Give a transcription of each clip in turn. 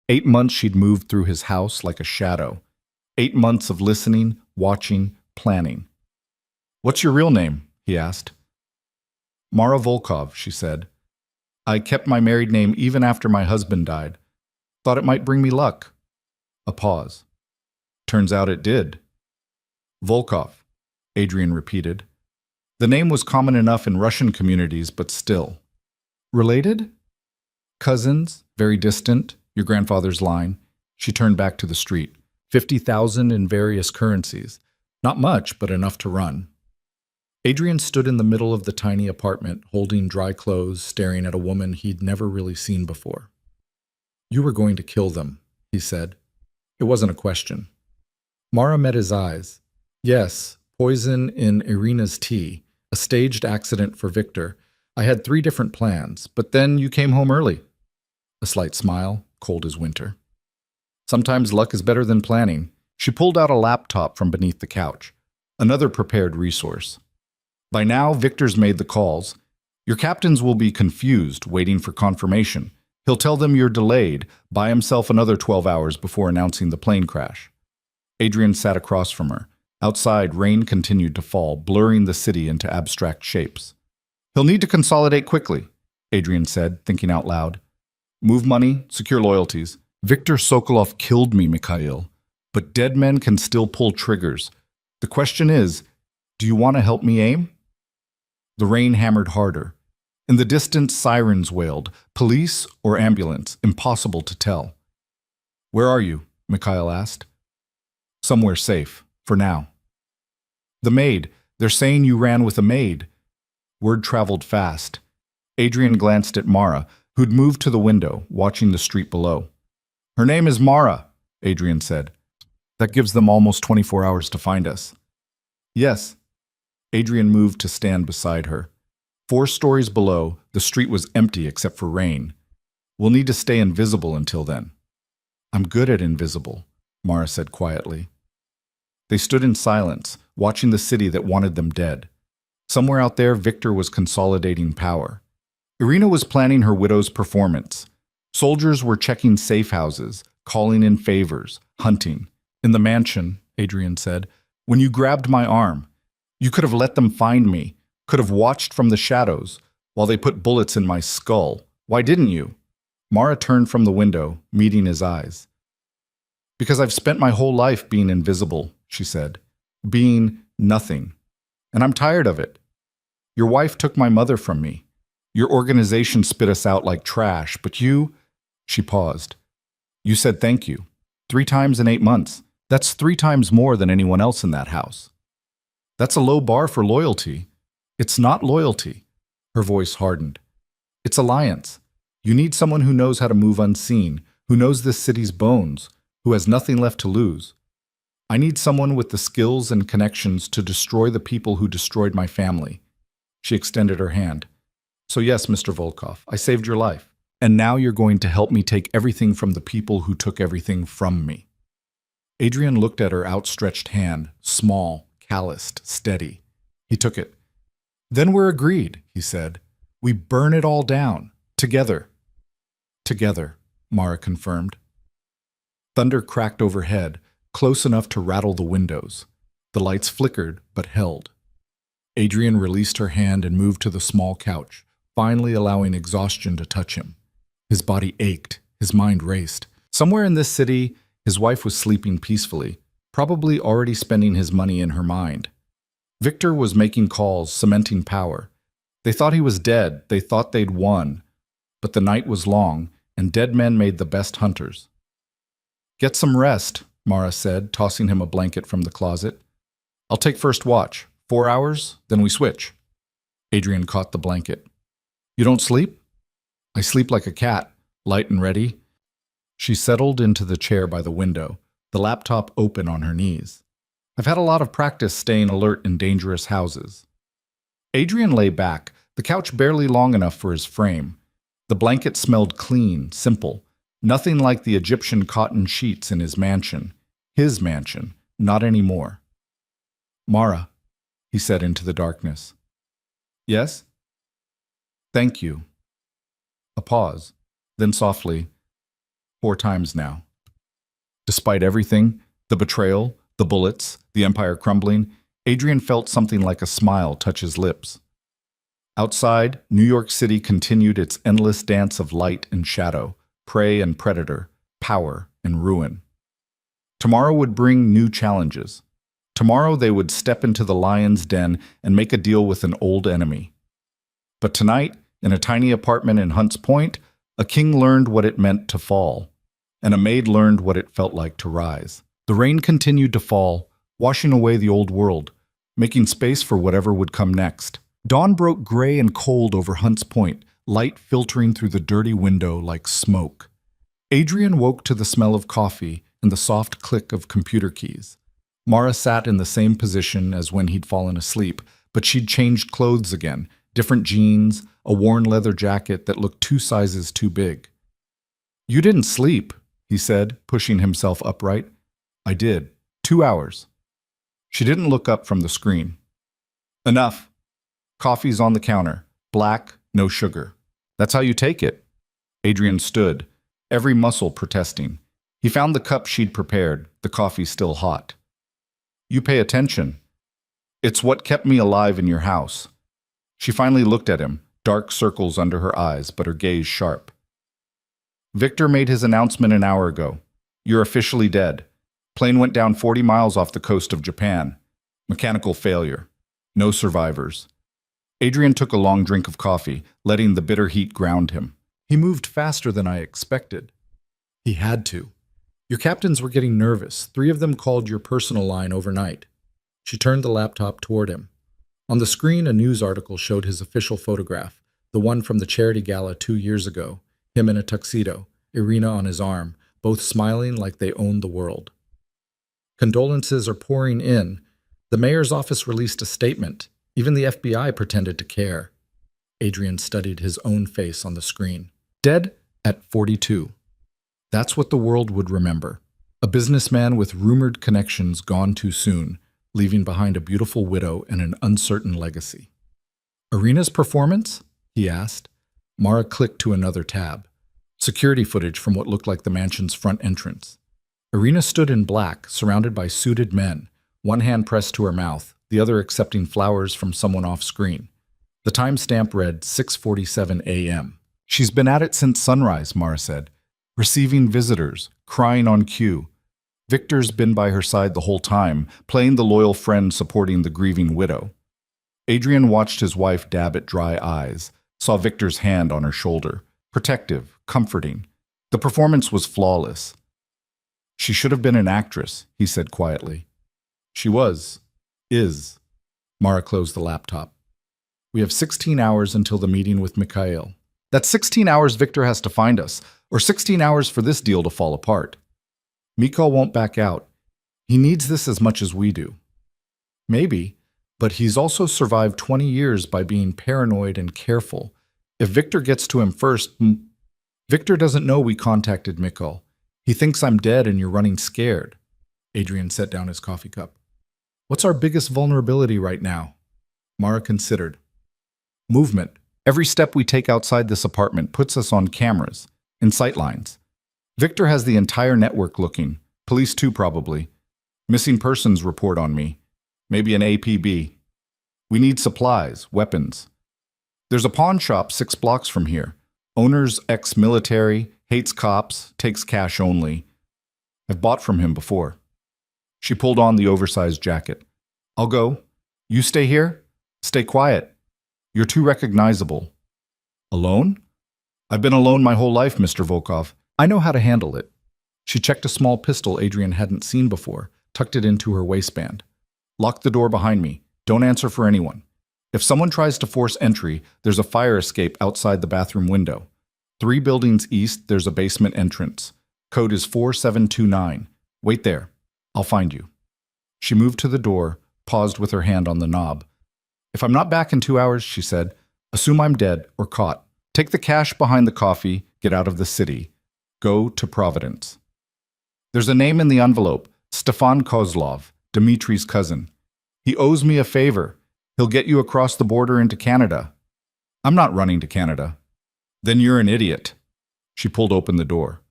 8 months she'd moved through his house like a shadow. 8 months of listening, watching, planning. "What's your real name?" he asked. "Mara Volkov," she said. "I kept my married name even after my husband died. Thought it might bring me luck." A pause. "Turns out it did." "Volkov," Adrian repeated. The name was common enough in Russian communities, but still. "Related?" "Cousins, very distant, your grandfather's line." She turned back to the street. 50,000 in various currencies. Not much, but enough to run. Adrian stood in the middle of the tiny apartment, holding dry clothes, staring at a woman he'd never really seen before. "You were going to kill them," he said. It wasn't a question. Mara met his eyes. "Yes, poison in Irina's tea, a staged accident for Victor. I had 3 different plans, but then you came home early." A slight smile, cold as winter. "Sometimes luck is better than planning." She pulled out a laptop from beneath the couch. Another prepared resource. "By now, Victor's made the calls. Your captains will be confused, waiting for confirmation. He'll tell them you're delayed, buy himself another 12 hours before announcing the plane crash." Adrian sat across from her. Outside, rain continued to fall, blurring the city into abstract shapes. "He'll need to consolidate quickly," Adrian said, thinking out loud. "Move money, secure loyalties. Viktor Sokolov killed me, Mikhail. But dead men can still pull triggers. The question is, do you want to help me aim?" The rain hammered harder. In the distance, sirens wailed. Police or ambulance, impossible to tell. "Where are you?" Mikhail asked. "Somewhere safe, for now." "The Maid. They're saying you ran with a maid." Word traveled fast. Adrian glanced at Mara, who'd moved to the window, watching the street below. "Her name is Mara," Adrian said. "That gives them almost 24 hours to find us." "Yes." Adrian moved to stand beside her. 4 stories below, the street was empty except for rain. "We'll need to stay invisible until then." "I'm good at invisible," Mara said quietly. They stood in silence, watching the city that wanted them dead. Somewhere out there, Victor was consolidating power. Irina was planning her widow's performance. Soldiers were checking safe houses, calling in favors, hunting. "In the mansion," Adrian said, "when you grabbed my arm, you could have let them find me, could have watched from the shadows, while they put bullets in my skull. Why didn't you?" Mara turned from the window, meeting his eyes. "Because I've spent my whole life being invisible," she said. "Being nothing. And I'm tired of it. Your wife took my mother from me. Your organization spit us out like trash, but you—" She paused. "You said thank you. 3 times in 8 months. That's 3 times more than anyone else in that house. That's a low bar for loyalty." "It's not loyalty." Her voice hardened. "It's alliance. You need someone who knows how to move unseen, who knows this city's bones, who has nothing left to lose. I need someone with the skills and connections to destroy the people who destroyed my family." She extended her hand. "So yes, Mr. Volkov, I saved your life. And now you're going to help me take everything from the people who took everything from me." Adrian looked at her outstretched hand, small, calloused, steady. He took it. "Then we're agreed," he said. "We burn it all down. Together." "Together," Mara confirmed. Thunder cracked overhead, close enough to rattle the windows. The lights flickered, but held. Adrian released her hand and moved to the small couch, finally allowing exhaustion to touch him. His body ached, his mind raced. Somewhere in this city, his wife was sleeping peacefully, probably already spending his money in her mind. Victor was making calls, cementing power. They thought he was dead, they thought they'd won. But the night was long, and dead men made the best hunters. "Get some rest," Mara said, tossing him a blanket from the closet. "I'll take first watch. 4 hours, then we switch." Adrian caught the blanket. "You don't sleep?" "I sleep like a cat, light and ready." She settled into the chair by the window, the laptop open on her knees. "I've had a lot of practice staying alert in dangerous houses." Adrian lay back, the couch barely long enough for his frame. The blanket smelled clean, simple, nothing like the Egyptian cotton sheets in his mansion. His mansion, not anymore. "Mara," he said into the darkness. "Yes?" "Thank you." A pause, then softly, 4 times now. Despite everything, the betrayal, the bullets, the empire crumbling, Adrian felt something like a smile touch his lips. Outside, New York City continued its endless dance of light and shadow, prey and predator, power and ruin. Tomorrow would bring new challenges. Tomorrow they would step into the lion's den and make a deal with an old enemy. But tonight, in a tiny apartment in Hunts Point, a king learned what it meant to fall, and a maid learned what it felt like to rise. The rain continued to fall, washing away the old world, making space for whatever would come next. Dawn broke gray and cold over Hunts Point, light filtering through the dirty window like smoke. Adrian woke to the smell of coffee and the soft click of computer keys. Mara sat in the same position as when he'd fallen asleep, but she'd changed clothes again, different jeans, a worn leather jacket that looked 2 sizes too big. "You didn't sleep," he said, pushing himself upright. "I did. 2 hours." She didn't look up from the screen. "Enough. Coffee's on the counter. Black, no sugar. That's how you take it." Adrian stood, every muscle protesting. He found the cup she'd prepared, the coffee still hot. "You pay attention. It's what kept me alive in your house." She finally looked at him, dark circles under her eyes, but her gaze sharp. "Victor made his announcement an hour ago. You're officially dead. Plane went down 40 miles off the coast of Japan. Mechanical failure. No survivors." Adrian took a long drink of coffee, letting the bitter heat ground him. "He moved faster than I expected." "He had to. Your captains were getting nervous. 3 of them called your personal line overnight." She turned the laptop toward him. On the screen, a news article showed his official photograph, the one from the charity gala 2 years ago, him in a tuxedo, Irina on his arm, both smiling like they owned the world. "Condolences are pouring in. The mayor's office released a statement. Even the FBI pretended to care." Adrian studied his own face on the screen. Dead at 42. That's what the world would remember. A businessman with rumored connections gone too soon, leaving behind a beautiful widow and an uncertain legacy. "Irina's performance?" he asked. Mara clicked to another tab. Security footage from what looked like the mansion's front entrance. Irina stood in black, surrounded by suited men, one hand pressed to her mouth, the other accepting flowers from someone off screen. The timestamp read 6:47 a.m. "She's been at it since sunrise," Mara said. "Receiving visitors, crying on cue. Victor's been by her side the whole time, playing the loyal friend supporting the grieving widow." Adrian watched his wife dab at dry eyes, saw Victor's hand on her shoulder, protective, comforting. The performance was flawless. "She should have been an actress," he said quietly. "She was. Is." Mara closed the laptop. "We have 16 hours until the meeting with Mikhail. That's 16 hours Victor has to find us, or 16 hours for this deal to fall apart. Mikhail won't back out. He needs this as much as we do." "Maybe, but he's also survived 20 years by being paranoid and careful. If Victor gets to him first..." "Victor doesn't know we contacted Mikhail. He thinks I'm dead and you're running scared." Adrian set down his coffee cup. "What's our biggest vulnerability right now?" Mara considered. "Movement. Every step we take outside this apartment puts us on cameras, in sightlines. Victor has the entire network looking, police too probably. Missing persons report on me. Maybe an APB. We need supplies, weapons. There's a pawn shop 6 blocks from here. Owner's ex-military, hates cops, takes cash only. I've bought from him before." She pulled on the oversized jacket. "I'll go. You stay here. Stay quiet. You're too recognizable." "Alone?" "I've been alone my whole life, Mr. Volkov. I know how to handle it." She checked a small pistol Adrian hadn't seen before, tucked it into her waistband. "Lock the door behind me. Don't answer for anyone. If someone tries to force entry, there's a fire escape outside the bathroom window. 3 buildings east, there's a basement entrance. Code is 4729. Wait there. I'll find you." She moved to the door, paused with her hand on the knob. "If I'm not back in 2 hours," she said, "assume I'm dead or caught. Take the cash behind the coffee, get out of the city. Go to Providence. There's a name in the envelope, Stefan Kozlov, Dmitri's cousin. He owes me a favor. He'll get you across the border into Canada." "I'm not running to Canada." "Then you're an idiot." She pulled open the door.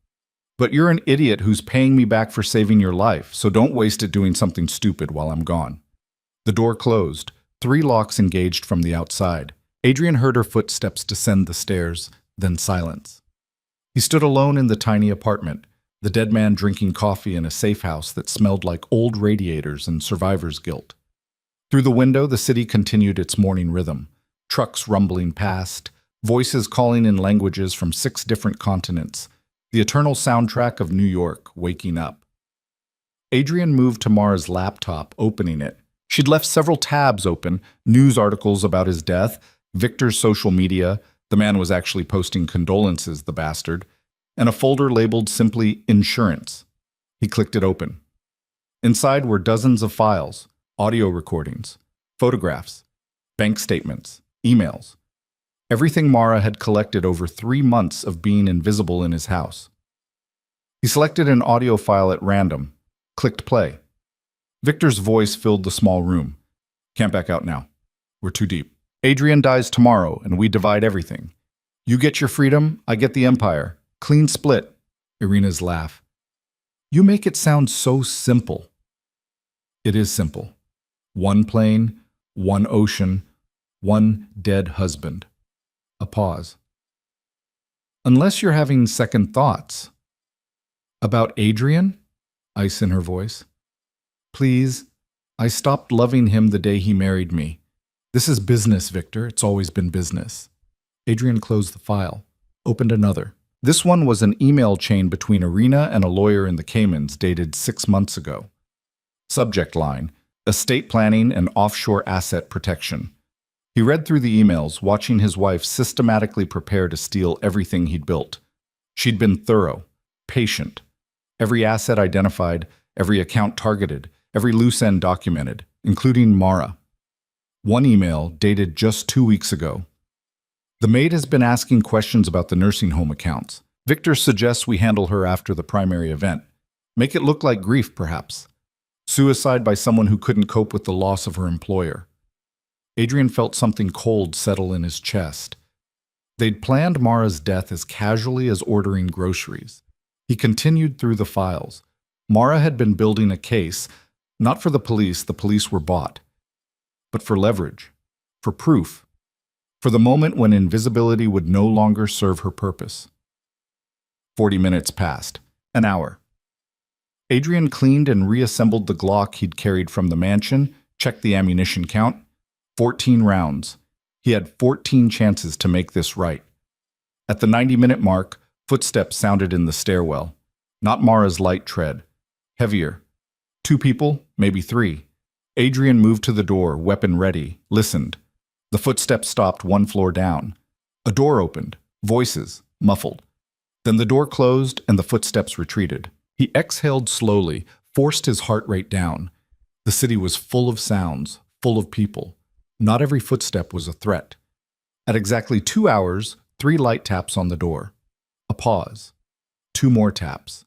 But you're an idiot who's paying me back for saving your life, so don't waste it doing something stupid while I'm gone. The door closed. 3 locks engaged from the outside. Adrian heard her footsteps descend the stairs, then silence. He stood alone in the tiny apartment, the dead man drinking coffee in a safe house that smelled like old radiators and survivor's guilt. Through the window, the city continued its morning rhythm. Trucks rumbling past, voices calling in languages from 6 different continents, the eternal soundtrack of New York waking up. Adrian moved to Mara's laptop, opening it. She'd left several tabs open, news articles about his death, Victor's social media, the man was actually posting condolences, the bastard, and a folder labeled simply Insurance. He clicked it open. Inside were dozens of files, audio recordings, photographs, bank statements, emails. Everything Mara had collected over 3 months of being invisible in his house. He selected an audio file at random, clicked play. Victor's voice filled the small room. Can't back out now. We're too deep. Adrian dies tomorrow, and we divide everything. You get your freedom, I get the empire. Clean split. Irina's laugh. You make it sound so simple. It is simple. 1 plane, 1 ocean, 1 dead husband. A pause. Unless you're having second thoughts. About Adrian? Ice in her voice. Please, I stopped loving him the day he married me. This is business, Victor. It's always been business. Adrian closed the file, opened another. This one was an email chain between Irina and a lawyer in the Caymans dated 6 months ago. Subject line, estate planning and offshore asset protection. He read through the emails, watching his wife systematically prepare to steal everything he'd built. She'd been thorough, patient. Every asset identified, every account targeted, every loose end documented, including Mara. One email, dated just 2 weeks ago. The maid has been asking questions about the nursing home accounts. Victor suggests we handle her after the primary event. Make it look like grief, perhaps. Suicide by someone who couldn't cope with the loss of her employer. Adrian felt something cold settle in his chest. They'd planned Mara's death as casually as ordering groceries. He continued through the files. Mara had been building a case, not for the police were bought, but for leverage, for proof, for the moment when invisibility would no longer serve her purpose. 40 minutes passed, an hour. Adrian cleaned and reassembled the Glock he'd carried from the mansion, checked the ammunition count. 14 rounds. He had 14 chances to make this right. At the 90-minute mark, footsteps sounded in the stairwell. Not Mara's light tread. Heavier. 2 people, maybe 3. Adrian moved to the door, weapon ready, listened. The footsteps stopped 1 floor down. A door opened. Voices, muffled. Then the door closed and the footsteps retreated. He exhaled slowly, forced his heart rate down. The city was full of sounds, full of people. Not every footstep was a threat. At exactly 2 hours, 3 light taps on the door. A pause. 2 more taps.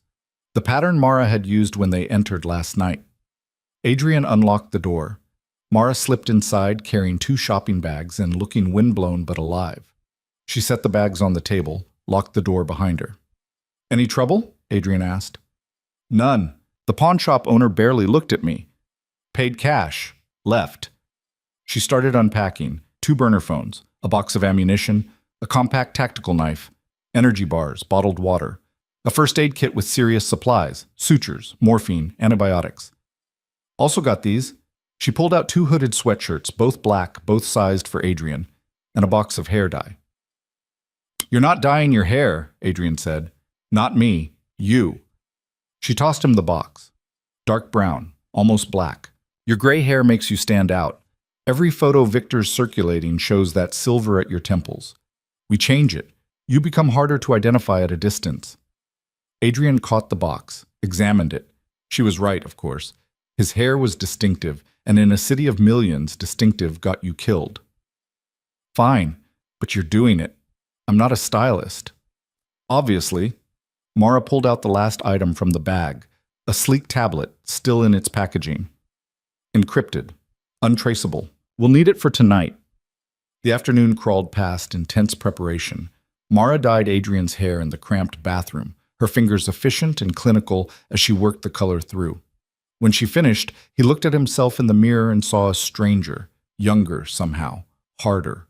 The pattern Mara had used when they entered last night. Adrian unlocked the door. Mara slipped inside, carrying 2 shopping bags and looking windblown but alive. She set the bags on the table, locked the door behind her. Any trouble? Adrian asked. None. The pawn shop owner barely looked at me. Paid cash. Left. She started unpacking, 2 burner phones, a box of ammunition, a compact tactical knife, energy bars, bottled water, a first aid kit with serious supplies, sutures, morphine, antibiotics. Also got these. She pulled out 2 hooded sweatshirts, both black, both sized for Adrian, and a box of hair dye. You're not dyeing your hair, Adrian said. Not me. You. She tossed him the box. Dark brown, almost black. Your gray hair makes you stand out. Every photo Victor's circulating shows that silver at your temples. We change it. You become harder to identify at a distance. Adrian caught the box, examined it. She was right, of course. His hair was distinctive, and in a city of millions, distinctive got you killed. Fine, but you're doing it. I'm not a stylist. Obviously. Mara pulled out the last item from the bag, a sleek tablet, still in its packaging. Encrypted. Untraceable. We'll need it for tonight. The afternoon crawled past in tense preparation. Mara dyed Adrian's hair in the cramped bathroom, her fingers efficient and clinical as she worked the color through. When she finished, he looked at himself in the mirror and saw a stranger, younger somehow, harder.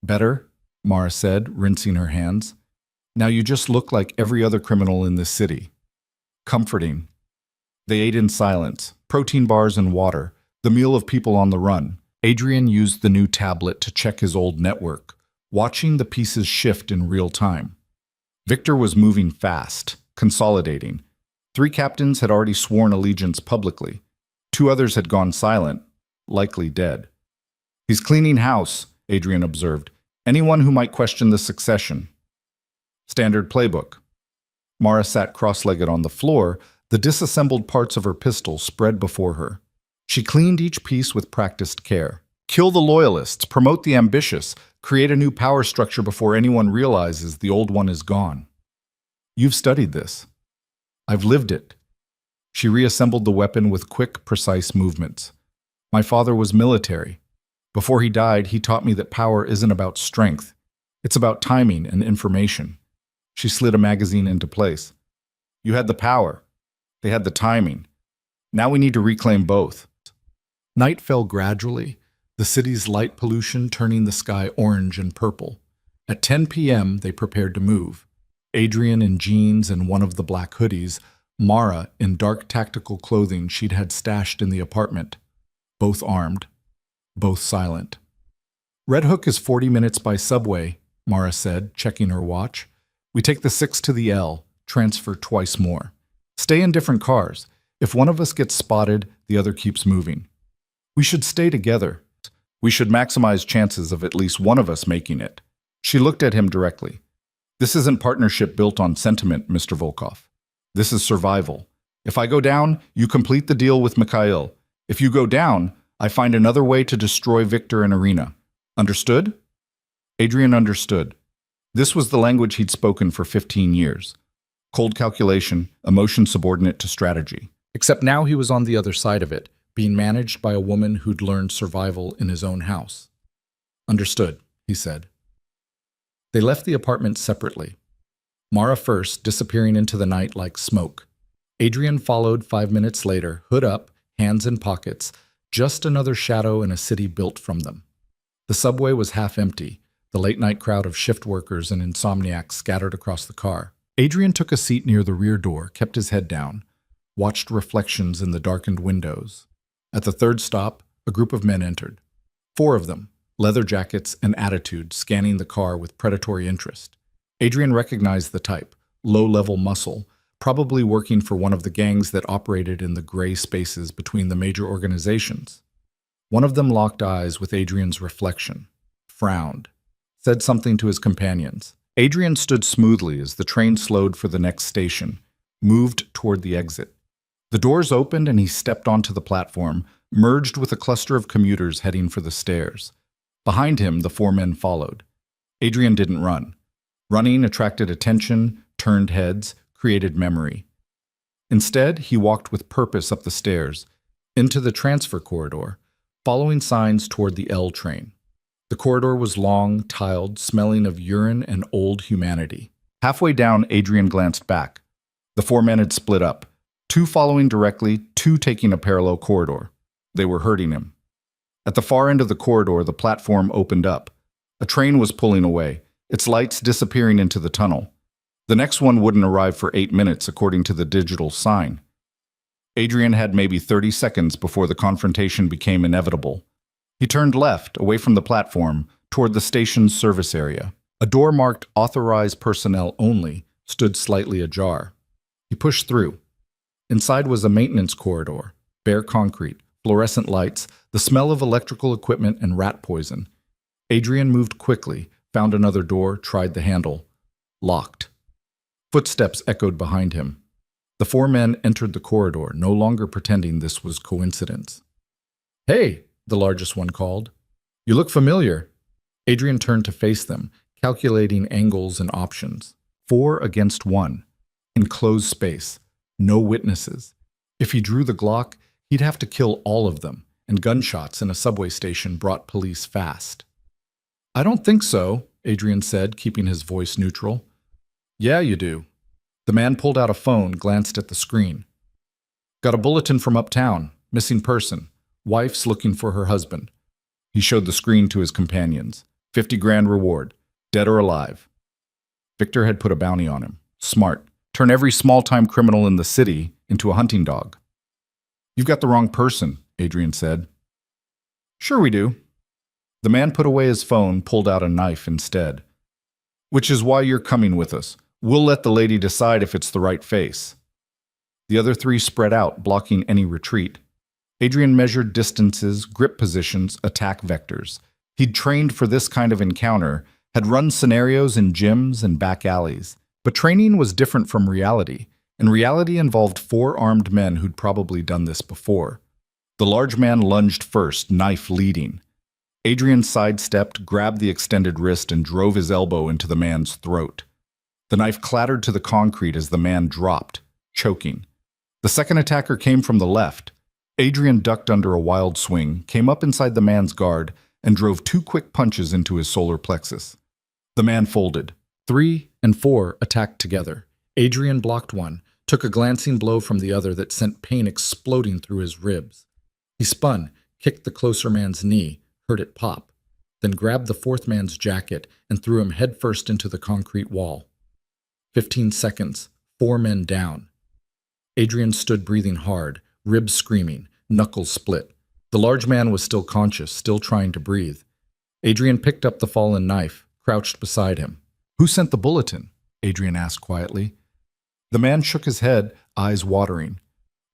"Better?" Mara said, rinsing her hands. "Now you just look like every other criminal in this city." Comforting. They ate in silence, protein bars and water, the meal of people on the run. Adrian used the new tablet to check his old network, watching the pieces shift in real time. Victor was moving fast, consolidating. 3 captains had already sworn allegiance publicly. 2 others had gone silent, likely dead. "He's cleaning house," Adrian observed. "Anyone who might question the succession." Standard playbook. Mara sat cross-legged on the floor, the disassembled parts of her pistol spread before her. She cleaned each piece with practiced care. Kill the loyalists, promote the ambitious, create a new power structure before anyone realizes the old one is gone. "You've studied this." "I've lived it." She reassembled the weapon with quick, precise movements. "My father was military. Before he died, he taught me that power isn't about strength. It's about timing and information." She slid a magazine into place. "You had the power. They had the timing. Now we need to reclaim both." Night fell gradually, the city's light pollution turning the sky orange and purple. At 10 p.m., they prepared to move. Adrian in jeans and one of the black hoodies, Mara in dark tactical clothing she'd had stashed in the apartment. Both armed, both silent. "Red Hook is 40 minutes by subway," Mara said, checking her watch. "We take the 6 to the L, transfer twice more. Stay in different cars. If one of us gets spotted, the other keeps moving. We should stay together. We should maximize chances of at least one of us making it." She looked at him directly. "This isn't partnership built on sentiment, Mr. Volkov. This is survival. If I go down, you complete the deal with Mikhail. If you go down, I find another way to destroy Victor and Irina. Understood?" Adrian understood. This was the language he'd spoken for 15 years. Cold calculation, emotion subordinate to strategy. Except now he was on the other side of it, being managed by a woman who'd learned survival in his own house. "Understood," he said. They left the apartment separately. Mara first, disappearing into the night like smoke. Adrian followed 5 minutes later, hood up, hands in pockets, just another shadow in a city built from them. The subway was half empty, the late-night crowd of shift workers and insomniacs scattered across the car. Adrian took a seat near the rear door, kept his head down, watched reflections in the darkened windows. At the 3rd stop, a group of men entered. 4 of them, leather jackets and attitude, scanning the car with predatory interest. Adrian recognized the type, low-level muscle, probably working for one of the gangs that operated in the gray spaces between the major organizations. One of them locked eyes with Adrian's reflection, frowned, said something to his companions. Adrian stood smoothly as the train slowed for the next station, moved toward the exit. The doors opened and he stepped onto the platform, merged with a cluster of commuters heading for the stairs. Behind him, the 4 men followed. Adrian didn't run. Running attracted attention, turned heads, created memory. Instead, he walked with purpose up the stairs, into the transfer corridor, following signs toward the L train. The corridor was long, tiled, smelling of urine and old humanity. Halfway down, Adrian glanced back. The 4 men had split up, 2 following directly, 2 taking a parallel corridor. They were hurting him. At the far end of the corridor, the platform opened up. A train was pulling away, its lights disappearing into the tunnel. The next one wouldn't arrive for 8 minutes, according to the digital sign. Adrian had maybe 30 seconds before the confrontation became inevitable. He turned left, away from the platform, toward the station's service area. A door marked "Authorized Personnel Only" stood slightly ajar. He pushed through. Inside was a maintenance corridor, bare concrete, fluorescent lights, the smell of electrical equipment and rat poison. Adrian moved quickly, found another door, tried the handle. Locked. Footsteps echoed behind him. The 4 men entered the corridor, no longer pretending this was coincidence. "Hey!" the largest one called. "You look familiar." Adrian turned to face them, calculating angles and options. 4 against 1. Enclosed space. No witnesses. If he drew the Glock, he'd have to kill all of them, and gunshots in a subway station brought police fast. "I don't think so," Adrian said, keeping his voice neutral. "Yeah, you do." The man pulled out a phone, glanced at the screen. Got a bulletin from uptown. Missing person. Wife's looking for her husband. He showed the screen to his companions. 50 grand reward. Dead or alive. Victor had put a bounty on him. Smart. Turn every small-time criminal in the city into a hunting dog. You've got the wrong person, Adrian said. Sure we do. The man put away his phone, pulled out a knife instead. Which is why you're coming with us. We'll let the lady decide if it's the right face. The other three spread out, blocking any retreat. Adrian measured distances, grip positions, attack vectors. He'd trained for this kind of encounter, had run scenarios in gyms and back alleys. But training was different from reality, and reality involved 4 armed men who'd probably done this before. The large man lunged first, knife leading. Adrian sidestepped, grabbed the extended wrist, and drove his elbow into the man's throat. The knife clattered to the concrete as the man dropped, choking. The second attacker came from the left. Adrian ducked under a wild swing, came up inside the man's guard, and drove 2 quick punches into his solar plexus. The man folded. 3 and 4 attacked together. Adrian blocked one, took a glancing blow from the other that sent pain exploding through his ribs. He spun, kicked the closer man's knee, heard it pop, then grabbed the 4th man's jacket and threw him headfirst into the concrete wall. 15 seconds, 4 men down. Adrian stood breathing hard, ribs screaming, knuckles split. The large man was still conscious, still trying to breathe. Adrian picked up the fallen knife, crouched beside him. Who sent the bulletin? Adrian asked quietly. The man shook his head, eyes watering.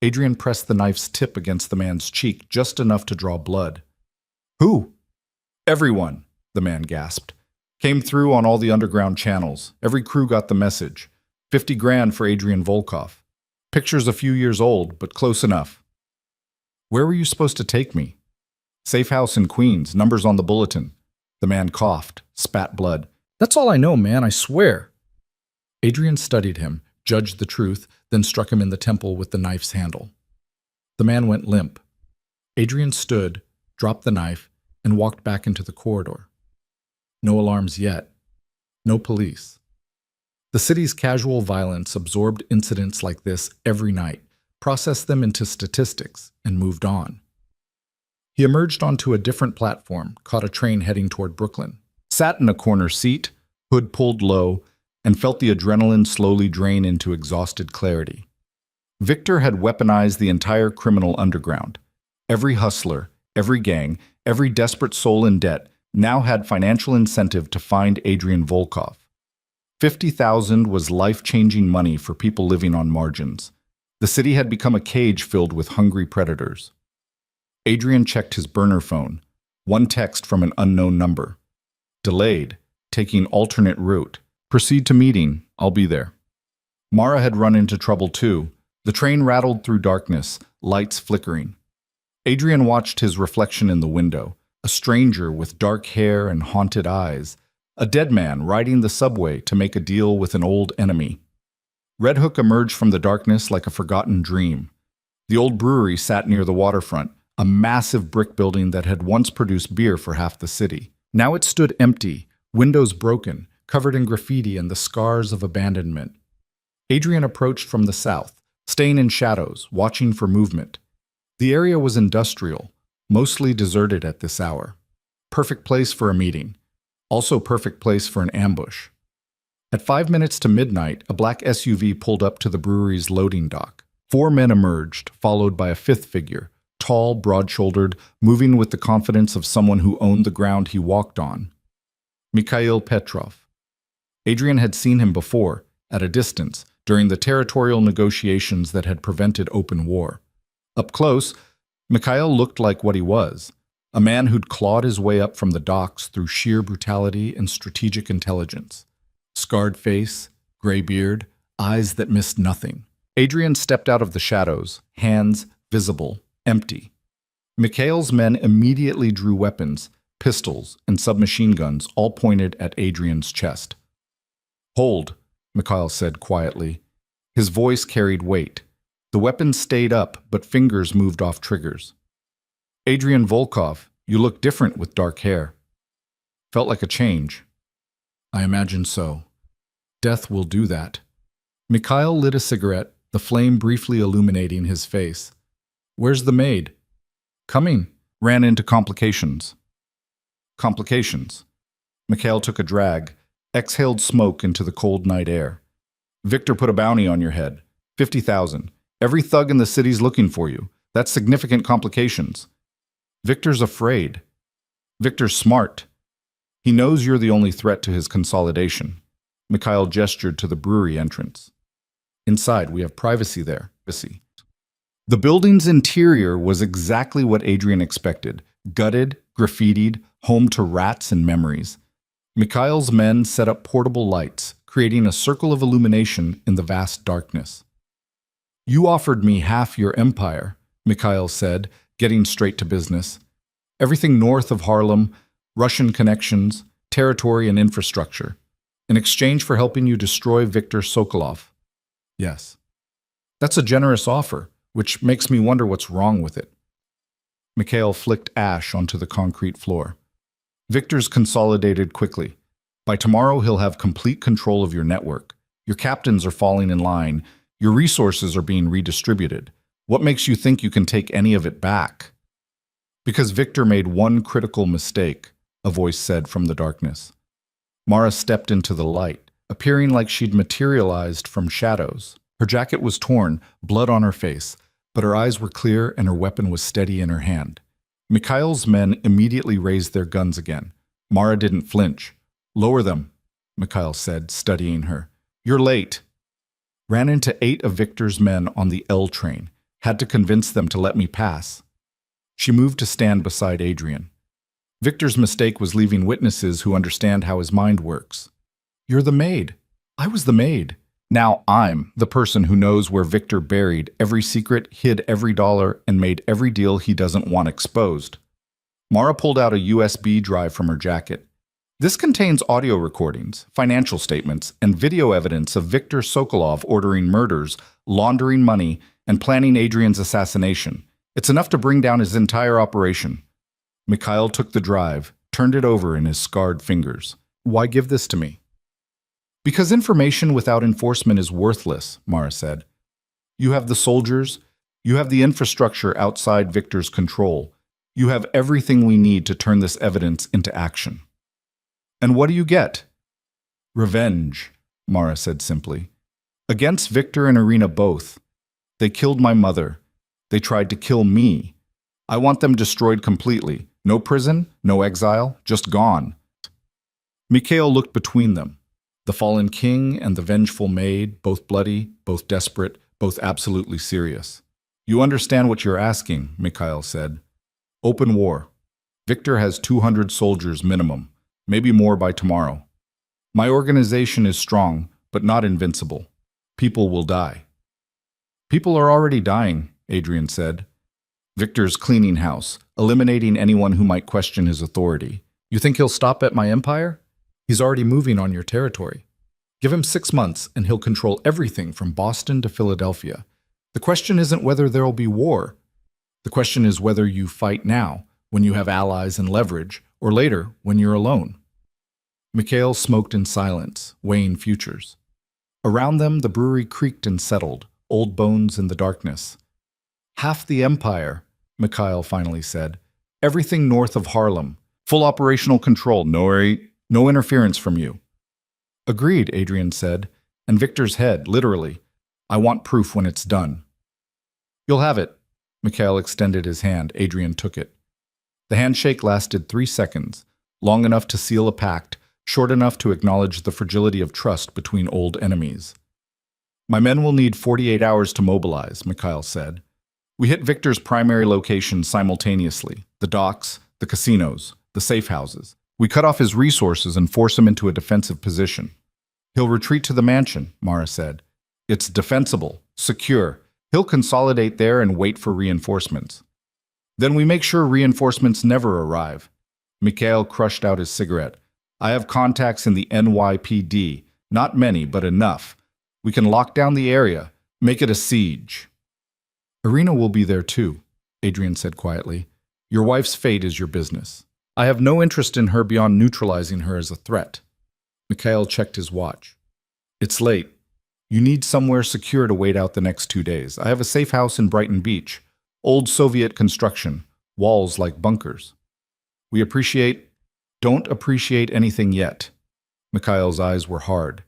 Adrian pressed the knife's tip against the man's cheek, just enough to draw blood. Who? Everyone, the man gasped. Came through on all the underground channels. Every crew got the message. 50 grand for Adrian Volkov. Picture's a few years old, but close enough. Where were you supposed to take me? Safe house in Queens, numbers on the bulletin. The man coughed, spat blood. That's all I know, man, I swear. Adrian studied him, judged the truth, then struck him in the temple with the knife's handle. The man went limp. Adrian stood, dropped the knife, and walked back into the corridor. No alarms yet. No police. The city's casual violence absorbed incidents like this every night, processed them into statistics, and moved on. He emerged onto a different platform, caught a train heading toward Brooklyn, sat in a corner seat, hood pulled low, and felt the adrenaline slowly drain into exhausted clarity. Victor had weaponized the entire criminal underground. Every hustler, every gang, every desperate soul in debt now had financial incentive to find Adrian Volkov. 50,000 was life-changing money for people living on margins. The city had become a cage filled with hungry predators. Adrian checked his burner phone. One text from an unknown number. Delayed. Taking alternate route. Proceed to meeting. I'll be there. Mara had run into trouble too. The train rattled through darkness, lights flickering. Adrian watched his reflection in the window. A stranger with dark hair and haunted eyes. A dead man riding the subway to make a deal with an old enemy. Red Hook emerged from the darkness like a forgotten dream. The old brewery sat near the waterfront, a massive brick building that had once produced beer for half the city. Now it stood empty, windows broken, covered in graffiti and the scars of abandonment. Adrian approached from the south, staying in shadows, watching for movement. The area was industrial, mostly deserted at this hour. Perfect place for a meeting. Also perfect place for an ambush. At 5 minutes to midnight, a black SUV pulled up to the brewery's loading dock. 4 men emerged, followed by a 5th figure, tall, broad-shouldered, moving with the confidence of someone who owned the ground he walked on. Mikhail Petrov. Adrian had seen him before, at a distance, during the territorial negotiations that had prevented open war. Up close, Mikhail looked like what he was, a man who'd clawed his way up from the docks through sheer brutality and strategic intelligence. Scarred face, gray beard, eyes that missed nothing. Adrian stepped out of the shadows, hands visible, empty. Mikhail's men immediately drew weapons, pistols, and submachine guns, all pointed at Adrian's chest. "Hold," Mikhail said quietly. His voice carried weight. The weapons stayed up, but fingers moved off triggers. "Adrian Volkov, you look different with dark hair." Felt like a change. "I imagine so. Death will do that." Mikhail lit a cigarette, the flame briefly illuminating his face. Where's the maid? Coming. Ran into complications. Complications. Mikhail took a drag, exhaled smoke into the cold night air. Victor put a bounty on your head. 50,000. Every thug in the city's looking for you. That's significant complications. Victor's afraid. Victor's smart. He knows you're the only threat to his consolidation. Mikhail gestured to the brewery entrance. Inside, we have privacy there. The building's interior was exactly what Adrian expected. Gutted, graffitied, home to rats and memories. Mikhail's men set up portable lights, creating a circle of illumination in the vast darkness. You offered me half your empire, Mikhail said, getting straight to business. Everything north of Harlem, Russian connections, territory and infrastructure, in exchange for helping you destroy Viktor Sokolov. Yes. That's a generous offer, which makes me wonder what's wrong with it. Mikhail flicked ash onto the concrete floor. Viktor's consolidated quickly. By tomorrow, he'll have complete control of your network. Your captains are falling in line. Your resources are being redistributed. What makes you think you can take any of it back? Because Viktor made one critical mistake, a voice said from the darkness. Mara stepped into the light, appearing like she'd materialized from shadows. Her jacket was torn, blood on her face, but her eyes were clear and her weapon was steady in her hand. Mikhail's men immediately raised their guns again. Mara didn't flinch. Lower them, Mikhail said, studying her. You're late. Ran into 8 of Viktor's men on the L train. Had to convince them to let me pass. She moved to stand beside Adrian. Viktor's mistake was leaving witnesses who understand how his mind works. You're the maid. I was the maid. Now I'm the person who knows where Viktor buried every secret, hid every dollar, and made every deal he doesn't want exposed. Mara pulled out a USB drive from her jacket. This contains audio recordings, financial statements, and video evidence of Viktor Sokolov ordering murders, laundering money, and planning Adrian's assassination. It's enough to bring down his entire operation. Mikhail took the drive, turned it over in his scarred fingers. Why give this to me? Because information without enforcement is worthless, Mara said. You have the soldiers, you have the infrastructure outside Viktor's control. You have everything we need to turn this evidence into action. And what do you get? Revenge, Mara said simply. Against Viktor and Irina both. They killed my mother. They tried to kill me. I want them destroyed completely. No prison, no exile, just gone. Mikhail looked between them. The fallen king and the vengeful maid, both bloody, both desperate, both absolutely serious. You understand what you're asking, Mikhail said. Open war. Viktor has 200 soldiers minimum, maybe more by tomorrow. My organization is strong, but not invincible. People will die. People are already dying, Adrian said. Viktor's cleaning house, eliminating anyone who might question his authority. You think he'll stop at my empire? He's already moving on your territory. Give him 6 months and he'll control everything from Boston to Philadelphia. The question isn't whether there'll be war. The question is whether you fight now, when you have allies and leverage, or later, when you're alone. Mikhail smoked in silence, weighing futures. Around them, the brewery creaked and settled, old bones in the darkness. Half the empire, Mikhail finally said. Everything north of Harlem. Full operational control, no interference from you. Agreed, Adrian said, and Viktor's head, literally. I want proof when it's done. You'll have it. Mikhail extended his hand. Adrian took it. The handshake lasted 3 seconds, long enough to seal a pact, short enough to acknowledge the fragility of trust between old enemies. My men will need 48 hours to mobilize, Mikhail said. We hit Viktor's primary locations simultaneously, the docks, the casinos, the safe houses. We cut off his resources and force him into a defensive position. He'll retreat to the mansion, Mara said. It's defensible, secure. He'll consolidate there and wait for reinforcements. Then we make sure reinforcements never arrive. Mikhail crushed out his cigarette. I have contacts in the NYPD. Not many, but enough. We can lock down the area, make it a siege. Irina will be there too, Adrian said quietly. Your wife's fate is your business. I have no interest in her beyond neutralizing her as a threat. Mikhail checked his watch. It's late. You need somewhere secure to wait out the next 2 days. I have a safe house in Brighton Beach. Old Soviet construction. Walls like bunkers. Don't appreciate anything yet. Mikhail's eyes were hard.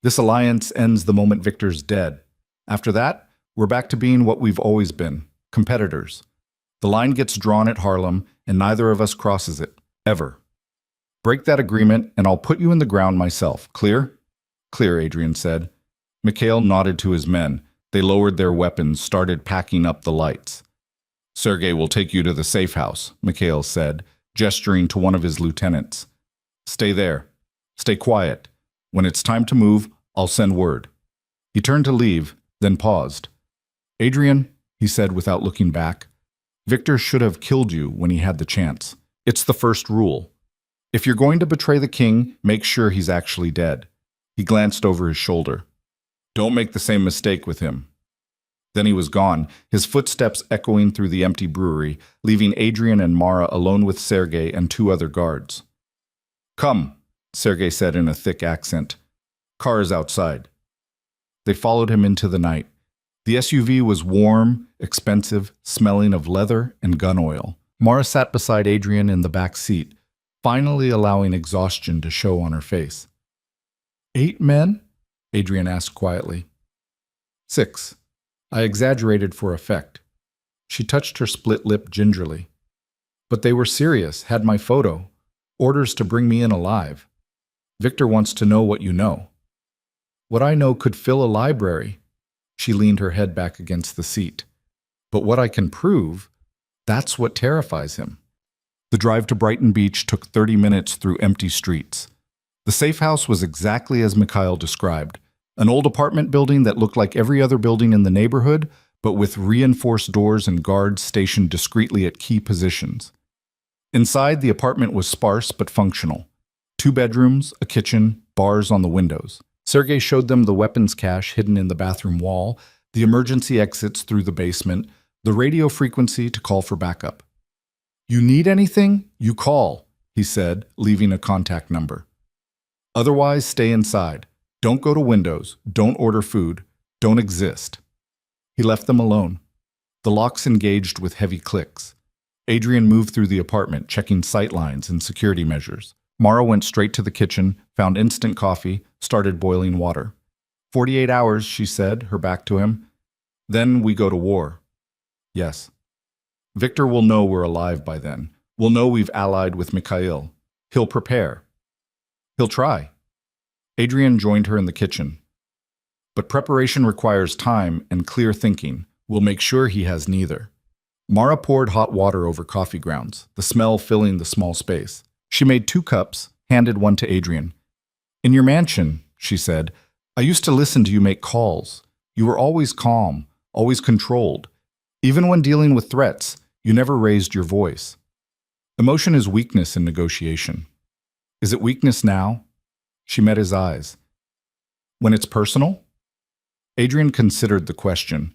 This alliance ends the moment Victor's dead. After that, we're back to being what we've always been, competitors. The line gets drawn at Harlem, and neither of us crosses it, ever. Break that agreement, and I'll put you in the ground myself. Clear? Clear, Adrian said. Mikhail nodded to his men. They lowered their weapons, started packing up the lights. Sergei will take you to the safe house, Mikhail said, gesturing to one of his lieutenants. Stay there. Stay quiet. When it's time to move, I'll send word. He turned to leave, then paused. Adrian, he said without looking back, Victor should have killed you when he had the chance. It's the first rule. If you're going to betray the king, make sure he's actually dead. He glanced over his shoulder. Don't make the same mistake with him. Then he was gone, his footsteps echoing through the empty brewery, leaving Adrian and Mara alone with Sergei and 2 other guards. Come, Sergei said in a thick accent. Car is outside. They followed him into the night. The SUV was warm, expensive, smelling of leather and gun oil. Mara sat beside Adrian in the back seat, finally allowing exhaustion to show on her face. 8 men? Adrian asked quietly. 6. I exaggerated for effect. She touched her split lip gingerly. But they were serious, had my photo. Orders to bring me in alive. Victor wants to know what you know. What I know could fill a library. She leaned her head back against the seat. But what I can prove, that's what terrifies him. The drive to Brighton Beach took 30 minutes through empty streets. The safe house was exactly as Mikhail described. An old apartment building that looked like every other building in the neighborhood, but with reinforced doors and guards stationed discreetly at key positions. Inside, the apartment was sparse but functional. 2 bedrooms, a kitchen, bars on the windows. Sergei showed them the weapons cache hidden in the bathroom wall, the emergency exits through the basement, the radio frequency to call for backup. You need anything? You call, he said, leaving a contact number. Otherwise, stay inside. Don't go to windows. Don't order food. Don't exist. He left them alone. The locks engaged with heavy clicks. Adrian moved through the apartment, checking sight lines and security measures. Mara went straight to the kitchen, found instant coffee, started boiling water. 48 hours, she said, her back to him. Then we go to war. Yes. Victor will know we're alive by then. We'll know we've allied with Mikhail. He'll prepare. He'll try. Adrian joined her in the kitchen. But preparation requires time and clear thinking. We'll make sure he has neither. Mara poured hot water over coffee grounds, the smell filling the small space. She made 2 cups, handed one to Adrian. In your mansion, she said, I used to listen to you make calls. You were always calm, always controlled. Even when dealing with threats, you never raised your voice. Emotion is weakness in negotiation. Is it weakness now? She met his eyes. When it's personal? Adrian considered the question.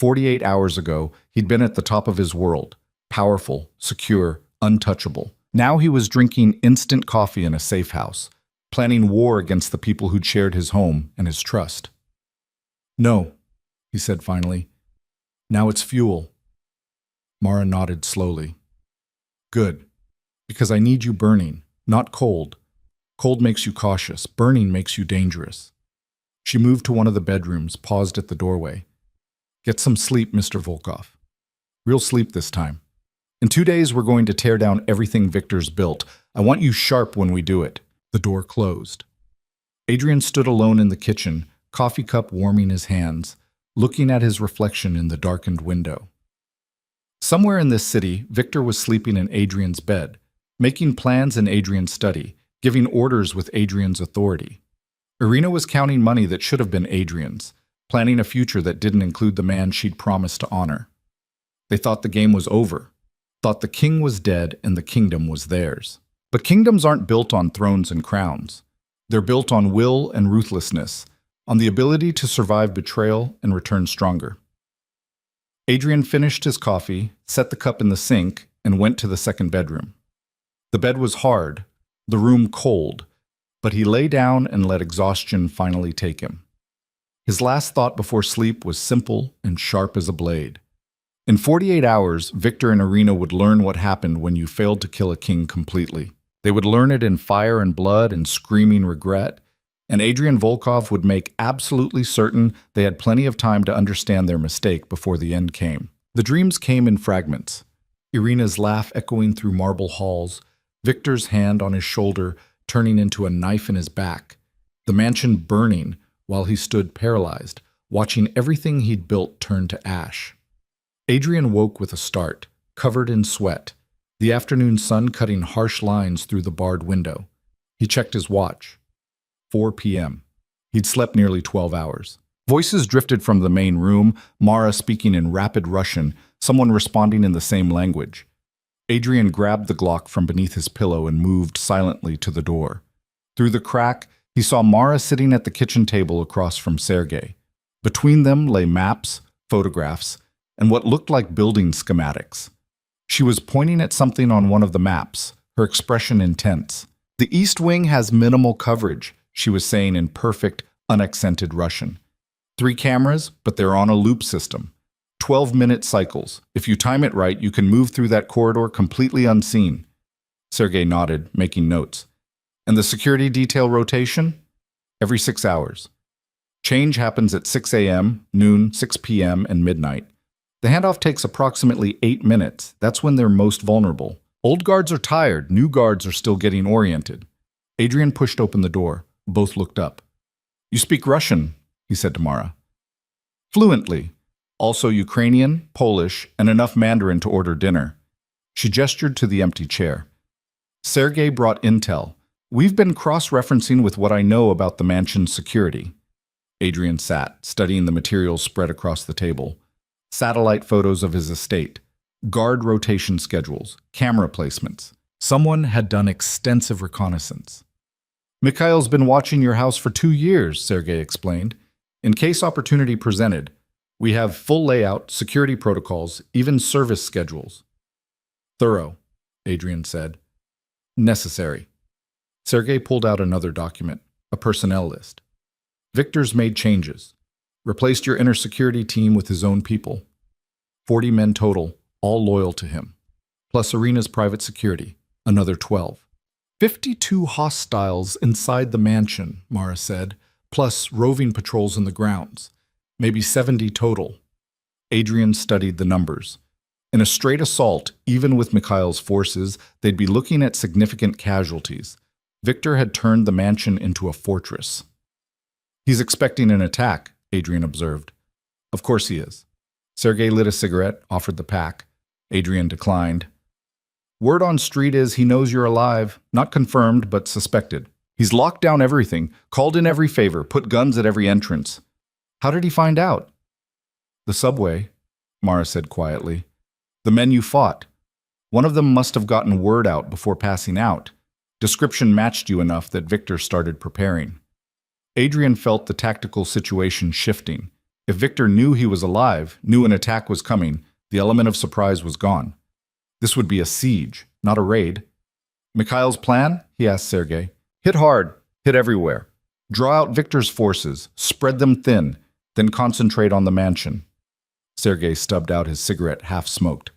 48 hours ago, he'd been at the top of his world, powerful, secure, untouchable. Now he was drinking instant coffee in a safe house, planning war against the people who'd shared his home and his trust. No, he said finally. Now it's fuel. Mara nodded slowly. Good, because I need you burning, not cold. Cold makes you cautious. Burning makes you dangerous. She moved to one of the bedrooms, paused at the doorway. Get some sleep, Mr. Volkov. Real sleep this time. In 2 days, we're going to tear down everything Victor's built. I want you sharp when we do it. The door closed. Adrian stood alone in the kitchen, coffee cup warming his hands, looking at his reflection in the darkened window. Somewhere in this city, Victor was sleeping in Adrian's bed, making plans in Adrian's study, giving orders with Adrian's authority. Irina was counting money that should have been Adrian's, planning a future that didn't include the man she'd promised to honor. They thought the game was over, thought the king was dead and the kingdom was theirs. But kingdoms aren't built on thrones and crowns. They're built on will and ruthlessness, on the ability to survive betrayal and return stronger. Adrian finished his coffee, set the cup in the sink, and went to the second bedroom. The bed was hard, the room cold, but he lay down and let exhaustion finally take him. His last thought before sleep was simple and sharp as a blade. In 48 hours, Victor and Irina would learn what happened when you failed to kill a king completely. They would learn it in fire and blood and screaming regret, and Adrian Volkov would make absolutely certain they had plenty of time to understand their mistake before the end came. The dreams came in fragments. Irina's laugh echoing through marble halls, Victor's hand on his shoulder turning into a knife in his back, the mansion burning while he stood paralyzed, watching everything he'd built turn to ash. Adrian woke with a start, covered in sweat, the afternoon sun cutting harsh lines through the barred window. He checked his watch. 4 p.m. He'd slept nearly 12 hours. Voices drifted from the main room, Mara speaking in rapid Russian, someone responding in the same language. Adrian grabbed the Glock from beneath his pillow and moved silently to the door. Through the crack, he saw Mara sitting at the kitchen table across from Sergei. Between them lay maps, photographs, and what looked like building schematics. She was pointing at something on one of the maps, her expression intense. "The East Wing has minimal coverage," she was saying in perfect, unaccented Russian. 3 cameras, but they're on a loop system. 12-minute cycles. If you time it right, you can move through that corridor completely unseen. Sergei nodded, making notes. And the security detail rotation? Every 6 hours. Change happens at 6 a.m., noon, 6 p.m., and midnight. The handoff takes approximately 8 minutes. That's when they're most vulnerable. Old guards are tired. New guards are still getting oriented. Adrian pushed open the door. Both looked up. "You speak Russian," he said to Mara. "Fluently. Also Ukrainian, Polish, and enough Mandarin to order dinner." She gestured to the empty chair. "Sergei brought intel. We've been cross-referencing with what I know about the mansion's security." Adrian sat, studying the materials spread across the table. Satellite photos of his estate, guard rotation schedules, camera placements. Someone had done extensive reconnaissance. "Mikhail's been watching your house for 2 years," Sergei explained. "In case opportunity presented, we have full layout, security protocols, even service schedules." "Thorough," Adrian said. "Necessary." Sergei pulled out another document, a personnel list. "Victor's made changes. Replaced your inner security team with his own people. 40 men total, all loyal to him. Plus Irina's private security, another 12. 52 hostiles inside the mansion," Mara said, plus roving patrols in the grounds. Maybe 70 total. Adrian studied the numbers. In a straight assault, even with Mikhail's forces, they'd be looking at significant casualties. Victor had turned the mansion into a fortress. "He's expecting an attack," Adrian observed. "Of course he is." Sergei lit a cigarette, offered the pack. Adrian declined. "Word on street is he knows you're alive. Not confirmed, but suspected. He's locked down everything, called in every favor, put guns at every entrance." "How did he find out?" "The subway," Mara said quietly. "The men you fought. One of them must have gotten word out before passing out. Description matched you enough that Victor started preparing." Adrian felt the tactical situation shifting. If Victor knew he was alive, knew an attack was coming, the element of surprise was gone. This would be a siege, not a raid. "Mikhail's plan?" he asked Sergei. "Hit hard, hit everywhere. Draw out Victor's forces, spread them thin, then concentrate on the mansion." Sergei stubbed out his cigarette, half-smoked.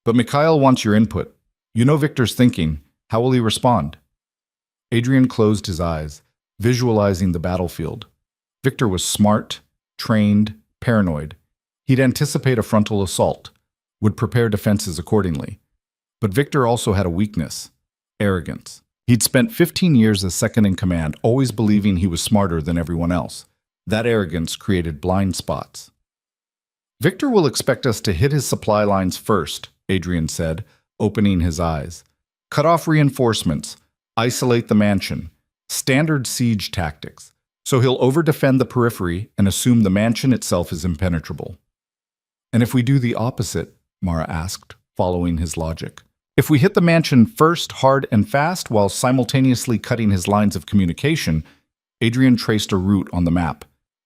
"But Mikhail wants your input. You know Victor's thinking. How will he respond?" Adrian closed his eyes, visualizing the battlefield. Victor was smart, trained, paranoid. He'd anticipate a frontal assault, would prepare defenses accordingly. But Victor also had a weakness: arrogance. He'd spent 15 years as second in command, always believing he was smarter than everyone else. That arrogance created blind spots. "Victor will expect us to hit his supply lines first," Adrian said, opening his eyes. "Cut off reinforcements, isolate the mansion. Standard siege tactics. So he'll over-defend the periphery and assume the mansion itself is impenetrable." "And if we do the opposite?" Mara asked, following his logic. "If we hit the mansion first, hard and fast, while simultaneously cutting his lines of communication," Adrian traced a route on the map.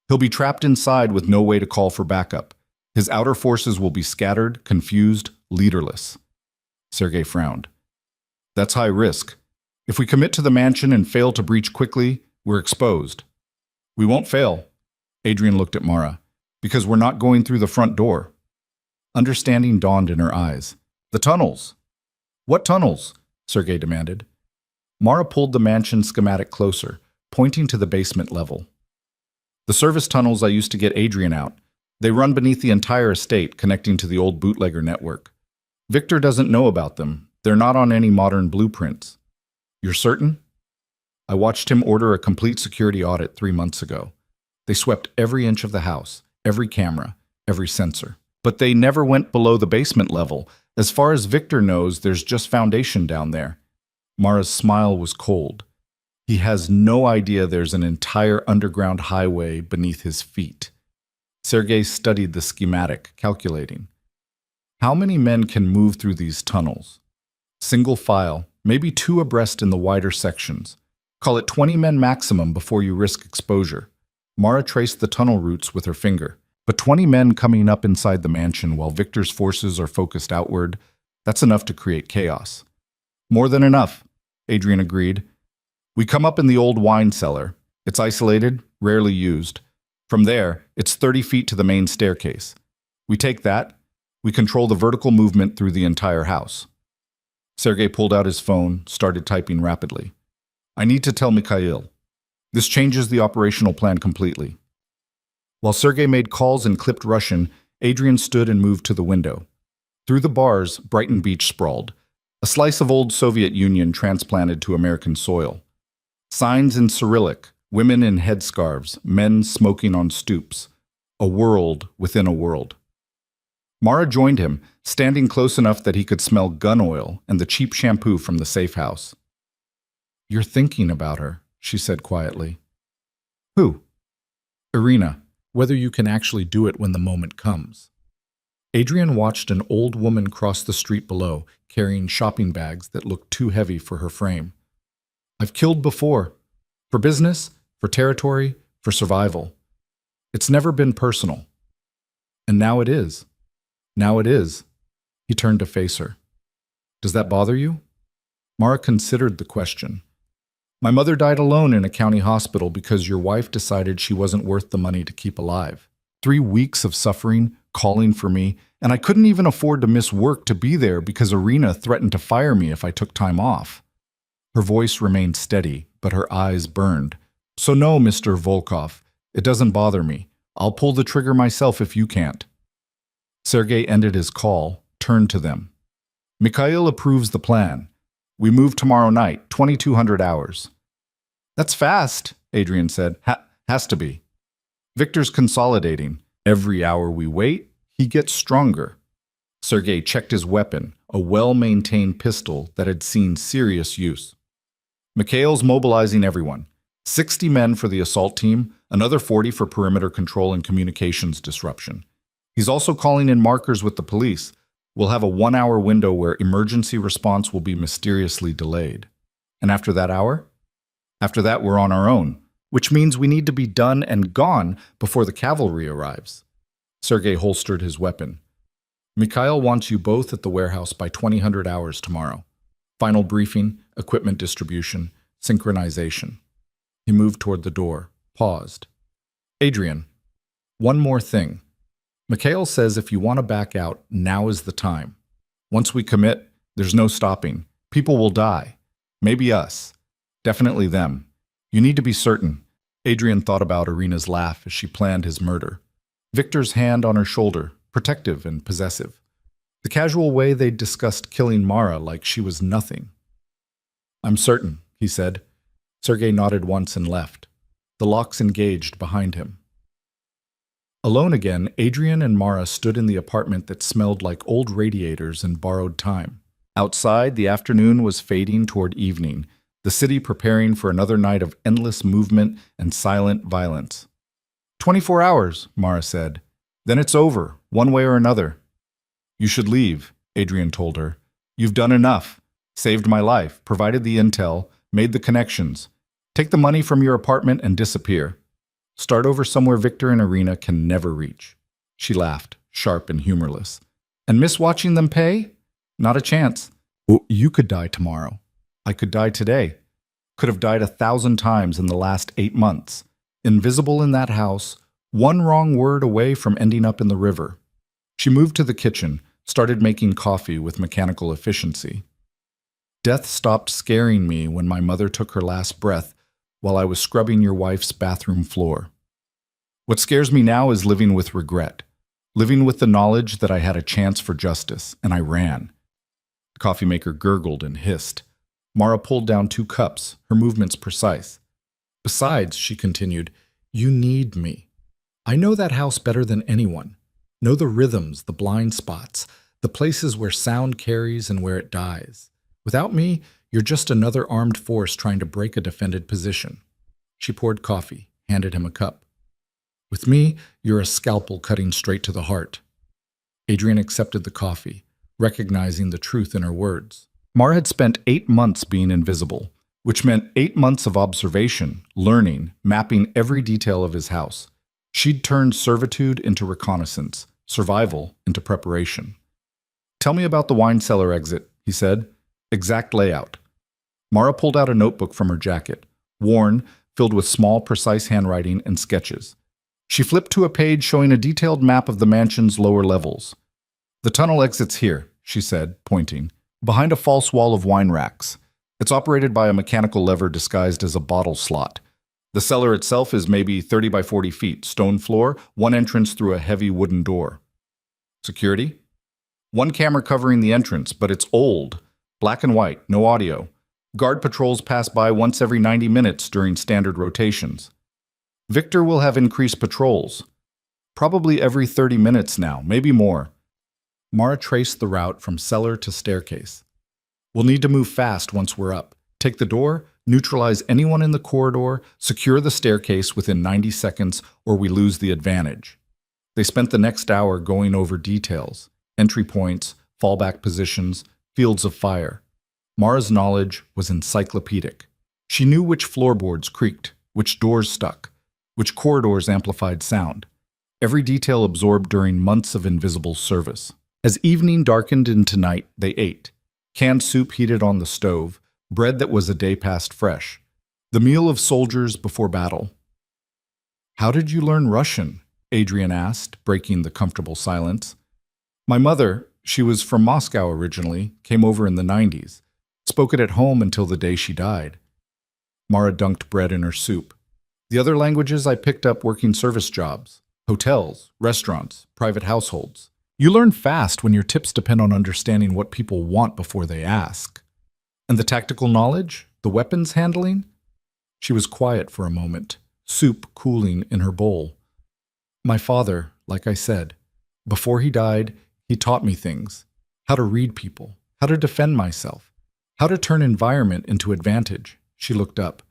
"He'll be trapped inside with no way to call for backup. His outer forces will be scattered, confused, leaderless." Sergei frowned. "That's high risk. If we commit to the mansion and fail to breach quickly, we're exposed." "We won't fail." Adrian looked at Mara. Because we're not going through the front door. Understanding dawned in her eyes. The tunnels. What tunnels? Sergei demanded. Mara pulled the mansion schematic closer, pointing to the basement level. The service tunnels I used to get Adrian out. They run beneath the entire estate, connecting to the old bootlegger network. Victor doesn't know about them. They're not on any modern blueprints. You're certain? I watched him order a complete security audit 3 months ago. They swept every inch of the house, every camera, every sensor. But they never went below the basement level. As far as Victor knows, there's just foundation down there. Mara's smile was cold. He has no idea there's an entire underground highway beneath his feet. Sergei studied the schematic, calculating. How many men can move through these tunnels? Single file, maybe 2 abreast in the wider sections. Call it 20 men maximum before you risk exposure. Mara traced the tunnel routes with her finger. But 20 men coming up inside the mansion while Victor's forces are focused outward, that's enough to create chaos. More than enough, Adrian agreed. We come up in the old wine cellar. It's isolated, rarely used. From there, it's 30 feet to the main staircase. We take that. We control the vertical movement through the entire house. Sergei pulled out his phone, started typing rapidly. I need to tell Mikhail. This changes the operational plan completely. While Sergei made calls and clipped Russian, Adrian stood and moved to the window. Through the bars, Brighton Beach sprawled, a slice of old Soviet Union transplanted to American soil. Signs in Cyrillic, women in headscarves, men smoking on stoops. A world within a world. Mara joined him, standing close enough that he could smell gun oil and the cheap shampoo from the safe house. You're thinking about her, she said quietly. Who? Irina. Whether you can actually do it when the moment comes. Adrian watched an old woman cross the street below, carrying shopping bags that looked too heavy for her frame. I've killed before. For business, for territory, for survival. It's never been personal. And now it is. Now it is. He turned to face her. Does that bother you? Mara considered the question. My mother died alone in a county hospital because your wife decided she wasn't worth the money to keep alive. 3 weeks of suffering, calling for me, and I couldn't even afford to miss work to be there because Irina threatened to fire me if I took time off. Her voice remained steady, but her eyes burned. So no, Mr. Volkov, it doesn't bother me. I'll pull the trigger myself if you can't. Sergei ended his call, turned to them. Mikhail approves the plan. We move tomorrow night, 2200 hours. That's fast, Adrian said. Has to be. Victor's consolidating. Every hour we wait, he gets stronger. Sergei checked his weapon, a well-maintained pistol that had seen serious use. Mikhail's mobilizing everyone. 60 men for the assault team, another 40 for perimeter control and communications disruption. He's also calling in markers with the police. We'll have a 1-hour window where emergency response will be mysteriously delayed. And after that hour? After that, we're on our own, which means we need to be done and gone before the cavalry arrives. Sergei holstered his weapon. Mikhail wants you both at the warehouse by 2000 hours tomorrow. Final briefing, equipment distribution, synchronization. He moved toward the door, paused. Adrian, one more thing. Mikhail says if you want to back out, now is the time. Once we commit, there's no stopping. People will die. Maybe us. Definitely them. You need to be certain. Adrian thought about Irina's laugh as she planned his murder. Victor's hand on her shoulder, protective and possessive. The casual way they'd discussed killing Mara like she was nothing. I'm certain, he said. Sergei nodded once and left. The locks engaged behind him. Alone again, Adrian and Mara stood in the apartment that smelled like old radiators and borrowed time. Outside, the afternoon was fading toward evening, the city preparing for another night of endless movement and silent violence. 24 hours, Mara said. Then it's over, one way or another. You should leave, Adrian told her. You've done enough. Saved my life, provided the intel, made the connections. Take the money from your apartment and disappear. Start over somewhere Victor and Irina can never reach. She laughed, sharp and humorless. And miss watching them pay? Not a chance. You could die tomorrow. I could die today. Could have died 1,000 times in the last 8 months. Invisible in that house, One wrong word away from ending up in the river. She moved to the kitchen, started making coffee with mechanical efficiency. Death stopped scaring me when my mother took her last breath while I was scrubbing your wife's bathroom floor. What scares me now is living with regret, living with the knowledge that I had a chance for justice, and I ran. The coffee maker gurgled and hissed. Mara pulled down 2 cups, her movements precise. Besides, she continued, you need me. I know that house better than anyone. Know the rhythms, the blind spots, the places where sound carries and where it dies. Without me, you're just another armed force trying to break a defended position. She poured coffee, handed him a cup. With me, you're a scalpel cutting straight to the heart. Adrian accepted the coffee, recognizing the truth in her words. Mara had spent 8 months being invisible, which meant 8 months of observation, learning, mapping every detail of his house. She'd turned servitude into reconnaissance, survival into preparation. Tell me about the wine cellar exit, he said. Exact layout. Mara pulled out a notebook from her jacket, worn, filled with small, precise handwriting and sketches. She flipped to a page showing a detailed map of the mansion's lower levels. The tunnel exit's here, she said, pointing, behind a false wall of wine racks. It's operated by a mechanical lever disguised as a bottle slot. The cellar itself is maybe 30 by 40 feet, stone floor, one entrance through a heavy wooden door. Security? One camera covering the entrance, but it's old. Black and white, no audio. Guard patrols pass by once every 90 minutes during standard rotations. Victor will have increased patrols. Probably every 30 minutes now, maybe more. Mara traced the route from cellar to staircase. We'll need to move fast once we're up. Take the door, neutralize anyone in the corridor, secure the staircase within 90 seconds, or we lose the advantage. They spent the next hour going over details, entry points, fallback positions, fields of fire. Mara's knowledge was encyclopedic. She knew which floorboards creaked, which doors stuck, which corridors amplified sound. Every detail absorbed during months of invisible service. As evening darkened into night, they ate. Canned soup heated on the stove, bread that was a day past fresh. The meal of soldiers before battle. How did you learn Russian? Adrian asked, breaking the comfortable silence. My mother, she was from Moscow originally, came over in the 90s. Spoke it at home until the day she died. Mara dunked bread in her soup. The other languages I picked up working service jobs. Hotels, restaurants, private households. You learn fast when your tips depend on understanding what people want before they ask. And the tactical knowledge? The weapons handling? She was quiet for a moment, soup cooling in her bowl. My father, like I said, before he died, he taught me things. How to read people, how to defend myself, how to turn environment into advantage. She looked up.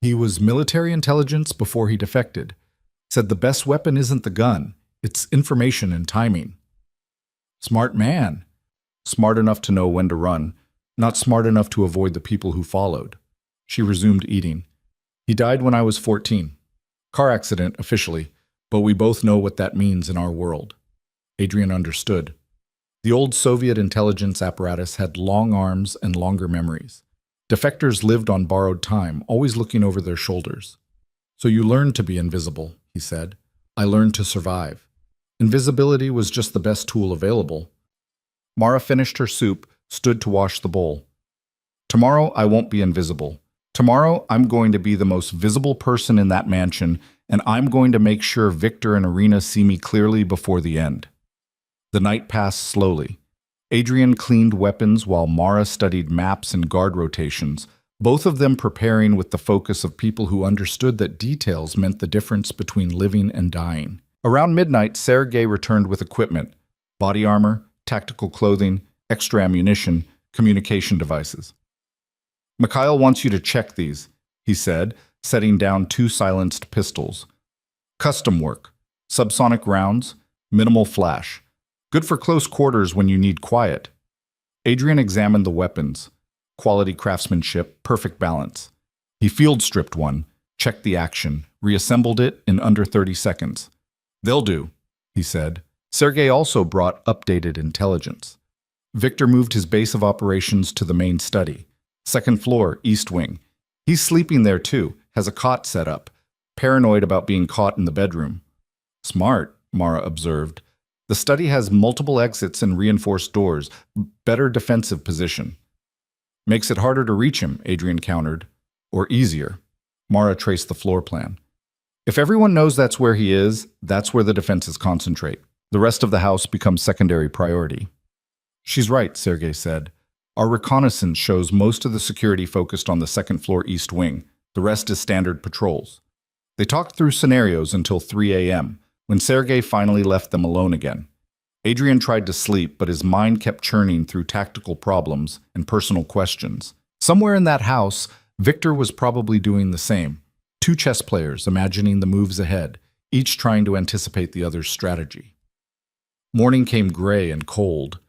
He was military intelligence before he defected. Said the best weapon isn't the gun, it's information and timing. Smart man. Smart enough to know when to run, not smart enough to avoid the people who followed. She resumed eating. He died when I was 14. Car accident, officially, but we both know what that means in our world. Adrian understood. The old Soviet intelligence apparatus had long arms and longer memories. Defectors lived on borrowed time, always looking over their shoulders. So you learned to be invisible, he said. I learned to survive. Invisibility was just the best tool available. Mara finished her soup, stood to wash the bowl. Tomorrow I won't be invisible. Tomorrow I'm going to be the most visible person in that mansion, and I'm going to make sure Victor and Irina see me clearly before the end. The night passed slowly. Adrian cleaned weapons while Mara studied maps and guard rotations, both of them preparing with the focus of people who understood that details meant the difference between living and dying. Around midnight, Sergei returned with equipment, body armor, tactical clothing, extra ammunition, communication devices. Mikhail wants you to check these, he said, setting down 2 silenced pistols. Custom work, subsonic rounds, minimal flash. Good for close quarters when you need quiet. Adrian examined the weapons. Quality craftsmanship, perfect balance. He field stripped one, checked the action, reassembled it in under 30 seconds. They'll do, he said. Sergei also brought updated intelligence. Victor moved his base of operations to the main study. Second floor, east wing. He's sleeping there too, has a cot set up. Paranoid about being caught in the bedroom. Smart, Mara observed. The study has multiple exits and reinforced doors, better defensive position. Makes it harder to reach him, Adrian countered. Or easier. Mara traced the floor plan. If everyone knows that's where he is, that's where the defenses concentrate. The rest of the house becomes secondary priority. She's right, Sergei said. Our reconnaissance shows most of the security focused on the second floor east wing. The rest is standard patrols. They talked through scenarios until 3 a.m., when Sergei finally left them alone again. Adrian tried to sleep, but his mind kept churning through tactical problems and personal questions. Somewhere in that house, Victor was probably doing the same. Two chess players imagining the moves ahead, each trying to anticipate the other's strategy. Morning came gray and cold.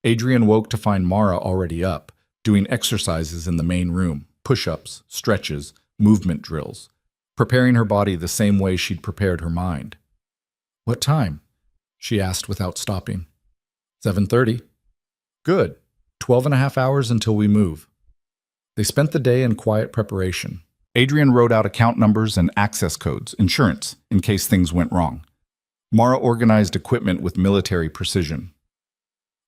Adrian woke to find Mara already up, doing exercises in the main room, push-ups, stretches, movement drills, preparing her body the same way she'd prepared her mind. "What time?" she asked without stopping. 7:30. "Good. 12.5 hours until we move." They spent the day in quiet preparation. Adrian wrote out account numbers and access codes, insurance, in case things went wrong. Mara organized equipment with military precision.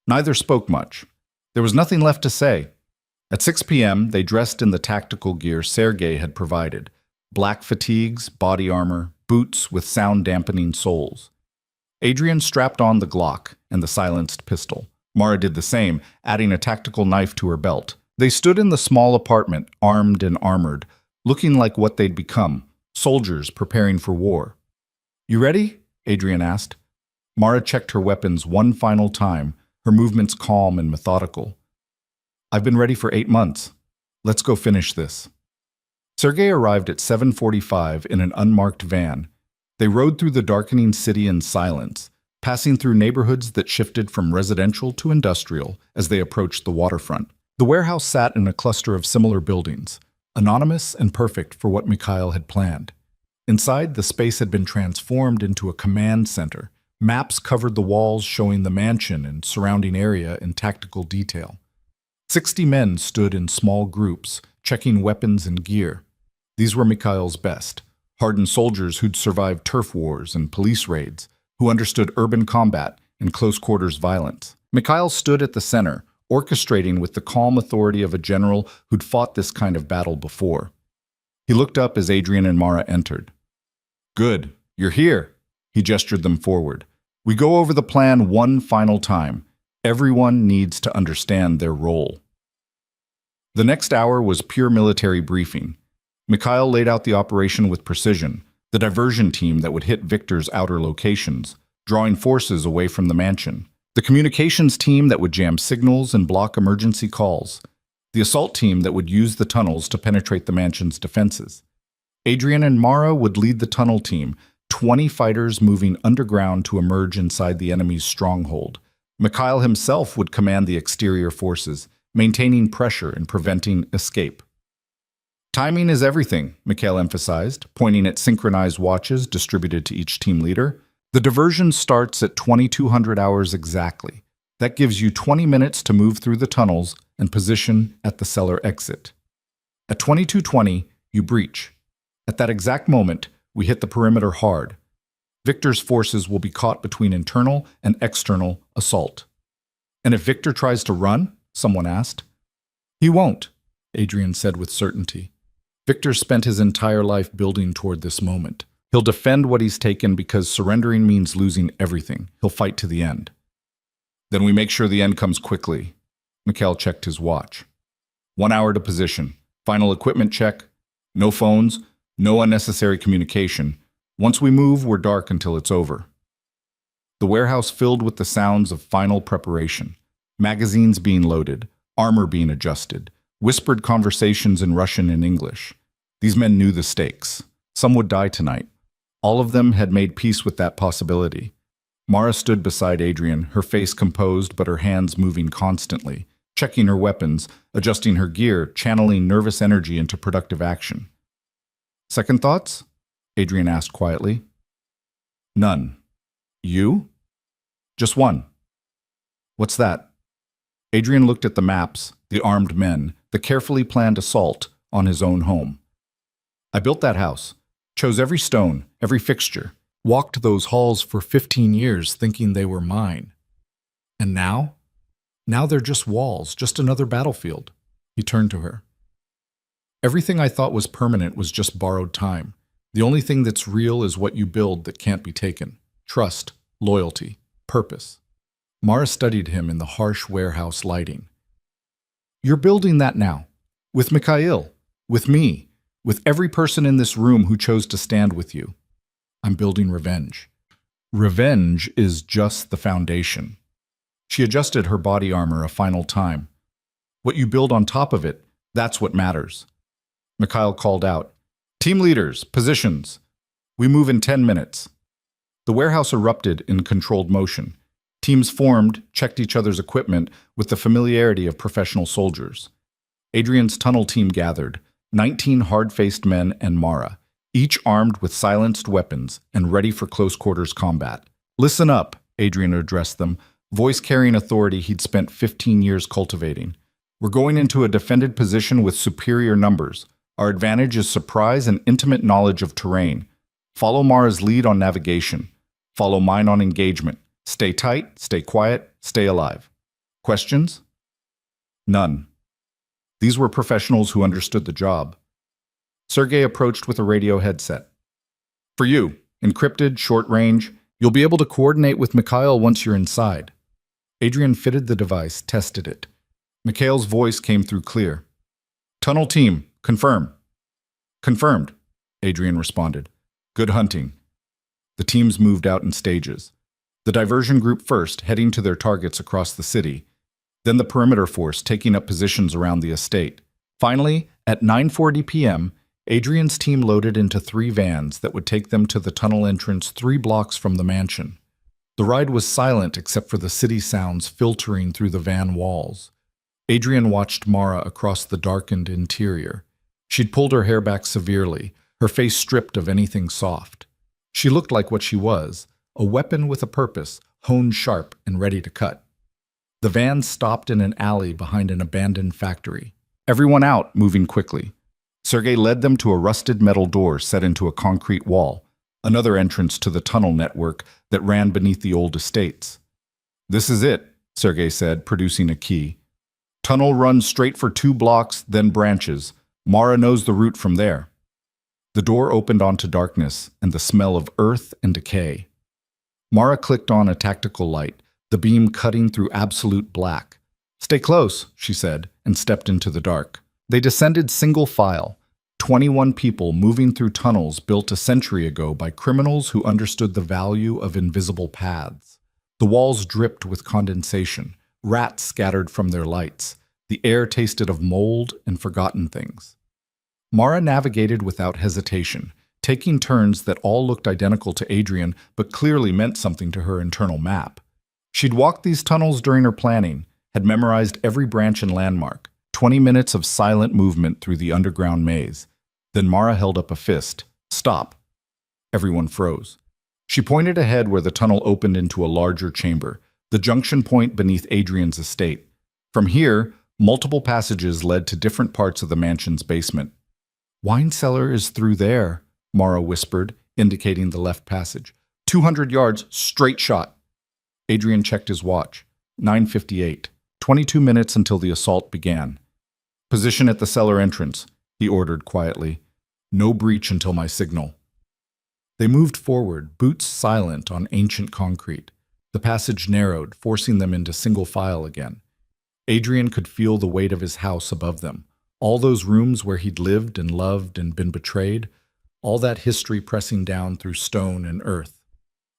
Neither spoke much. There was nothing left to say. At 6 p.m., they dressed in the tactical gear Sergei had provided: black fatigues, body armor, boots with sound-dampening soles. Adrian strapped on the Glock and the silenced pistol. Mara did the same, adding a tactical knife to her belt. They stood in the small apartment, armed and armored, looking like what they'd become, soldiers preparing for war. "You ready?" Adrian asked. Mara checked her weapons one final time, her movements calm and methodical. "I've been ready for 8 months. Let's go finish this." Sergei arrived at 7:45 in an unmarked van. They rode through the darkening city in silence, passing through neighborhoods that shifted from residential to industrial as they approached the waterfront. The warehouse sat in a cluster of similar buildings, anonymous and perfect for what Mikhail had planned. Inside, the space had been transformed into a command center. Maps covered the walls showing the mansion and surrounding area in tactical detail. 60 men stood in small groups, checking weapons and gear. These were Mikhail's best, hardened soldiers who'd survived turf wars and police raids, who understood urban combat and close-quarters violence. Mikhail stood at the center, orchestrating with the calm authority of a general who'd fought this kind of battle before. He looked up as Adrian and Mara entered. "Good, you're here." He gestured them forward. "We go over the plan one final time. Everyone needs to understand their role." The next hour was pure military briefing. Mikhail laid out the operation with precision, the diversion team that would hit Victor's outer locations, drawing forces away from the mansion, the communications team that would jam signals and block emergency calls, the assault team that would use the tunnels to penetrate the mansion's defenses. Adrian and Mara would lead the tunnel team, 20 fighters moving underground to emerge inside the enemy's stronghold. Mikhail himself would command the exterior forces, maintaining pressure and preventing escape. "Timing is everything," Mikhail emphasized, pointing at synchronized watches distributed to each team leader. "The diversion starts at 2200 hours exactly. That gives you 20 minutes to move through the tunnels and position at the cellar exit. At 22:20, you breach. At that exact moment, we hit the perimeter hard. Victor's forces will be caught between internal and external assault." "And if Victor tries to run?" someone asked. "He won't," Adrian said with certainty. Victor spent his entire life building toward this moment. He'll defend what he's taken because surrendering means losing everything. He'll fight to the end. "Then we make sure the end comes quickly." Mikhail checked his watch. 1 hour to position. Final equipment check. No phones. No unnecessary communication. Once we move, we're dark until it's over. The warehouse filled with the sounds of final preparation. Magazines being loaded, armor being adjusted, whispered conversations in Russian and English. These men knew the stakes. Some would die tonight. All of them had made peace with that possibility. Mara stood beside Adrian, her face composed but her hands moving constantly, checking her weapons, adjusting her gear, channeling nervous energy into productive action. "Second thoughts?" Adrian asked quietly. "None. You?" "Just one." "What's that?" Adrian looked at the maps, the armed men, the carefully planned assault on his own home. "I built that house, chose every stone, every fixture. Walked those halls for 15 years thinking they were mine. And now? Now they're just walls, just another battlefield. He turned to her. Everything I thought was permanent was just borrowed time. The only thing that's real is what you build that can't be taken. Trust, loyalty, purpose. Mara studied him in the harsh warehouse lighting. You're building that now. With Mikhail, with me, with every person in this room who chose to stand with you. I'm building revenge. Revenge is just the foundation. She adjusted her body armor a final time. What you build on top of it, that's what matters. Mikhail called out, Team leaders, positions. We move in 10 minutes. The warehouse erupted in controlled motion. Teams formed, checked each other's equipment with the familiarity of professional soldiers. Adrian's tunnel team gathered, 19 hard-faced men and Mara, each armed with silenced weapons and ready for close-quarters combat. Listen up, Adrian addressed them, voice carrying authority he'd spent 15 years cultivating. We're going into a defended position with superior numbers. Our advantage is surprise and intimate knowledge of terrain. Follow Mara's lead on navigation. Follow mine on engagement. Stay tight, stay quiet, stay alive. Questions? None. These were professionals who understood the job. Sergei approached with a radio headset. For you, encrypted, short range, you'll be able to coordinate with Mikhail once you're inside. Adrian fitted the device, tested it. Mikhail's voice came through clear. Tunnel team, confirm. Confirmed, Adrian responded. Good hunting. The teams moved out in stages. The diversion group first, heading to their targets across the city. Then the perimeter force, taking up positions around the estate. Finally, at 9:40 p.m., Adrian's team loaded into 3 vans that would take them to the tunnel entrance 3 blocks from the mansion. The ride was silent except for the city sounds filtering through the van walls. Adrian watched Mara across the darkened interior. She'd pulled her hair back severely, her face stripped of anything soft. She looked like what she was, a weapon with a purpose, honed sharp and ready to cut. The van stopped in an alley behind an abandoned factory. Everyone out, moving quickly. Sergei led them to a rusted metal door set into a concrete wall, another entrance to the tunnel network that ran beneath the old estates. This is it, Sergei said, producing a key. Tunnel runs straight for 2 blocks, then branches. Mara knows the route from there. The door opened onto darkness and the smell of earth and decay. Mara clicked on a tactical light, the beam cutting through absolute black. Stay close, she said, and stepped into the dark. They descended single file, 21 people moving through tunnels built a century ago by criminals who understood the value of invisible paths. The walls dripped with condensation, rats scattered from their lights. The air tasted of mold and forgotten things. Mara navigated without hesitation, taking turns that all looked identical to Adrian but clearly meant something to her internal map. She'd walked these tunnels during her planning, had memorized every branch and landmark, 20 minutes of silent movement through the underground maze. Then Mara held up a fist. Stop. Everyone froze. She pointed ahead where the tunnel opened into a larger chamber, the junction point beneath Adrian's estate. From here, multiple passages led to different parts of the mansion's basement. Wine cellar is through there, Mara whispered, indicating the left passage. 200 yards, straight shot. Adrian checked his watch. 9:58. 22 minutes until the assault began. Position at the cellar entrance, he ordered quietly. No breach until my signal. They moved forward, boots silent on ancient concrete. The passage narrowed, forcing them into single file again. Adrian could feel the weight of his house above them. All those rooms where he'd lived and loved and been betrayed, all that history pressing down through stone and earth.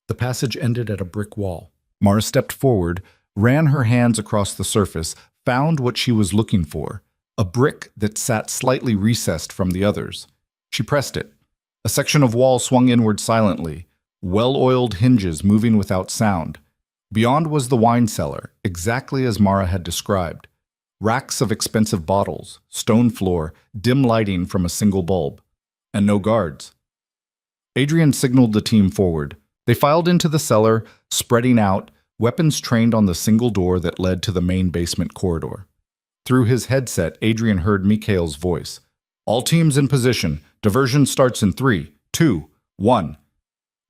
The passage ended at a brick wall. Mara stepped forward, ran her hands across the surface, found what she was looking for, a brick that sat slightly recessed from the others. She pressed it. A section of wall swung inward silently, well-oiled hinges moving without sound. Beyond was the wine cellar, exactly as Mara had described. Racks of expensive bottles, stone floor, dim lighting from a single bulb. And no guards. Adrian signaled the team forward. They filed into the cellar, spreading out, weapons trained on the single door that led to the main basement corridor. Through his headset, Adrian heard Mikhail's voice. All teams in position. Diversion starts in 3, 2, 1.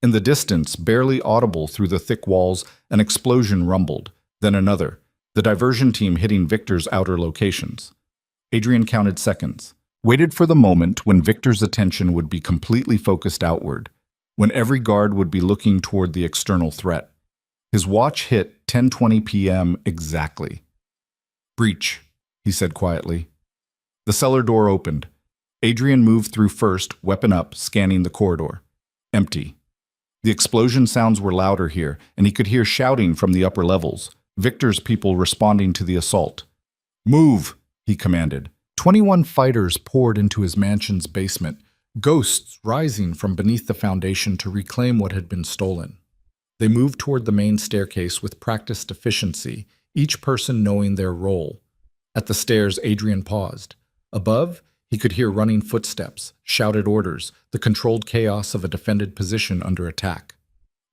In the distance, barely audible through the thick walls, an explosion rumbled, then another, the diversion team hitting Victor's outer locations. Adrian counted seconds, waited for the moment when Victor's attention would be completely focused outward, when every guard would be looking toward the external threat. His watch hit 10:20 p.m. exactly. "Breach," he said quietly. The cellar door opened. Adrian moved through first, weapon up, scanning the corridor. Empty. The explosion sounds were louder here, and he could hear shouting from the upper levels, Victor's people responding to the assault. "Move," he commanded. 21 fighters poured into his mansion's basement, ghosts rising from beneath the foundation to reclaim what had been stolen. They moved toward the main staircase with practiced efficiency, each person knowing their role. At the stairs, Adrian paused. Above, he could hear running footsteps, shouted orders, the controlled chaos of a defended position under attack.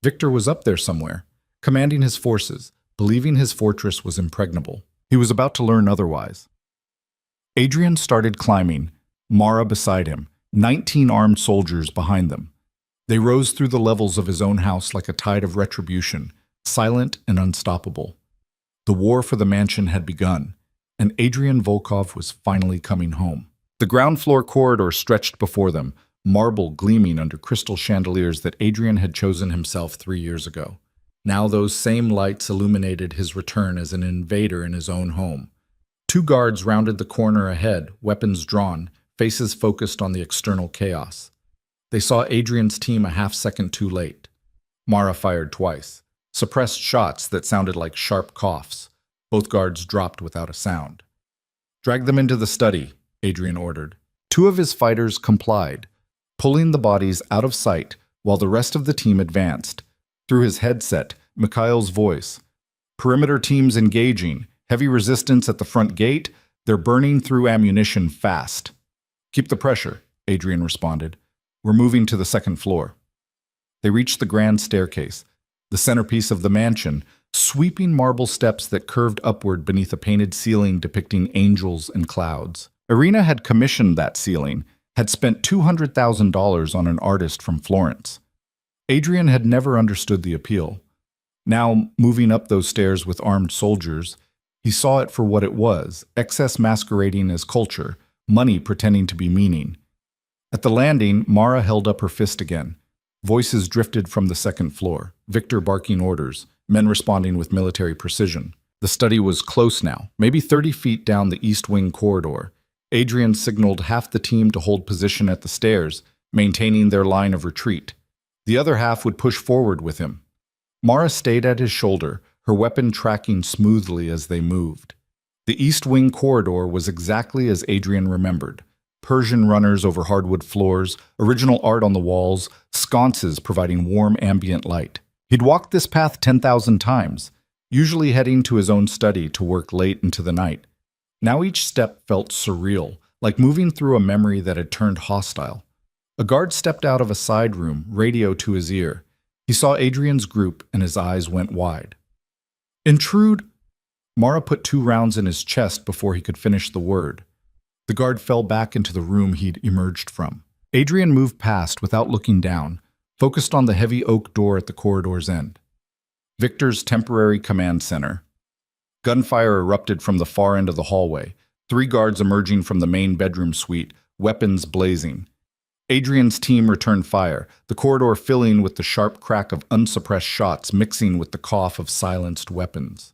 Victor was up there somewhere, commanding his forces, believing his fortress was impregnable. He was about to learn otherwise. Adrian started climbing, Mara beside him, 19 armed soldiers behind them. They rose through the levels of his own house like a tide of retribution, silent and unstoppable. The war for the mansion had begun, and Adrian Volkov was finally coming home. The ground floor corridor stretched before them, marble gleaming under crystal chandeliers that Adrian had chosen himself 3 years ago. Now those same lights illuminated his return as an invader in his own home. 2 guards rounded the corner ahead, weapons drawn, faces focused on the external chaos. They saw Adrian's team a half-second too late. Mara fired twice, suppressed shots that sounded like sharp coughs. Both guards dropped without a sound. "Drag them into the study," Adrian ordered. 2 of his fighters complied, pulling the bodies out of sight while the rest of the team advanced. Through his headset, Mikhail's voice. "Perimeter teams engaging. Heavy resistance at the front gate. They're burning through ammunition fast." "Keep the pressure," Adrian responded. "We're moving to the second floor." They reached the grand staircase, the centerpiece of the mansion, sweeping marble steps that curved upward beneath a painted ceiling depicting angels and clouds. Irina had commissioned that ceiling, had spent $200,000 on an artist from Florence. Adrian had never understood the appeal. Now, moving up those stairs with armed soldiers, he saw it for what it was, excess masquerading as culture, money pretending to be meaning. At the landing, Mara held up her fist again. Voices drifted from the second floor, Victor barking orders, men responding with military precision. The study was close now, maybe 30 feet down the east wing corridor. Adrian signaled half the team to hold position at the stairs, maintaining their line of retreat. The other half would push forward with him. Mara stayed at his shoulder, her weapon tracking smoothly as they moved. The east wing corridor was exactly as Adrian remembered. Persian runners over hardwood floors, original art on the walls, sconces providing warm ambient light. He'd walked this path 10,000 times, usually heading to his own study to work late into the night. Now each step felt surreal, like moving through a memory that had turned hostile. A guard stepped out of a side room, radio to his ear. He saw Adrian's group and his eyes went wide. "Intrude!" Mara put 2 rounds in his chest before he could finish the word. The guard fell back into the room he'd emerged from. Adrian moved past without looking down, focused on the heavy oak door at the corridor's end. Victor's temporary command center. Gunfire erupted from the far end of the hallway, 3 guards emerging from the main bedroom suite, weapons blazing. Adrian's team returned fire, the corridor filling with the sharp crack of unsuppressed shots mixing with the cough of silenced weapons.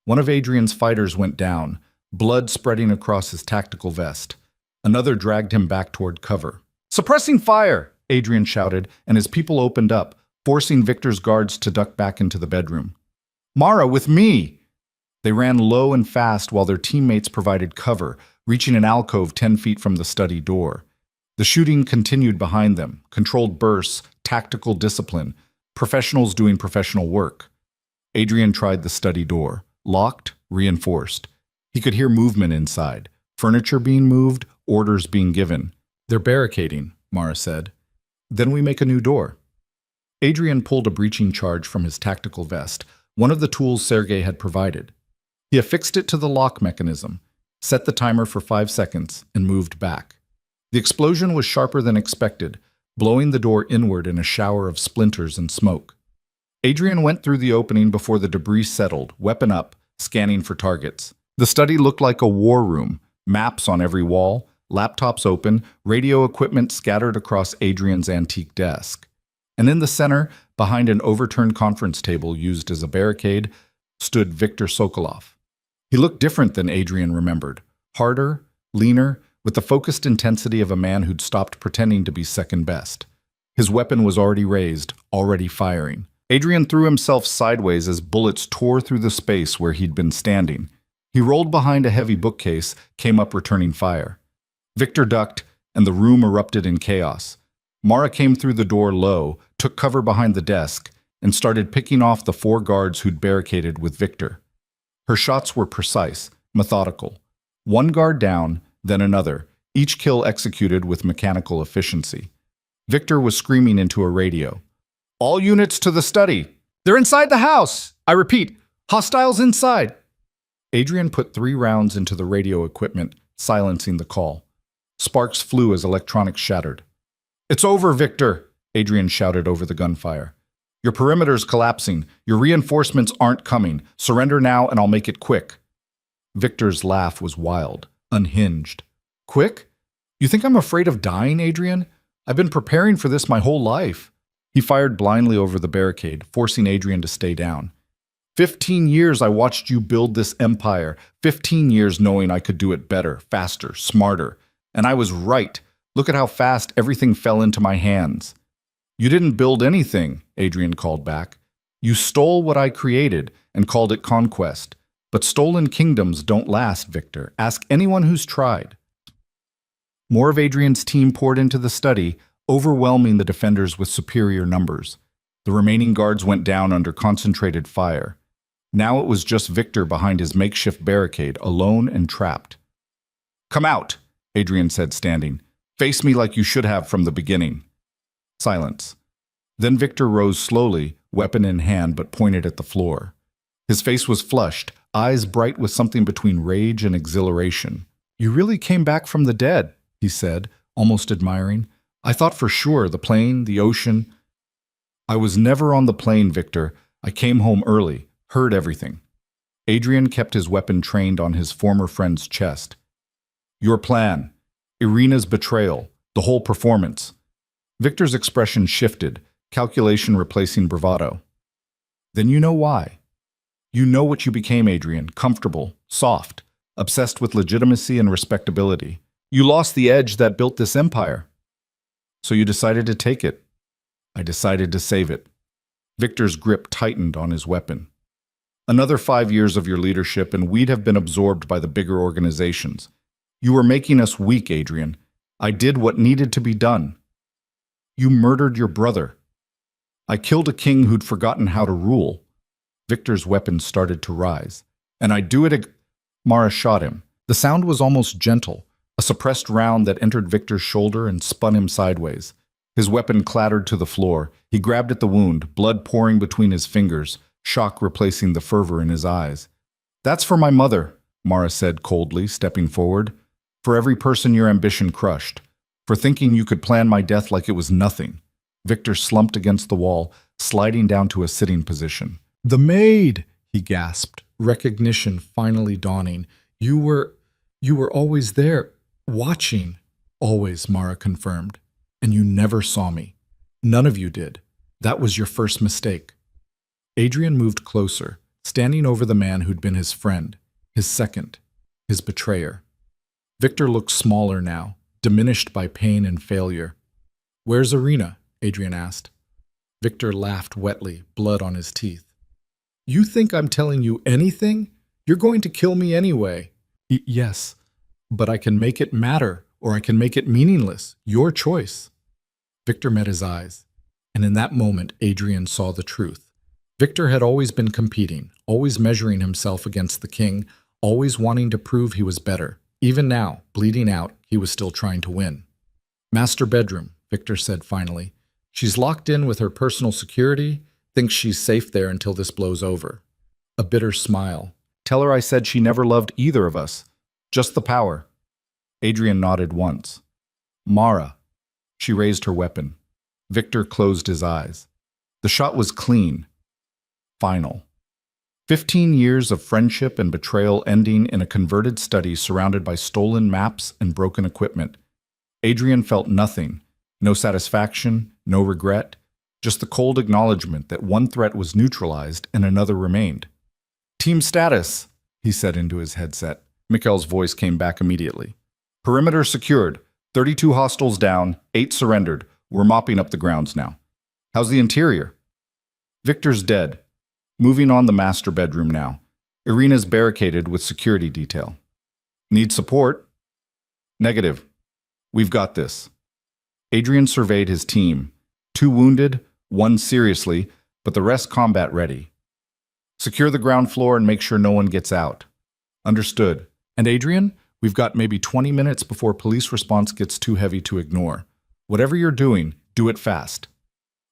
One of Adrian's fighters went down, blood spreading across his tactical vest. Another dragged him back toward cover. "Suppressing fire!" Adrian shouted, and his people opened up, forcing Victor's guards to duck back into the bedroom. "Mara, with me!" They ran low and fast while their teammates provided cover, reaching an alcove 10 feet from the study door. The shooting continued behind them, controlled bursts, tactical discipline, professionals doing professional work. Adrian tried the study door, locked, reinforced. He could hear movement inside, furniture being moved, orders being given. "They're barricading," Mara said. "Then we make a new door." Adrian pulled a breaching charge from his tactical vest, one of the tools Sergei had provided. He affixed it to the lock mechanism, set the timer for 5 seconds, and moved back. The explosion was sharper than expected, blowing the door inward in a shower of splinters and smoke. Adrian went through the opening before the debris settled, weapon up, scanning for targets. The study looked like a war room, maps on every wall, laptops open, radio equipment scattered across Adrian's antique desk. And in the center, behind an overturned conference table used as a barricade, stood Viktor Sokolov. He looked different than Adrian remembered. Harder, leaner, with the focused intensity of a man who'd stopped pretending to be second best. His weapon was already raised, already firing. Adrian threw himself sideways as bullets tore through the space where he'd been standing. He rolled behind a heavy bookcase, came up returning fire. Viktor ducked, and the room erupted in chaos. Mara came through the door low, took cover behind the desk, and started picking off the 4 guards who'd barricaded with Viktor. Her shots were precise, methodical. 1 guard down, then another, each kill executed with mechanical efficiency. Viktor was screaming into a radio. "All units to the study! They're inside the house! I repeat, hostiles inside!" Adrian put 3 rounds into the radio equipment, silencing the call. Sparks flew as electronics shattered. "It's over, Viktor!" Adrian shouted over the gunfire. "Your perimeter's collapsing. Your reinforcements aren't coming. Surrender now and I'll make it quick." Viktor's laugh was wild, unhinged. "Quick? You think I'm afraid of dying, Adrian? I've been preparing for this my whole life." He fired blindly over the barricade, forcing Adrian to stay down. 15 years I watched you build this empire. 15 years knowing I could do it better, faster, smarter. And I was right. Look at how fast everything fell into my hands. "You didn't build anything," Adrian called back. "You stole what I created and called it conquest. But stolen kingdoms don't last, Viktor. Ask anyone who's tried." More of Adrian's team poured into the study, overwhelming the defenders with superior numbers. The remaining guards went down under concentrated fire. Now it was just Viktor behind his makeshift barricade, alone and trapped. "Come out," Adrian said, standing. "Face me like you should have from the beginning." Silence. Then Viktor rose slowly, weapon in hand, but pointed at the floor. His face was flushed, eyes bright with something between rage and exhilaration. "You really came back from the dead," he said, almost admiring. "I thought for sure the plane, the ocean." "I was never on the plane, Viktor. I came home early, heard everything." Adrian kept his weapon trained on his former friend's chest. "Your plan, Irina's betrayal, the whole performance." Viktor's expression shifted, calculation replacing bravado. "Then you know why. You know what you became, Adrian, comfortable, soft, obsessed with legitimacy and respectability. You lost the edge that built this empire. So you decided to take it. I decided to save it." Viktor's grip tightened on his weapon. "Another 5 years of your leadership and we'd have been absorbed by the bigger organizations. You were making us weak, Adrian. I did what needed to be done. You murdered your brother. I killed a king who'd forgotten how to rule." Viktor's weapon started to rise. "And I'd do it Mara shot him. The sound was almost gentle, a suppressed round that entered Viktor's shoulder and spun him sideways. His weapon clattered to the floor. He grabbed at the wound, blood pouring between his fingers, shock replacing the fervor in his eyes. "That's for my mother," Mara said coldly, stepping forward. "For every person your ambition crushed. For thinking you could plan my death like it was nothing." Viktor slumped against the wall, sliding down to a sitting position. "The Maid," he gasped, recognition finally dawning. You were always there, watching." "Always," Mara confirmed. "And you never saw me. None of you did. That was your first mistake." Adrian moved closer, standing over the man who'd been his friend, his second, his betrayer. Viktor looked smaller now, diminished by pain and failure. "Where's Irina?" Adrian asked. Viktor laughed wetly, blood on his teeth. "You think I'm telling you anything? You're going to kill me anyway." Yes, but I can make it matter, or I can make it meaningless. Your choice." Viktor met his eyes, and in that moment Adrian saw the truth. Viktor had always been competing, always measuring himself against the king, always wanting to prove he was better. Even now, bleeding out, he was still trying to win. "Master bedroom," Viktor said finally. "She's locked in with her personal security, thinks she's safe there until this blows over." A bitter smile. "Tell her I said she never loved either of us. Just the power." Adrian nodded once. "Mara." She raised her weapon. Victor closed his eyes. The shot was clean. Final. 15 years of friendship and betrayal ending in a converted study surrounded by stolen maps and broken equipment. Adrian felt nothing. No satisfaction, no regret, just the cold acknowledgement that one threat was neutralized and another remained. Team status, he said into his headset. Mikhail's voice came back immediately. Perimeter secured. 32 hostiles down, 8 surrendered. We're mopping up the grounds now. How's the interior? Victor's dead. Moving on the master bedroom now. Irina's barricaded with security detail. Need support? Negative. We've got this. Adrian surveyed his team. 2 wounded, 1 seriously, but the rest combat ready. Secure the ground floor and make sure no one gets out. Understood. And Adrian, we've got maybe 20 minutes before police response gets too heavy to ignore. Whatever you're doing, do it fast.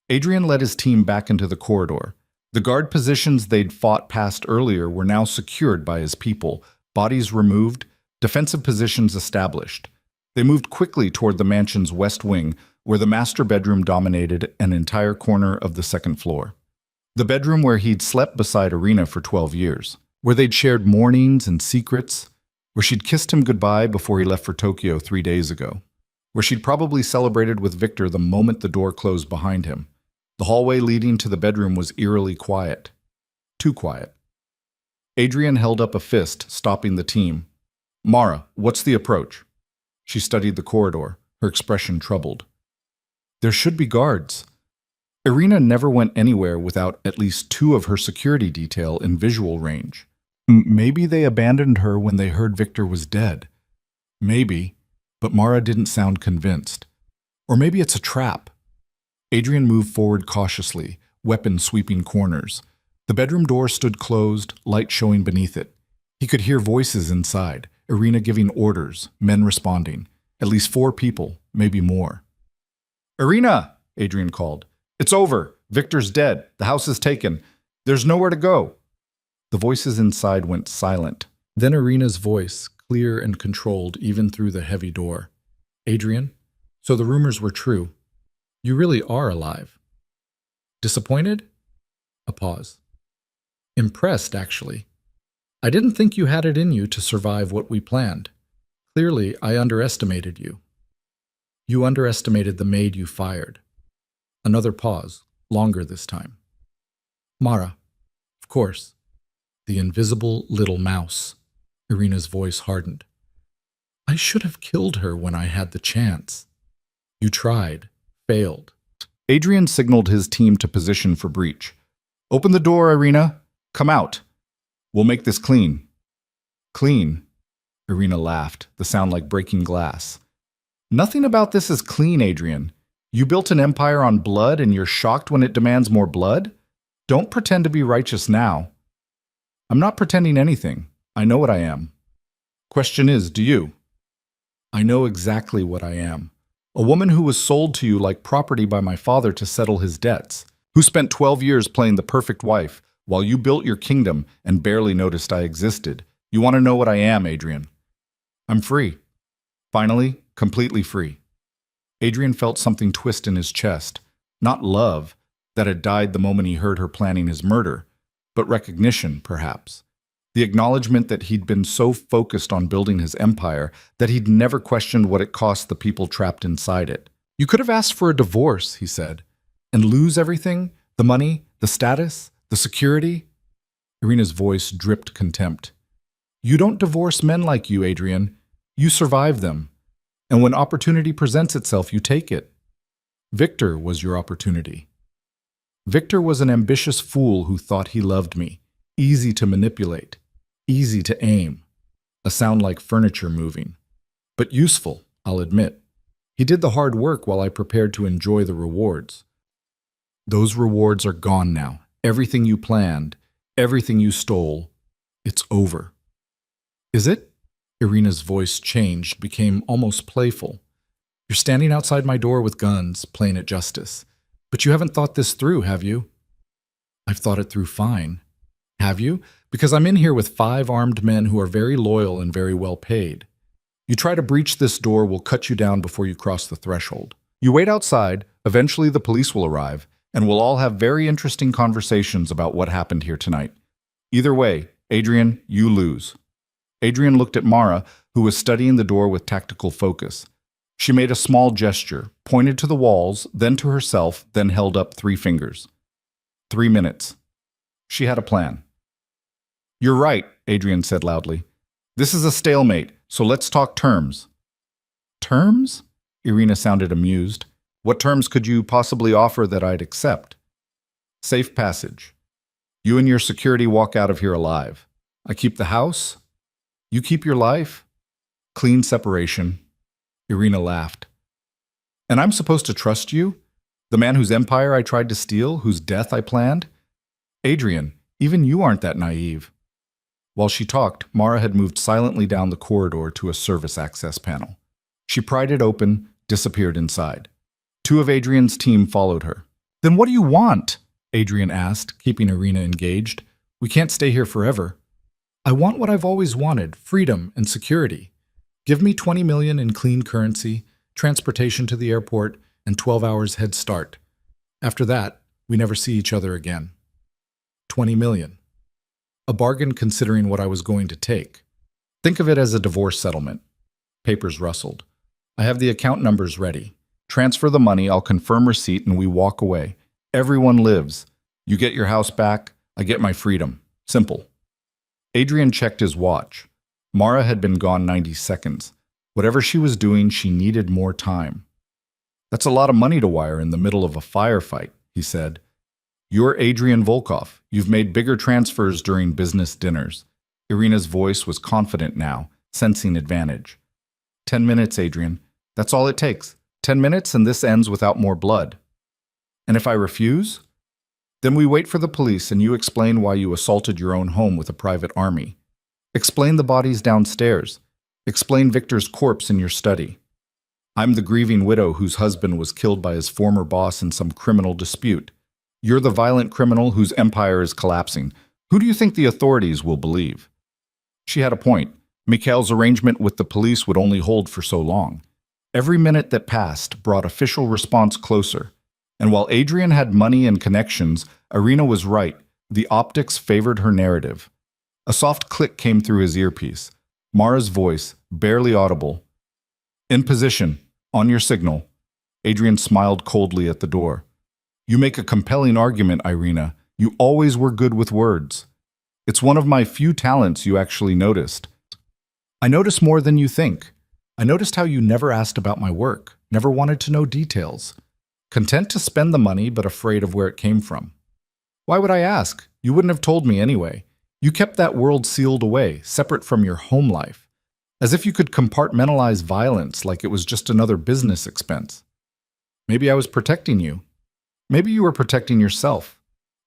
Adrian led his team back into the corridor. The guard positions they'd fought past earlier were now secured by his people, bodies removed, defensive positions established. They moved quickly toward the mansion's west wing, where the master bedroom dominated an entire corner of the second floor. The bedroom where he'd slept beside Irina for 12 years, where they'd shared mornings and secrets, where she'd kissed him goodbye before he left for Tokyo 3 days ago, where she'd probably celebrated with Victor the moment the door closed behind him. The hallway leading to the bedroom was eerily quiet. Too quiet. Adrian held up a fist, stopping the team. Mara, what's the approach? She studied the corridor, her expression troubled. There should be guards. Irina never went anywhere without at least 2 of her security detail in visual range. Maybe they abandoned her when they heard Victor was dead. Maybe, but Mara didn't sound convinced. Or maybe it's a trap. Adrian moved forward cautiously, weapon sweeping corners. The bedroom door stood closed, light showing beneath it. He could hear voices inside, Irina giving orders, men responding. At least 4 people, maybe more. Irina, Adrian called. It's over. Victor's dead. The house is taken. There's nowhere to go. The voices inside went silent. Then Irina's voice, clear and controlled even through the heavy door. Adrian, so the rumors were true. You really are alive. Disappointed? A pause. Impressed, actually. I didn't think you had it in you to survive what we planned. Clearly, I underestimated you. You underestimated the maid you fired. Another pause, longer this time. Mara, of course. The invisible little mouse. Irina's voice hardened. I should have killed her when I had the chance. You tried. Failed. Adrian signaled his team to position for breach. Open the door, Irina. Come out. We'll make this clean. Clean? Irina laughed, the sound like breaking glass. Nothing about this is clean, Adrian. You built an empire on blood and you're shocked when it demands more blood? Don't pretend to be righteous now. I'm not pretending anything. I know what I am. Question is, do you? I know exactly what I am. A woman who was sold to you like property by my father to settle his debts, who spent 12 years playing the perfect wife while you built your kingdom and barely noticed I existed. You want to know what I am, Adrian? I'm free. Finally, completely free. Adrian felt something twist in his chest. Not love, that had died the moment he heard her planning his murder, but recognition, perhaps. The acknowledgement that he'd been so focused on building his empire that he'd never questioned what it cost the people trapped inside it. You could have asked for a divorce, he said, and lose everything, the money, the status, the security. Irina's voice dripped contempt. You don't divorce men like you, Adrian. You survive them. And when opportunity presents itself, you take it. Victor was your opportunity. Victor was an ambitious fool who thought he loved me. Easy to manipulate. Easy to aim. A sound like furniture moving. But useful, I'll admit. He did the hard work while I prepared to enjoy the rewards. Those rewards are gone now. Everything you planned, everything you stole, it's over. Is it? Irina's voice changed, became almost playful. You're standing outside my door with guns, playing at justice. But you haven't thought this through, have you? I've thought it through fine. Have you? Because I'm in here with 5 armed men who are very loyal and very well paid. You try to breach this door, we'll cut you down before you cross the threshold. You wait outside, Eventually the police will arrive, and we'll all have very interesting conversations about what happened here tonight. Either way, Adrian, you lose. Adrian looked at Mara, who was studying the door with tactical focus. She made a small gesture, pointed to the walls, then to herself, then held up 3 fingers. 3 minutes. She had a plan. You're right, Adrian said loudly. This is a stalemate, so let's talk terms. Terms? Irina sounded amused. What terms could you possibly offer that I'd accept? Safe passage. You and your security walk out of here alive. I keep the house. You keep your life. Clean separation. Irina laughed. And I'm supposed to trust you? The man whose empire I tried to steal, whose death I planned? Adrian, even you aren't that naive. While she talked, Mara had moved silently down the corridor to a service access panel. She pried it open, disappeared inside. 2 of Adrian's team followed her. Then what do you want? Adrian asked, keeping Irina engaged. We can't stay here forever. I want what I've always wanted, freedom and security. Give me 20 million in clean currency, transportation to the airport, and 12 hours head start. After that, we never see each other again. 20 million. A bargain considering what I was going to take. Think of it as a divorce settlement. Papers rustled. I have the account numbers ready. Transfer the money, I'll confirm receipt, and we walk away. Everyone lives. You get your house back, I get my freedom. Simple. Adrian checked his watch. Mara had been gone 90 seconds. Whatever she was doing, she needed more time. That's a lot of money to wire in the middle of a firefight, he said. You're Adrian Volkov. You've made bigger transfers during business dinners. Irina's voice was confident now, sensing advantage. 10 minutes, Adrian. That's all it takes. 10 minutes and this ends without more blood. And if I refuse? Then we wait for the police and you explain why you assaulted your own home with a private army. Explain the bodies downstairs. Explain Victor's corpse in your study. I'm the grieving widow whose husband was killed by his former boss in some criminal dispute. You're the violent criminal whose empire is collapsing. Who do you think the authorities will believe? She had a point. Mikhail's arrangement with the police would only hold for so long. Every minute that passed brought official response closer. And while Adrian had money and connections, Irina was right. The optics favored her narrative. A soft click came through his earpiece. Mara's voice, barely audible. In position. On your signal. Adrian smiled coldly at the door. You make a compelling argument, Irina. You always were good with words. It's one of my few talents you actually noticed. I notice more than you think. I noticed how you never asked about my work, never wanted to know details. Content to spend the money, but afraid of where it came from. Why would I ask? You wouldn't have told me anyway. You kept that world sealed away, separate from your home life. As if you could compartmentalize violence like it was just another business expense. Maybe I was protecting you. Maybe you were protecting yourself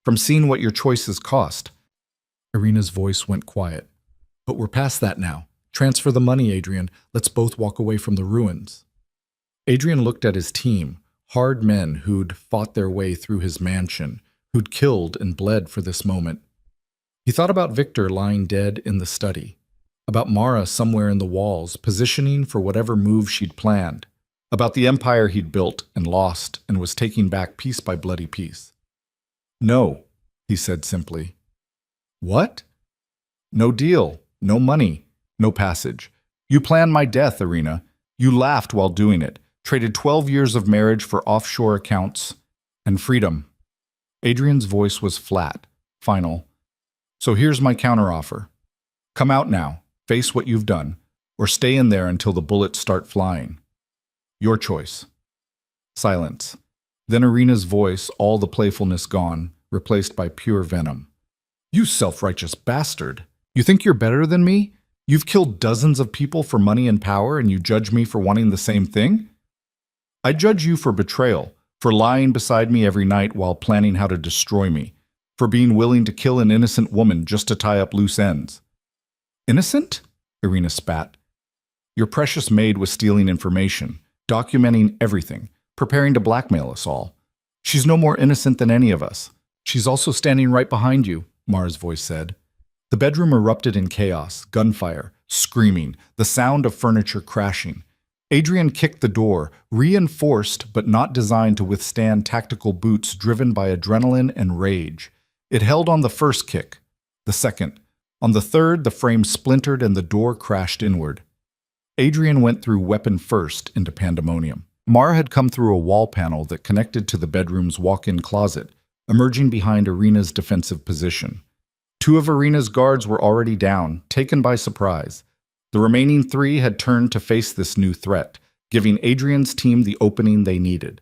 from seeing what your choices cost. Irina's voice went quiet. But we're past that now. Transfer the money, Adrian. Let's both walk away from the ruins. Adrian looked at his team, hard men who'd fought their way through his mansion, who'd killed and bled for this moment. He thought about Victor lying dead in the study, about Mara somewhere in the walls, positioning for whatever move she'd planned, about the empire he'd built and lost and was taking back piece by bloody piece. No, he said simply. What? No deal, no money. No passage. You planned my death, Irina. You laughed while doing it, traded 12 years of marriage for offshore accounts and freedom. Adrian's voice was flat, final. So here's my counteroffer. Come out now, face what you've done, or stay in there until the bullets start flying. Your choice. Silence. Then Irina's voice, all the playfulness gone, replaced by pure venom. You self-righteous bastard. You think you're better than me? You've killed dozens of people for money and power, and you judge me for wanting the same thing? I judge you for betrayal, for lying beside me every night while planning how to destroy me, for being willing to kill an innocent woman just to tie up loose ends. Innocent? Irina spat. Your precious maid was stealing information, documenting everything, preparing to blackmail us all. She's no more innocent than any of us. She's also standing right behind you, Mara's voice said. The bedroom erupted in chaos, gunfire, screaming, the sound of furniture crashing. Adrian kicked the door, reinforced but not designed to withstand tactical boots driven by adrenaline and rage. It held on the first kick, the second. On the third, the frame splintered and the door crashed inward. Adrian went through weapon first into pandemonium. Mara had come through a wall panel that connected to the bedroom's walk-in closet, emerging behind Irina's defensive position. Two of Irina's guards were already down, taken by surprise. The remaining three had turned to face this new threat, giving Adrian's team the opening they needed.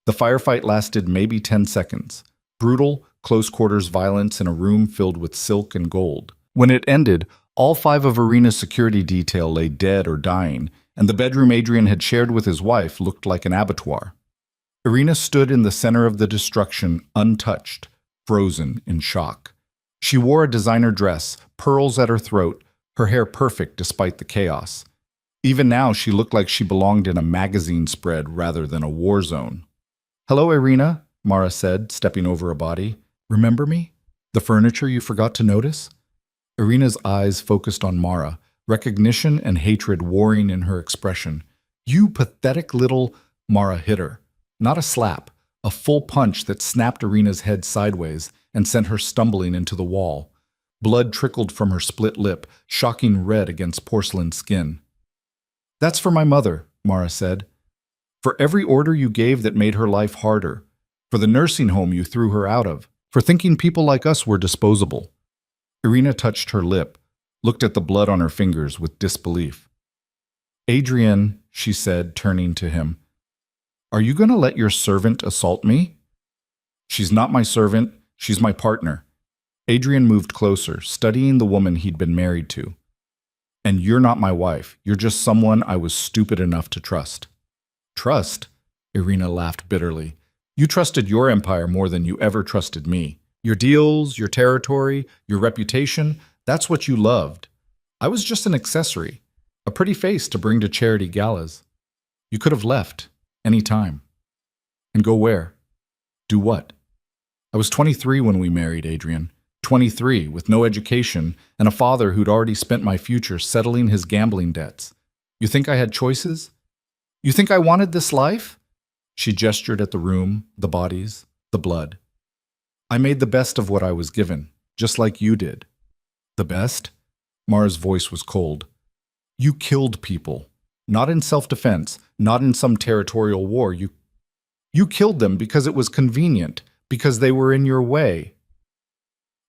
The firefight lasted maybe 10 seconds. Brutal, close-quarters violence in a room filled with silk and gold. When it ended, all 5 of Irina's security detail lay dead or dying, and the bedroom Adrian had shared with his wife looked like an abattoir. Irina stood in the center of the destruction, untouched, frozen in shock. She wore a designer dress, pearls at her throat, her hair perfect despite the chaos. Even now, she looked like she belonged in a magazine spread rather than a war zone. "Hello, Irina," Mara said, stepping over a body. "Remember me? The furniture you forgot to notice?" Irina's eyes focused on Mara, recognition and hatred warring in her expression. "You pathetic little—" Mara hit her. Not a slap, a full punch that snapped Irina's head sideways and sent her stumbling into the wall. Blood trickled from her split lip, shocking red against porcelain skin. "That's for my mother," Mara said. "For every order you gave that made her life harder. For the nursing home you threw her out of. For thinking people like us were disposable." Irina touched her lip, looked at the blood on her fingers with disbelief. "Adrian," she said, turning to him, "are you going to let your servant assault me?" "She's not my servant, she's my partner." Adrian moved closer, studying the woman he'd been married to. "And you're not my wife. You're just someone I was stupid enough to trust." "Trust?" Irina laughed bitterly. "You trusted your empire more than you ever trusted me. Your deals, your territory, your reputation, that's what you loved. I was just an accessory, a pretty face to bring to charity galas. You could have left, any time. And go where? Do what? I was 23 when we married, Adrian. 23, with no education, and a father who'd already spent my future settling his gambling debts. You think I had choices? You think I wanted this life?" She gestured at the room, the bodies, the blood. "I made the best of what I was given, just like you did." "The best?" Mara's voice was cold. "You killed people. Not in self-defense, not in some territorial war. You killed them because it was convenient, because they were in your way."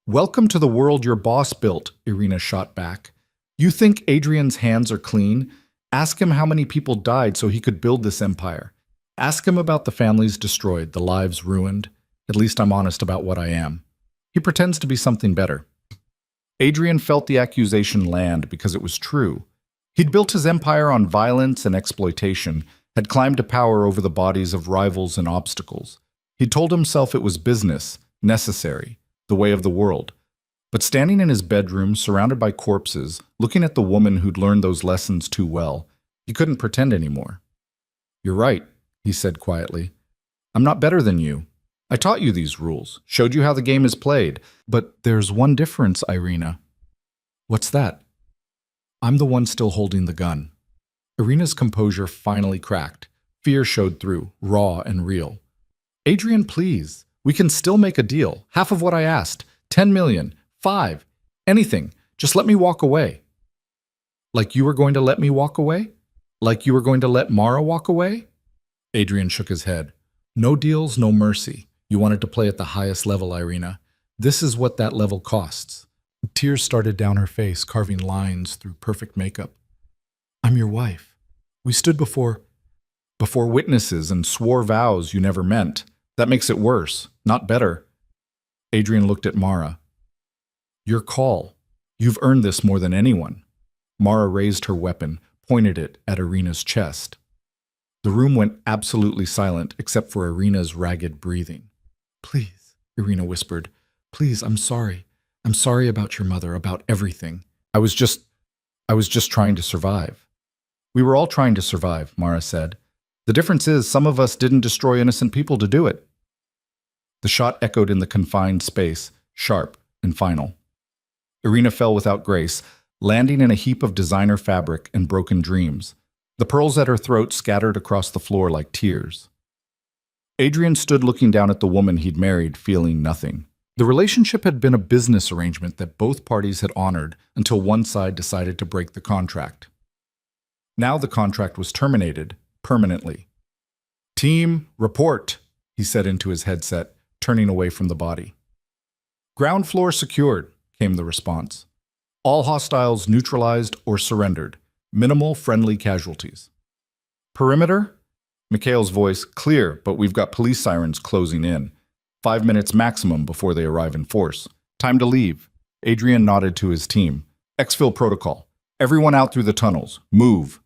"Welcome to the world your boss built," Irina shot back. "You think Adrian's hands are clean? Ask him how many people died so he could build this empire. Ask him about the families destroyed, the lives ruined. At least I'm honest about what I am. He pretends to be something better." Adrian felt the accusation land because it was true. He'd built his empire on violence and exploitation, had climbed to power over the bodies of rivals and obstacles. He'd told himself it was business, necessary, the way of the world. But standing in his bedroom, surrounded by corpses, looking at the woman who'd learned those lessons too well, he couldn't pretend anymore. "You're right," he said quietly. "I'm not better than you. I taught you these rules, showed you how the game is played. But there's one difference, Irina." "What's that?" "I'm the one still holding the gun." Irina's composure finally cracked. Fear showed through, raw and real. "Adrian, please. We can still make a deal. Half of what I asked. 10 million. 5. Anything. Just let me walk away." "Like you were going to let me walk away? Like you were going to let Mara walk away?" Adrian shook his head. "No deals, no mercy. You wanted to play at the highest level, Irina. This is what that level costs." Tears started down her face, carving lines through perfect makeup. "I'm your wife. We stood before witnesses and swore vows you never meant. That makes it worse, not better." Adrian looked at Mara. "Your call. You've earned this more than anyone." Mara raised her weapon, pointed it at Irina's chest. The room went absolutely silent except for Irina's ragged breathing. "Please," Irina whispered. "Please, I'm sorry. I'm sorry about your mother, about everything. I was just trying to survive." "We were all trying to survive," Mara said. "The difference is some of us didn't destroy innocent people to do it." The shot echoed in the confined space, sharp and final. Irina fell without grace, landing in a heap of designer fabric and broken dreams. The pearls at her throat scattered across the floor like tears. Adrian stood looking down at the woman he'd married, feeling nothing. The relationship had been a business arrangement that both parties had honored until one side decided to break the contract. Now the contract was terminated, permanently. "Team, report," he said into his headset, turning away from the body. "Ground floor secured," came the response. "All hostiles neutralized or surrendered. Minimal friendly casualties." "Perimeter?" Mikhail's voice clear, but we've got police sirens closing in. 5 minutes maximum before they arrive in force. Time to leave. Adrian nodded to his team. Exfil protocol. Everyone out through the tunnels. Move.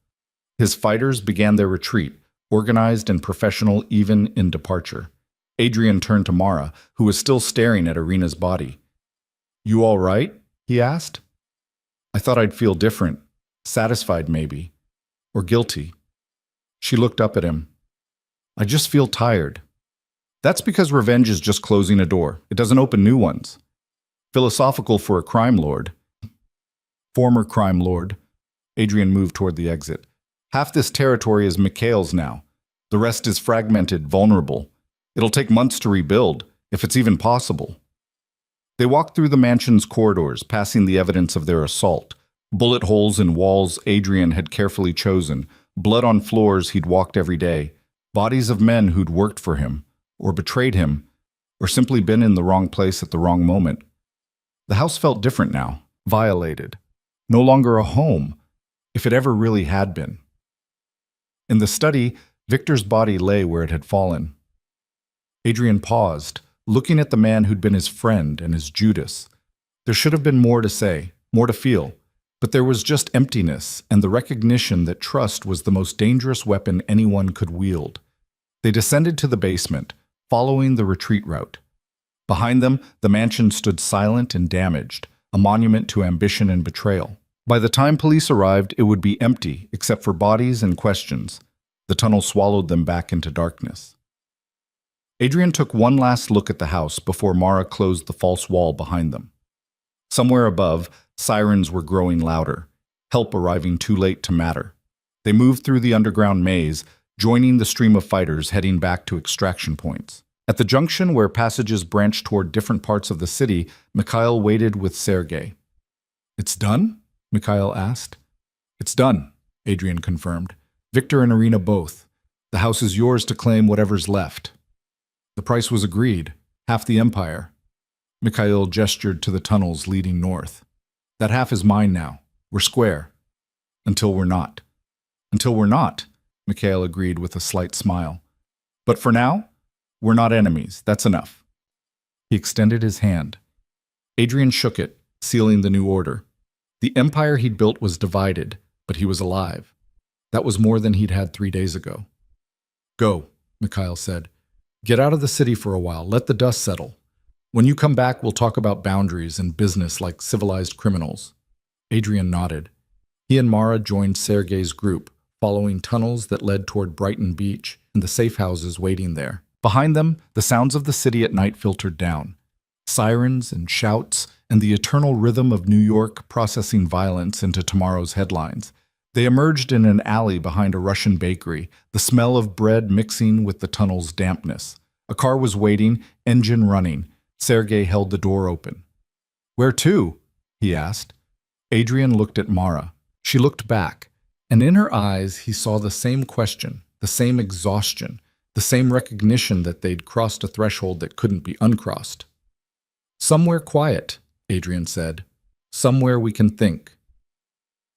His fighters began their retreat, organized and professional even in departure. Adrian turned to Mara, who was still staring at Irina's body. "You all right?" he asked. "I thought I'd feel different. Satisfied, maybe. Or guilty." She looked up at him. "I just feel tired." "That's because revenge is just closing a door. It doesn't open new ones." Philosophical for a crime lord. Former crime lord. Adrian moved toward the exit. "Half this territory is Mikhail's now. The rest is fragmented, vulnerable. It'll take months to rebuild, if it's even possible." They walked through the mansion's corridors, passing the evidence of their assault. Bullet holes in walls Adrian had carefully chosen, blood on floors he'd walked every day, bodies of men who'd worked for him, or betrayed him, or simply been in the wrong place at the wrong moment. The house felt different now, violated. No longer a home, if it ever really had been. In the study, Victor's body lay where it had fallen. Adrian paused, looking at the man who'd been his friend and his Judas. There should have been more to say, more to feel, but there was just emptiness and the recognition that trust was the most dangerous weapon anyone could wield. They descended to the basement, following the retreat route. Behind them, the mansion stood silent and damaged, a monument to ambition and betrayal. By the time police arrived, it would be empty, except for bodies and questions. The tunnel swallowed them back into darkness. Adrian took one last look at the house before Mara closed the false wall behind them. Somewhere above, sirens were growing louder, help arriving too late to matter. They moved through the underground maze, joining the stream of fighters heading back to extraction points. At the junction where passages branched toward different parts of the city, Mikhail waited with Sergei. "It's done?" Mikhail asked. "It's done," Adrian confirmed. "Victor and Irina both. The house is yours to claim whatever's left." The price was agreed, half the empire. Mikhail gestured to the tunnels leading north. "That half is mine now. We're square. Until we're not." "Until we're not," Mikhail agreed with a slight smile. "But for now, we're not enemies. That's enough." He extended his hand. Adrian shook it, sealing the new order. The empire he'd built was divided, but he was alive. That was more than he'd had 3 days ago. "Go," Mikhail said. "Get out of the city for a while. Let the dust settle. When you come back, we'll talk about boundaries and business like civilized criminals." Adrian nodded. He and Mara joined Sergei's group, following tunnels that led toward Brighton Beach and the safe houses waiting there. Behind them, the sounds of the city at night filtered down. Sirens and shouts and the eternal rhythm of New York processing violence into tomorrow's headlines. They emerged in an alley behind a Russian bakery, the smell of bread mixing with the tunnel's dampness. A car was waiting, engine running. Sergei held the door open. "Where to?" he asked. Adrian looked at Mara. She looked back, and in her eyes he saw the same question, the same exhaustion, the same recognition that they'd crossed a threshold that couldn't be uncrossed. "Somewhere quiet," Adrian said. "Somewhere we can think."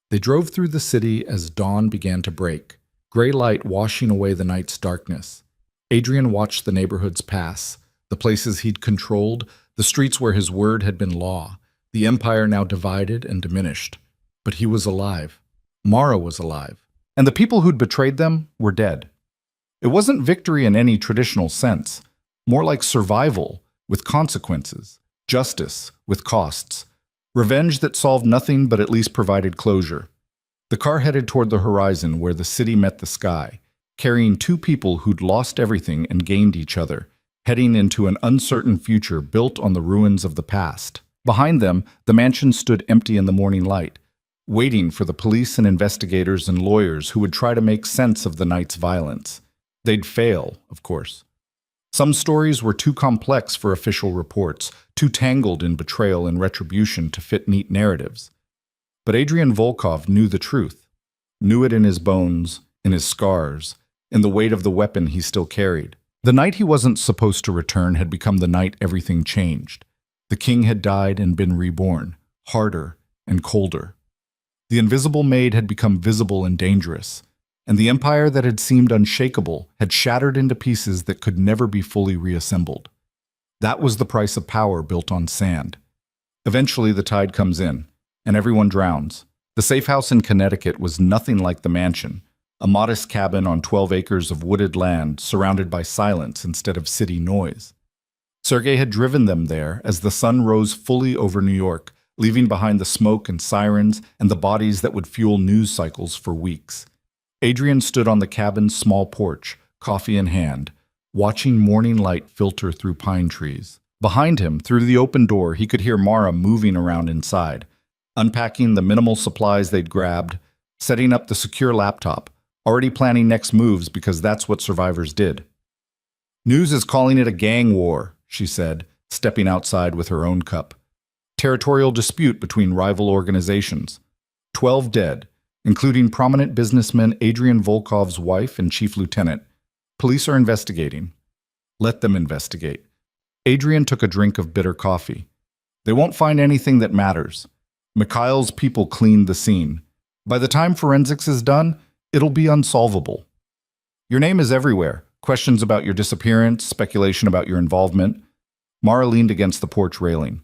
They drove through the city as dawn began to break, gray light washing away the night's darkness. Adrian watched the neighborhoods pass, the places he'd controlled, the streets where his word had been law, the empire now divided and diminished. But he was alive. Mara was alive. And the people who'd betrayed them were dead. It wasn't victory in any traditional sense, more like survival with consequences, justice with costs, revenge that solved nothing but at least provided closure. The car headed toward the horizon where the city met the sky, carrying two people who'd lost everything and gained each other, heading into an uncertain future built on the ruins of the past. Behind them, the mansion stood empty in the morning light. waiting for the police and investigators and lawyers who would try to make sense of the night's violence. They'd fail, of course. Some stories were too complex for official reports, too tangled in betrayal and retribution to fit neat narratives. But Adrian Volkov knew the truth, knew it in his bones, in his scars, in the weight of the weapon he still carried. The night he wasn't supposed to return had become the night everything changed. The king had died and been reborn, harder and colder. The invisible Maid had become visible and dangerous, and the empire that had seemed unshakable had shattered into pieces that could never be fully reassembled. That was the price of power built on sand. Eventually the tide comes in, and everyone drowns. The safe house in Connecticut was nothing like the mansion, a modest cabin on 12 acres of wooded land surrounded by silence instead of city noise. Sergei had driven them there as the sun rose fully over New York, leaving behind the smoke and sirens and the bodies that would fuel news cycles for weeks. Adrian stood on the cabin's small porch, coffee in hand, watching morning light filter through pine trees. Behind him, through the open door, he could hear Mara moving around inside, unpacking the minimal supplies they'd grabbed, setting up the secure laptop, already planning next moves because that's what survivors did. "News is calling it a gang war," she said, stepping outside with her own cup. "Territorial dispute between rival organizations. 12 dead, including prominent businessman Adrian Volkov's wife and chief lieutenant. Police are investigating. Let them investigate." Adrian took a drink of bitter coffee. "They won't find anything that matters. Mikhail's people cleaned the scene. By the time forensics is done, it'll be unsolvable. Your name is everywhere. Questions about your disappearance, speculation about your involvement." Mara leaned against the porch railing.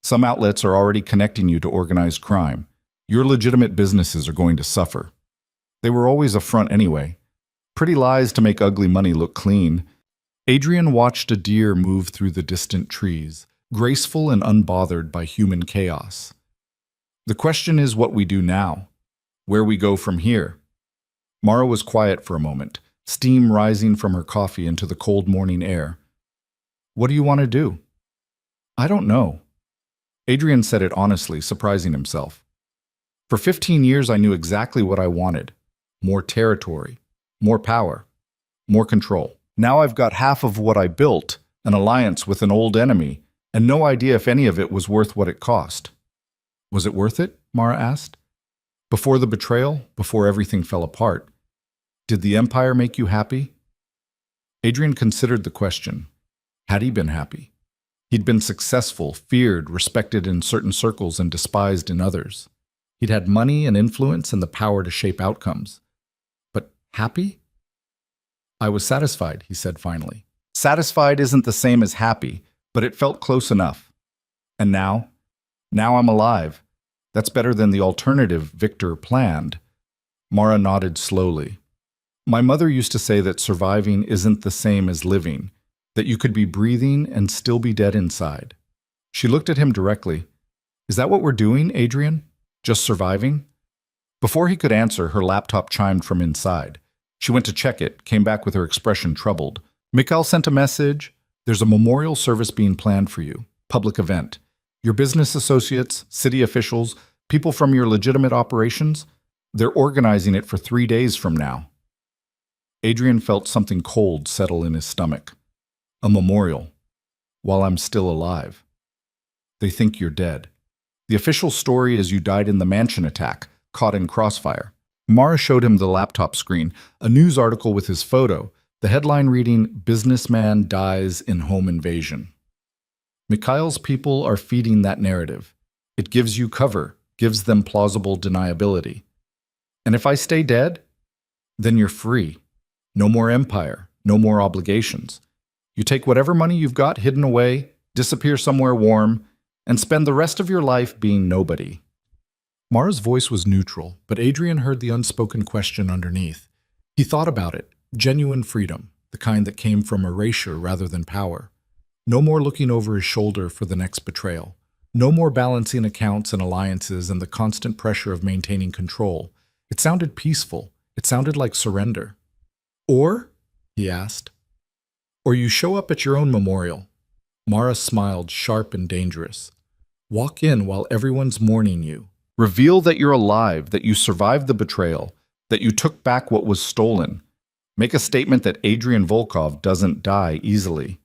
"Some outlets are already connecting you to organized crime. Your legitimate businesses are going to suffer." They were always a front anyway. Pretty lies to make ugly money look clean. Adrian watched a deer move through the distant trees, graceful and unbothered by human chaos. The question is what we do now, where we go from here. Mara was quiet for a moment, steam rising from her coffee into the cold morning air. "What do you want to do?" "I don't know." Adrian said it honestly, surprising himself. "For 15 years I knew exactly what I wanted. More territory, more power, more control. Now I've got half of what I built, an alliance with an old enemy, and no idea if any of it was worth what it cost." "Was it worth it?" Mara asked. "Before the betrayal, before everything fell apart, did the empire make you happy?" Adrian considered the question. Had he been happy? He'd been successful, feared, respected in certain circles and despised in others. He'd had money and influence and the power to shape outcomes. But happy? "I was satisfied," he said finally. "Satisfied isn't the same as happy, but it felt close enough. And now? Now I'm alive. That's better than the alternative Victor planned." Mara nodded slowly. "My mother used to say that surviving isn't the same as living, that you could be breathing and still be dead inside." She looked at him directly. "Is that what we're doing, Adrian? Just surviving?" Before he could answer, her laptop chimed from inside. She went to check it, came back with her expression troubled. "Mikhail sent a message. There's a memorial service being planned for you. Public event. Your business associates, city officials, people from your legitimate operations, they're organizing it for 3 days from now." Adrian felt something cold settle in his stomach. A memorial. While I'm still alive. They think you're dead. The official story is you died in the mansion attack, caught in crossfire. Mara showed him the laptop screen, a news article with his photo, the headline reading, "Businessman Dies in Home Invasion." Mikhail's people are feeding that narrative. It gives you cover, gives them plausible deniability. And if I stay dead, then you're free. No more empire, no more obligations. You take whatever money you've got hidden away, disappear somewhere warm, and spend the rest of your life being nobody. Mara's voice was neutral, but Adrian heard the unspoken question underneath. He thought about it. Genuine freedom, the kind that came from erasure rather than power. No more looking over his shoulder for the next betrayal. No more balancing accounts and alliances and the constant pressure of maintaining control. It sounded peaceful. It sounded like surrender. "Or?" he asked. "Or you show up at your own memorial." Mara smiled, sharp and dangerous. "Walk in while everyone's mourning you. Reveal that you're alive, that you survived the betrayal, that you took back what was stolen. Make a statement that Adrian Volkov doesn't die easily.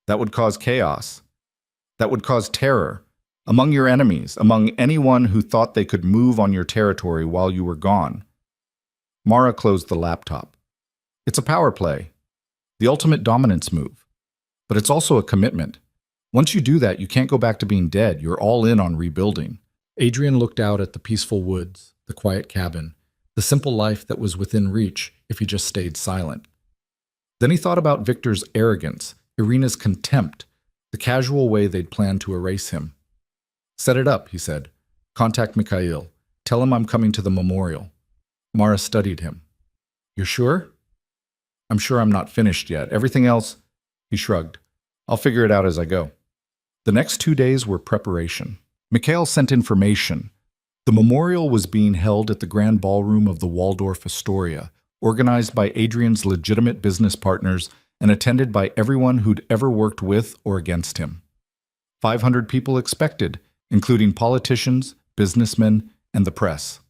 That would cause chaos. That would cause terror among your enemies, among anyone who thought they could move on your territory while you were gone. Mara closed the laptop. It's a power play, the ultimate dominance move. But it's also a commitment. Once you do that, you can't go back to being dead. You're all in on rebuilding. Adrian looked out at the peaceful woods, the quiet cabin, the simple life that was within reach if he just stayed silent. Then he thought about Victor's arrogance, Irina's contempt, the casual way they'd planned to erase him. Set it up, he said. Contact Mikhail. Tell him I'm coming to the memorial. Mara studied him. You're sure? I'm sure I'm not finished yet. Everything else, he shrugged. I'll figure it out as I go. The next 2 days were preparation. Mikhail sent information. The memorial was being held at the grand ballroom of the Waldorf Astoria, organized by Adrian's legitimate business partners and attended by everyone who'd ever worked with or against him. 500 people expected, including politicians, businessmen, and the press.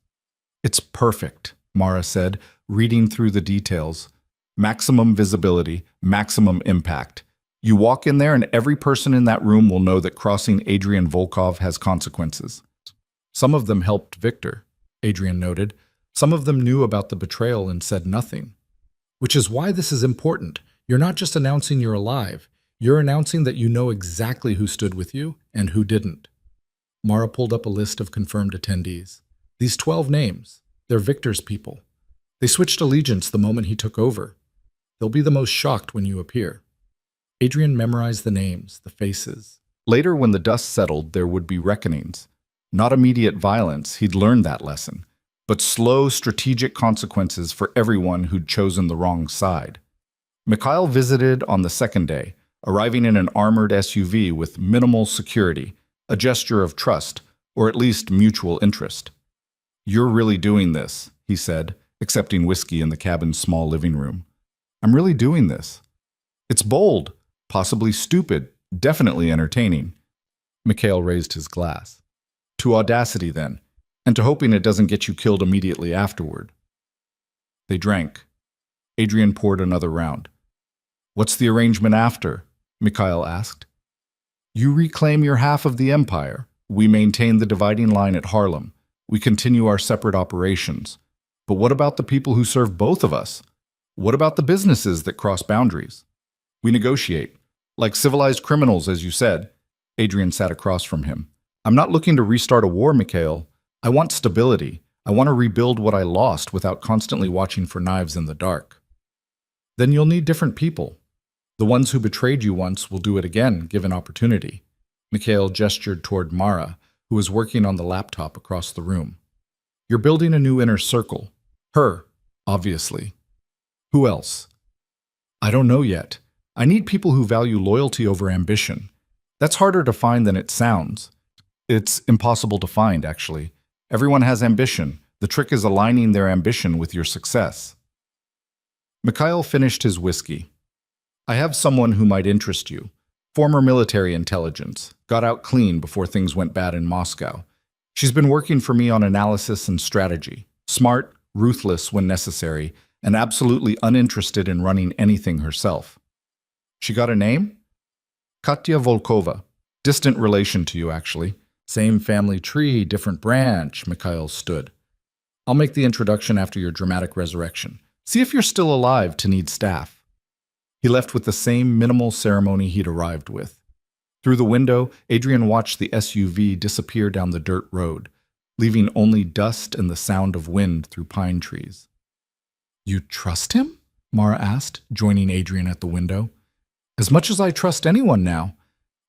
It's perfect, Mara said, reading through the details. Maximum visibility, maximum impact. You walk in there and every person in that room will know that crossing Adrian Volkov has consequences. Some of them helped Victor, Adrian noted. Some of them knew about the betrayal and said nothing. Which is why this is important. You're not just announcing you're alive. You're announcing that you know exactly who stood with you and who didn't. Mara pulled up a list of confirmed attendees. These 12 names, they're Victor's people. They switched allegiance the moment he took over. They'll be the most shocked when you appear. Adrian memorized the names, the faces. Later, when the dust settled, there would be reckonings. Not immediate violence, he'd learned that lesson, but slow, strategic consequences for everyone who'd chosen the wrong side. Mikhail visited on the second day, arriving in an armored SUV with minimal security, a gesture of trust, or at least mutual interest. You're really doing this, he said, accepting whiskey in the cabin's small living room. I'm really doing this. It's bold, possibly stupid, definitely entertaining. Mikhail raised his glass. To audacity, then, and to hoping it doesn't get you killed immediately afterward. They drank. Adrian poured another round. What's the arrangement after? Mikhail asked. You reclaim your half of the empire. We maintain the dividing line at Harlem. We continue our separate operations. But what about the people who serve both of us? What about the businesses that cross boundaries? We negotiate. Like civilized criminals, as you said. Adrian sat across from him. I'm not looking to restart a war, Mikhail. I want stability. I want to rebuild what I lost without constantly watching for knives in the dark. Then you'll need different people. The ones who betrayed you once will do it again, given opportunity. Mikhail gestured toward Mara, who was working on the laptop across the room. You're building a new inner circle. Her, obviously. Who else? I don't know yet. I need people who value loyalty over ambition. That's harder to find than it sounds. It's impossible to find, actually. Everyone has ambition. The trick is aligning their ambition with your success. Mikhail finished his whiskey. I have someone who might interest you. Former military intelligence. Got out clean before things went bad in Moscow. She's been working for me on analysis and strategy. Smart, ruthless when necessary, and absolutely uninterested in running anything herself. She got a name? Katya Volkova. Distant relation to you, actually. Same family tree, different branch, Mikhail stood. I'll make the introduction after your dramatic resurrection. See if you're still alive to need staff. He left with the same minimal ceremony he'd arrived with. Through the window, Adrian watched the SUV disappear down the dirt road, leaving only dust and the sound of wind through pine trees. You trust him? Mara asked, joining Adrian at the window. As much as I trust anyone now,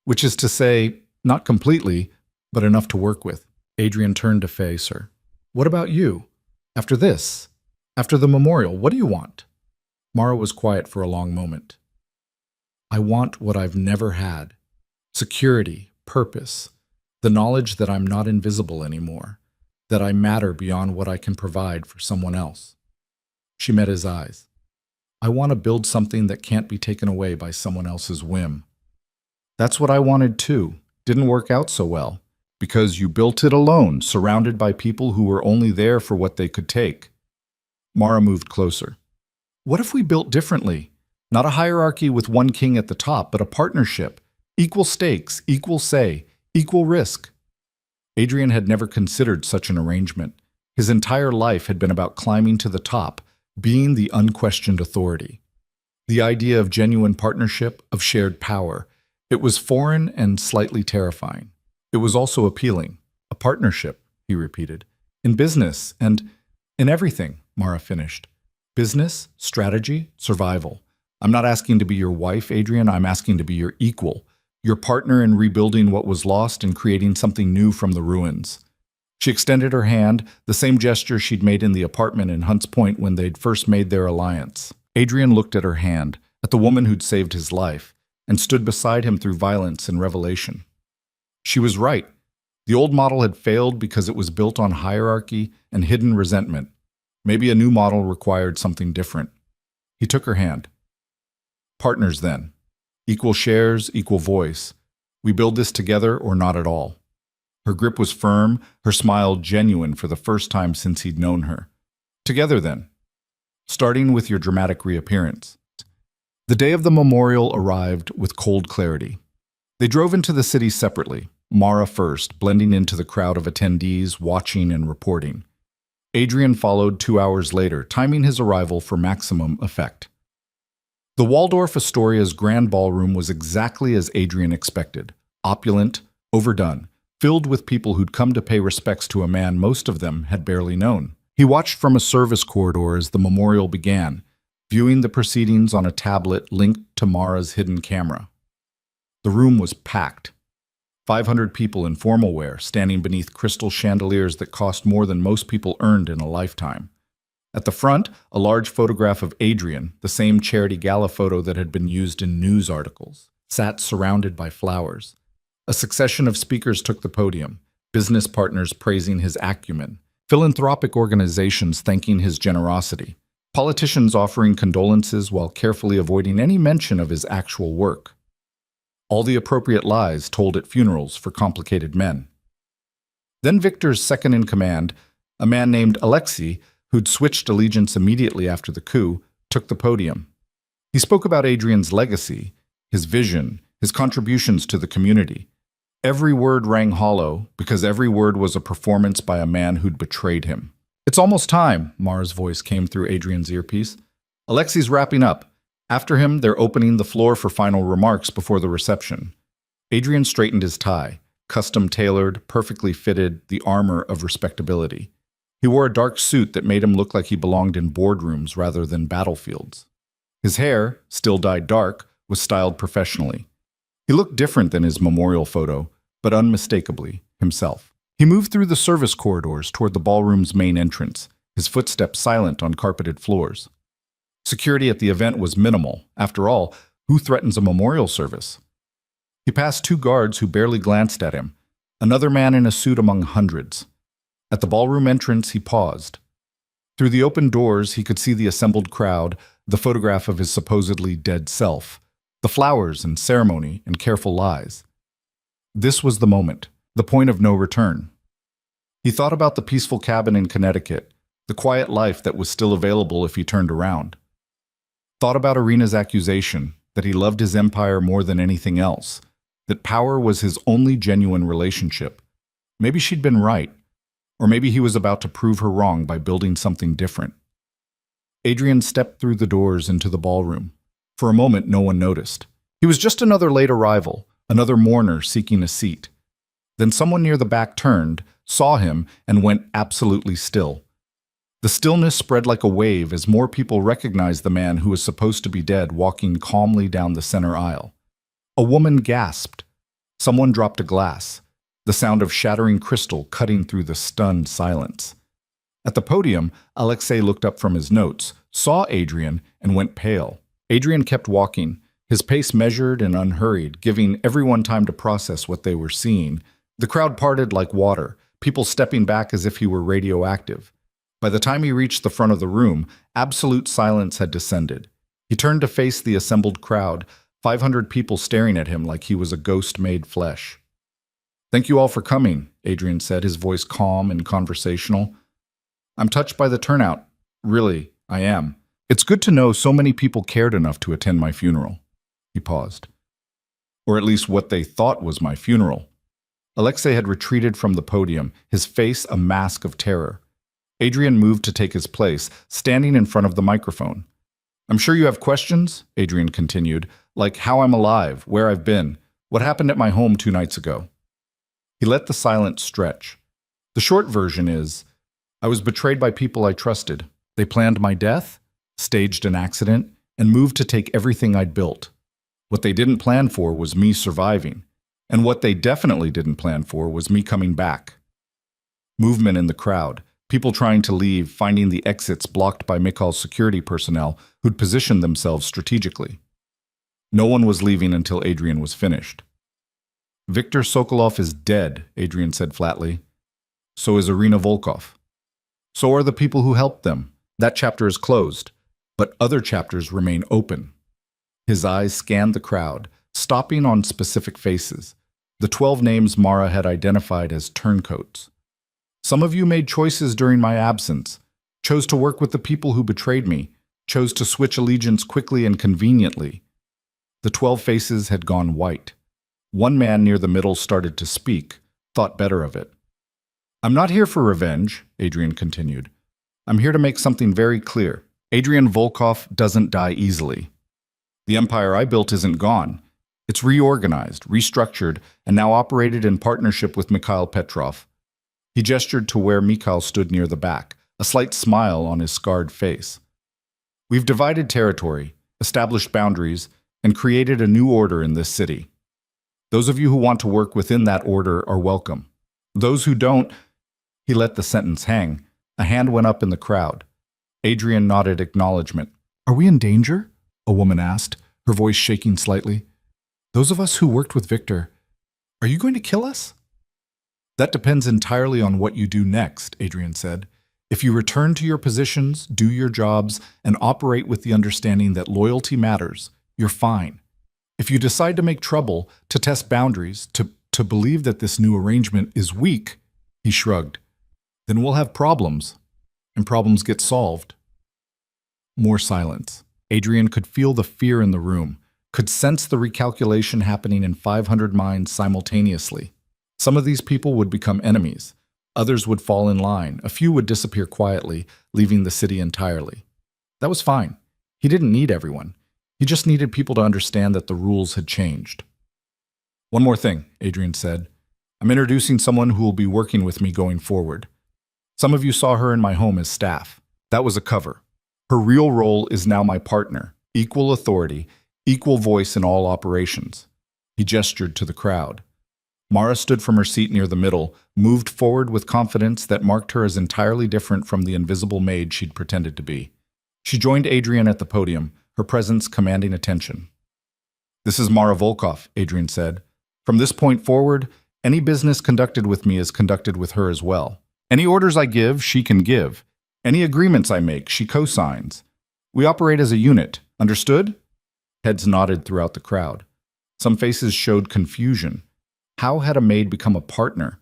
which is to say, not completely, but enough to work with. Adrian turned to face her. What about you? After this? After the memorial, what do you want? Mara was quiet for a long moment. I want what I've never had. Security, purpose, the knowledge that I'm not invisible anymore, that I matter beyond what I can provide for someone else. She met his eyes. I want to build something that can't be taken away by someone else's whim. That's what I wanted too. Didn't work out so well. Because you built it alone, surrounded by people who were only there for what they could take. Mara moved closer. What if we built differently? Not a hierarchy with one king at the top, but a partnership. Equal stakes, equal say, equal risk. Adrian had never considered such an arrangement. His entire life had been about climbing to the top, being the unquestioned authority. The idea of genuine partnership, of shared power, it was foreign and slightly terrifying. It was also appealing. A partnership, he repeated. In business and in everything, Mara finished. Business, strategy, survival. I'm not asking to be your wife, Adrian. I'm asking to be your equal, your partner in rebuilding what was lost and creating something new from the ruins. She extended her hand, the same gesture she'd made in the apartment in Hunts Point when they'd first made their alliance. Adrian looked at her hand, at the woman who'd saved his life, and stood beside him through violence and revelation. She was right. The old model had failed because it was built on hierarchy and hidden resentment. Maybe a new model required something different. He took her hand. Partners, then. Equal shares, equal voice. We build this together or not at all. Her grip was firm, her smile genuine for the first time since he'd known her. Together, then. Starting with your dramatic reappearance. The day of the memorial arrived with cold clarity. They drove into the city separately, Mara first, blending into the crowd of attendees, watching and reporting. Adrian followed 2 hours later, timing his arrival for maximum effect. The Waldorf Astoria's grand ballroom was exactly as Adrian expected, opulent, overdone, filled with people who'd come to pay respects to a man most of them had barely known. He watched from a service corridor as the memorial began, viewing the proceedings on a tablet linked to Mara's hidden camera. The room was packed. 500 people in formal wear, standing beneath crystal chandeliers that cost more than most people earned in a lifetime. At the front, a large photograph of Adrian, the same charity gala photo that had been used in news articles, sat surrounded by flowers. A succession of speakers took the podium, business partners praising his acumen, philanthropic organizations thanking his generosity, politicians offering condolences while carefully avoiding any mention of his actual work. All the appropriate lies told at funerals for complicated men. Then Victor's second-in-command, a man named Alexei, who'd switched allegiance immediately after the coup, took the podium. He spoke about Adrian's legacy, his vision, his contributions to the community. Every word rang hollow because every word was a performance by a man who'd betrayed him. It's almost time, Mara's voice came through Adrian's earpiece. Alexei's wrapping up. After him, they're opening the floor for final remarks before the reception. Adrian straightened his tie, custom-tailored, perfectly fitted, the armor of respectability. He wore a dark suit that made him look like he belonged in boardrooms rather than battlefields. His hair, still dyed dark, was styled professionally. He looked different than his memorial photo, but unmistakably himself. He moved through the service corridors toward the ballroom's main entrance, his footsteps silent on carpeted floors. Security at the event was minimal. After all, who threatens a memorial service? He passed 2 guards who barely glanced at him, another man in a suit among hundreds. At the ballroom entrance, he paused. Through the open doors, he could see the assembled crowd, the photograph of his supposedly dead self, the flowers and ceremony and careful lies. This was the moment, the point of no return. He thought about the peaceful cabin in Connecticut, the quiet life that was still available if he turned around. Thought about Irina's accusation that he loved his empire more than anything else, that power was his only genuine relationship. Maybe she'd been right, or maybe he was about to prove her wrong by building something different. Adrian stepped through the doors into the ballroom. For a moment, no one noticed. He was just another late arrival, another mourner seeking a seat. Then someone near the back turned, saw him, and went absolutely still. The stillness spread like a wave as more people recognized the man who was supposed to be dead walking calmly down the center aisle. A woman gasped. Someone dropped a glass, the sound of shattering crystal cutting through the stunned silence. At the podium, Alexei looked up from his notes, saw Adrian, and went pale. Adrian kept walking, his pace measured and unhurried, giving everyone time to process what they were seeing. The crowd parted like water, people stepping back as if he were radioactive. By the time he reached the front of the room, absolute silence had descended. He turned to face the assembled crowd, 500 people staring at him like he was a ghost made flesh. Thank you all for coming, Adrian said, his voice calm and conversational. I'm touched by the turnout. Really, I am. It's good to know so many people cared enough to attend my funeral. He paused. Or at least what they thought was my funeral. Alexei had retreated from the podium, his face a mask of terror. Adrian moved to take his place, standing in front of the microphone. I'm sure you have questions, Adrian continued, like how I'm alive, where I've been, what happened at my home 2 nights ago. He let the silence stretch. The short version is, I was betrayed by people I trusted. They planned my death, staged an accident, and moved to take everything I'd built. What they didn't plan for was me surviving, and what they definitely didn't plan for was me coming back. Movement in the crowd, people trying to leave, finding the exits blocked by Mikhail's security personnel who'd positioned themselves strategically. No one was leaving until Adrian was finished. Viktor Sokolov is dead, Adrian said flatly. So is Irina Volkov. So are the people who helped them. That chapter is closed, but other chapters remain open. His eyes scanned the crowd, stopping on specific faces, the 12 names Mara had identified as turncoats. Some of you made choices during my absence, chose to work with the people who betrayed me, chose to switch allegiance quickly and conveniently. The 12 faces had gone white. One man near the middle started to speak, thought better of it. I'm not here for revenge, Adrian continued. I'm here to make something very clear. Adrian Volkov doesn't die easily. The empire I built isn't gone. It's reorganized, restructured, and now operated in partnership with Mikhail Petrov. He gestured to where Mikhail stood near the back, a slight smile on his scarred face. We've divided territory, established boundaries, and created a new order in this city. Those of you who want to work within that order are welcome. Those who don't, he let the sentence hang. A hand went up in the crowd. Adrian nodded acknowledgement. Are we in danger? A woman asked, her voice shaking slightly. Those of us who worked with Viktor, are you going to kill us? That depends entirely on what you do next, Adrian said. If you return to your positions, do your jobs, and operate with the understanding that loyalty matters, you're fine. If you decide to make trouble, to test boundaries, to believe that this new arrangement is weak, he shrugged, then we'll have problems, and problems get solved. More silence. Adrian could feel the fear in the room, could sense the recalculation happening in 500 minds simultaneously. Some of these people would become enemies. Others would fall in line. A few would disappear quietly, leaving the city entirely. That was fine. He didn't need everyone. He just needed people to understand that the rules had changed. One more thing, Adrian said. I'm introducing someone who will be working with me going forward. Some of you saw her in my home as staff. That was a cover. Her real role is now my partner, equal authority, equal voice in all operations. He gestured to the crowd. Mara stood from her seat near the middle, moved forward with confidence that marked her as entirely different from the invisible maid she'd pretended to be. She joined Adrian at the podium, her presence commanding attention. This is Mara Volkov, Adrian said. From this point forward, any business conducted with me is conducted with her as well. Any orders I give, she can give. Any agreements I make, she co-signs. We operate as a unit, understood? Heads nodded throughout the crowd. Some faces showed confusion. How had a maid become a partner?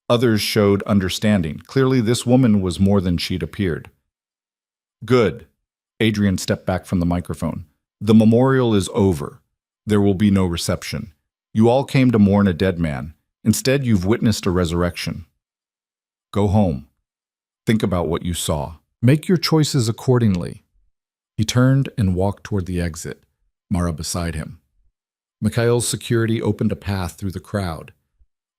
Others showed understanding. Clearly, this woman was more than she'd appeared. Good. Adrian stepped back from the microphone. The memorial is over. There will be no reception. You all came to mourn a dead man. Instead, you've witnessed a resurrection. Go home. Think about what you saw. Make your choices accordingly. He turned and walked toward the exit, Mara beside him. Mikhail's security opened a path through the crowd.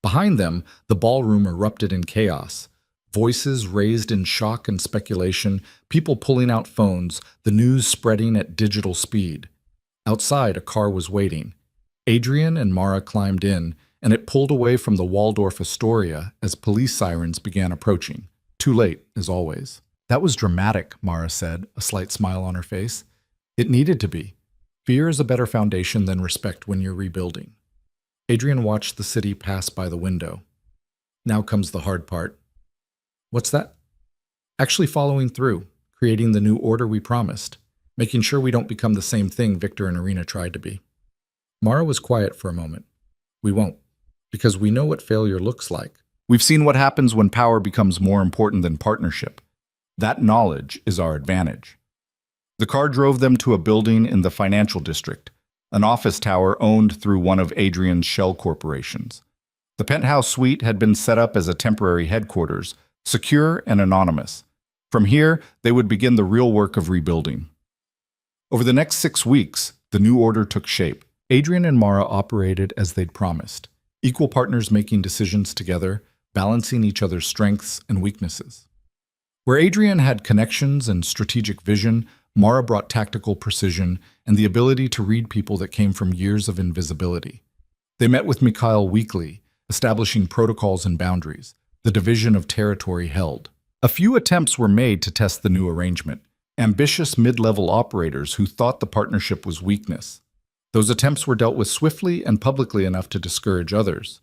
Behind them, the ballroom erupted in chaos. Voices raised in shock and speculation, people pulling out phones, the news spreading at digital speed. Outside, a car was waiting. Adrian and Mara climbed in, and it pulled away from the Waldorf Astoria as police sirens began approaching. Too late, as always. That was dramatic, Mara said, a slight smile on her face. It needed to be. Fear is a better foundation than respect when you're rebuilding. Adrian watched the city pass by the window. Now comes the hard part. What's that? Actually following through, creating the new order we promised, making sure we don't become the same thing Viktor and Irina tried to be. Mara was quiet for a moment. We won't. Because we know what failure looks like. We've seen what happens when power becomes more important than partnership. That knowledge is our advantage. The car drove them to a building in the financial district, an office tower owned through one of Adrian's shell corporations. The penthouse suite had been set up as a temporary headquarters, secure and anonymous. From here, they would begin the real work of rebuilding. Over the next 6 weeks, the new order took shape. Adrian and Mara operated as they'd promised, equal partners making decisions together, balancing each other's strengths and weaknesses. Where Adrian had connections and strategic vision, Mara brought tactical precision and the ability to read people that came from years of invisibility. They met with Mikhail weekly, establishing protocols and boundaries, the division of territory held. A few attempts were made to test the new arrangement, ambitious mid-level operators who thought the partnership was weakness. Those attempts were dealt with swiftly and publicly enough to discourage others.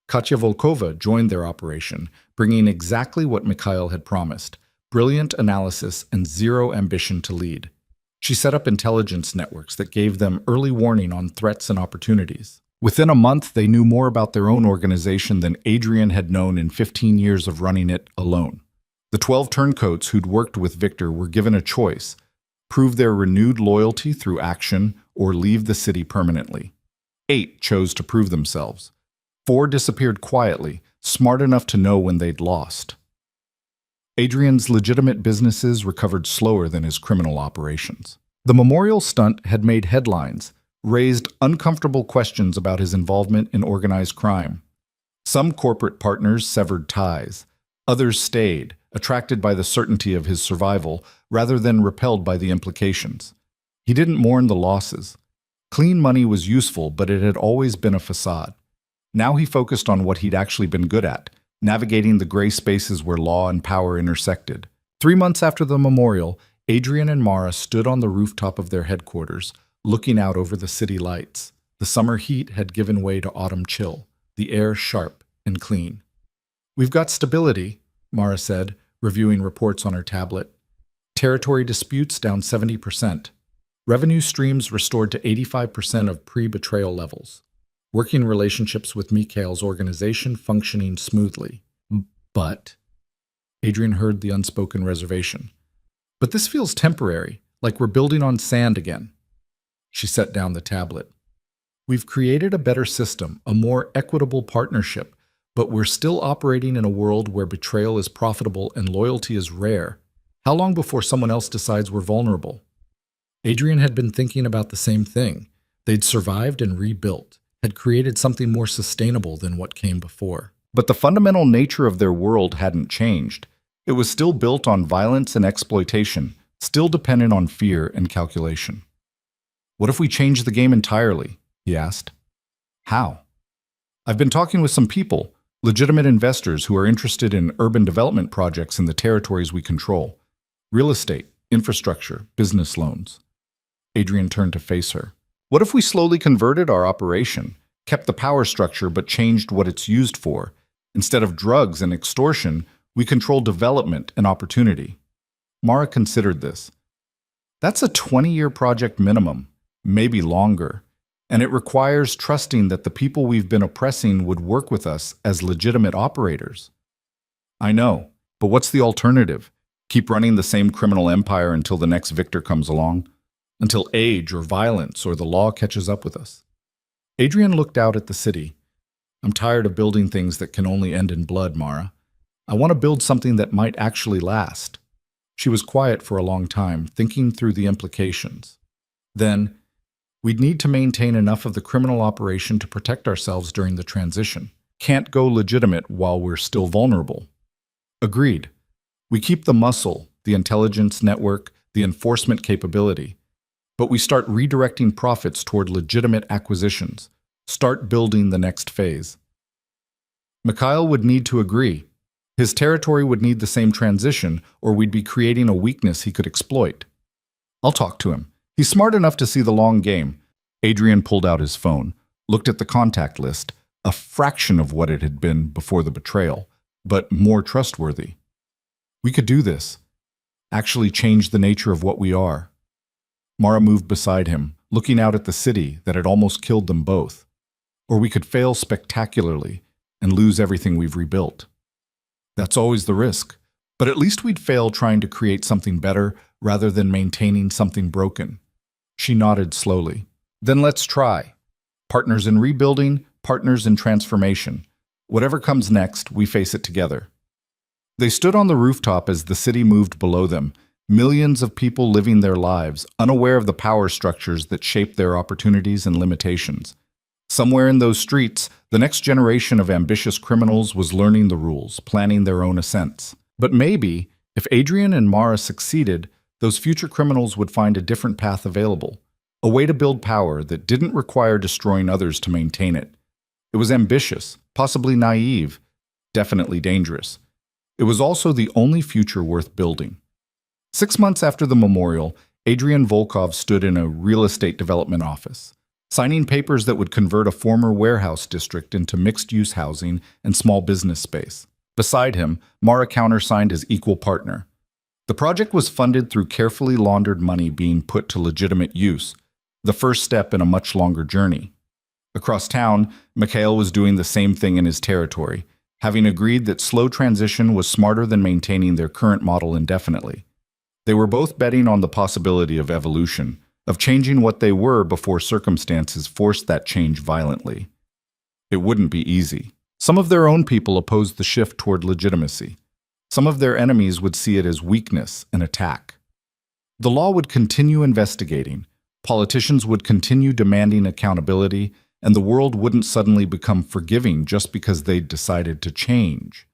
Katya Volkova joined their operation, bringing exactly what Mikhail had promised: brilliant analysis and zero ambition to lead. She set up intelligence networks that gave them early warning on threats and opportunities. Within a month, they knew more about their own organization than Adrian had known in 15 years of running it alone. The 12 turncoats who'd worked with Victor were given a choice: prove their renewed loyalty through action or leave the city permanently. 8 chose to prove themselves. 4 disappeared quietly, smart enough to know when they'd lost. Adrian's legitimate businesses recovered slower than his criminal operations. The memorial stunt had made headlines, raised uncomfortable questions about his involvement in organized crime. Some corporate partners severed ties. Others stayed, attracted by the certainty of his survival rather than repelled by the implications. He didn't mourn the losses. Clean money was useful, but it had always been a facade. Now he focused on what he'd actually been good at: navigating the gray spaces where law and power intersected. 3 months after the memorial, Adrian and Mara stood on the rooftop of their headquarters, looking out over the city lights. The summer heat had given way to autumn chill, the air sharp and clean. "We've got stability," Mara said, reviewing reports on her tablet. Territory disputes down 70%. Revenue streams restored to 85% of pre-betrayal levels. Working relationships with Mikhail's organization functioning smoothly. But Adrian heard the unspoken reservation. "But this feels temporary, like we're building on sand again." She set down the tablet. "We've created a better system, a more equitable partnership, but we're still operating in a world where betrayal is profitable and loyalty is rare. How long before someone else decides we're vulnerable?" Adrian had been thinking about the same thing. They'd survived and rebuilt, had created something more sustainable than what came before. But the fundamental nature of their world hadn't changed. It was still built on violence and exploitation, still dependent on fear and calculation. "What if we change the game entirely?" he asked. "How?" "I've been talking with some people, legitimate investors who are interested in urban development projects in the territories we control. Real estate, infrastructure, business loans." Adrian turned to face her. "What if we slowly converted our operation, kept the power structure but changed what it's used for? Instead of drugs and extortion, we control development and opportunity." Mara considered this. "That's a 20-year project minimum, maybe longer, and it requires trusting that the people we've been oppressing would work with us as legitimate operators." "I know, but what's the alternative? Keep running the same criminal empire until the next victor comes along? Until age or violence or the law catches up with us?" Adrian looked out at the city. "I'm tired of building things that can only end in blood, Mara. I want to build something that might actually last." She was quiet for a long time, thinking through the implications. Then, "We'd need to maintain enough of the criminal operation to protect ourselves during the transition. Can't go legitimate while we're still vulnerable." "Agreed. We keep the muscle, the intelligence network, the enforcement capability. But we start redirecting profits toward legitimate acquisitions. Start building the next phase." Mikhail would need to agree. His territory would need the same transition, or we'd be creating a weakness he could exploit. "I'll talk to him. He's smart enough to see the long game." Adrian pulled out his phone, looked at the contact list, a fraction of what it had been before the betrayal, but more trustworthy. "We could do this. Actually change the nature of what we are." Mara moved beside him, looking out at the city that had almost killed them both. Or we could fail spectacularly and lose everything we've rebuilt. That's always the risk. But at least we'd fail trying to create something better rather than maintaining something broken. She nodded slowly. Then let's try. Partners in rebuilding, partners in transformation. Whatever comes next, we face it together. They stood on the rooftop as the city moved below them, millions of people living their lives, unaware of the power structures that shape their opportunities and limitations. Somewhere in those streets, the next generation of ambitious criminals was learning the rules, planning their own ascents. But maybe, if Adrian and Mara succeeded, those future criminals would find a different path available, a way to build power that didn't require destroying others to maintain it. It was ambitious, possibly naive, definitely dangerous. It was also the only future worth building. 6 months after the memorial, Adrian Volkov stood in a real estate development office, signing papers that would convert a former warehouse district into mixed-use housing and small business space. Beside him, Mara countersigned as equal partner. The project was funded through carefully laundered money being put to legitimate use, the first step in a much longer journey. Across town, Mikhail was doing the same thing in his territory, having agreed that slow transition was smarter than maintaining their current model indefinitely. They were both betting on the possibility of evolution, of changing what they were before circumstances forced that change violently. It wouldn't be easy. Some of their own people opposed the shift toward legitimacy. Some of their enemies would see it as weakness and attack. The law would continue investigating, politicians would continue demanding accountability, and the world wouldn't suddenly become forgiving just because they'd decided to change.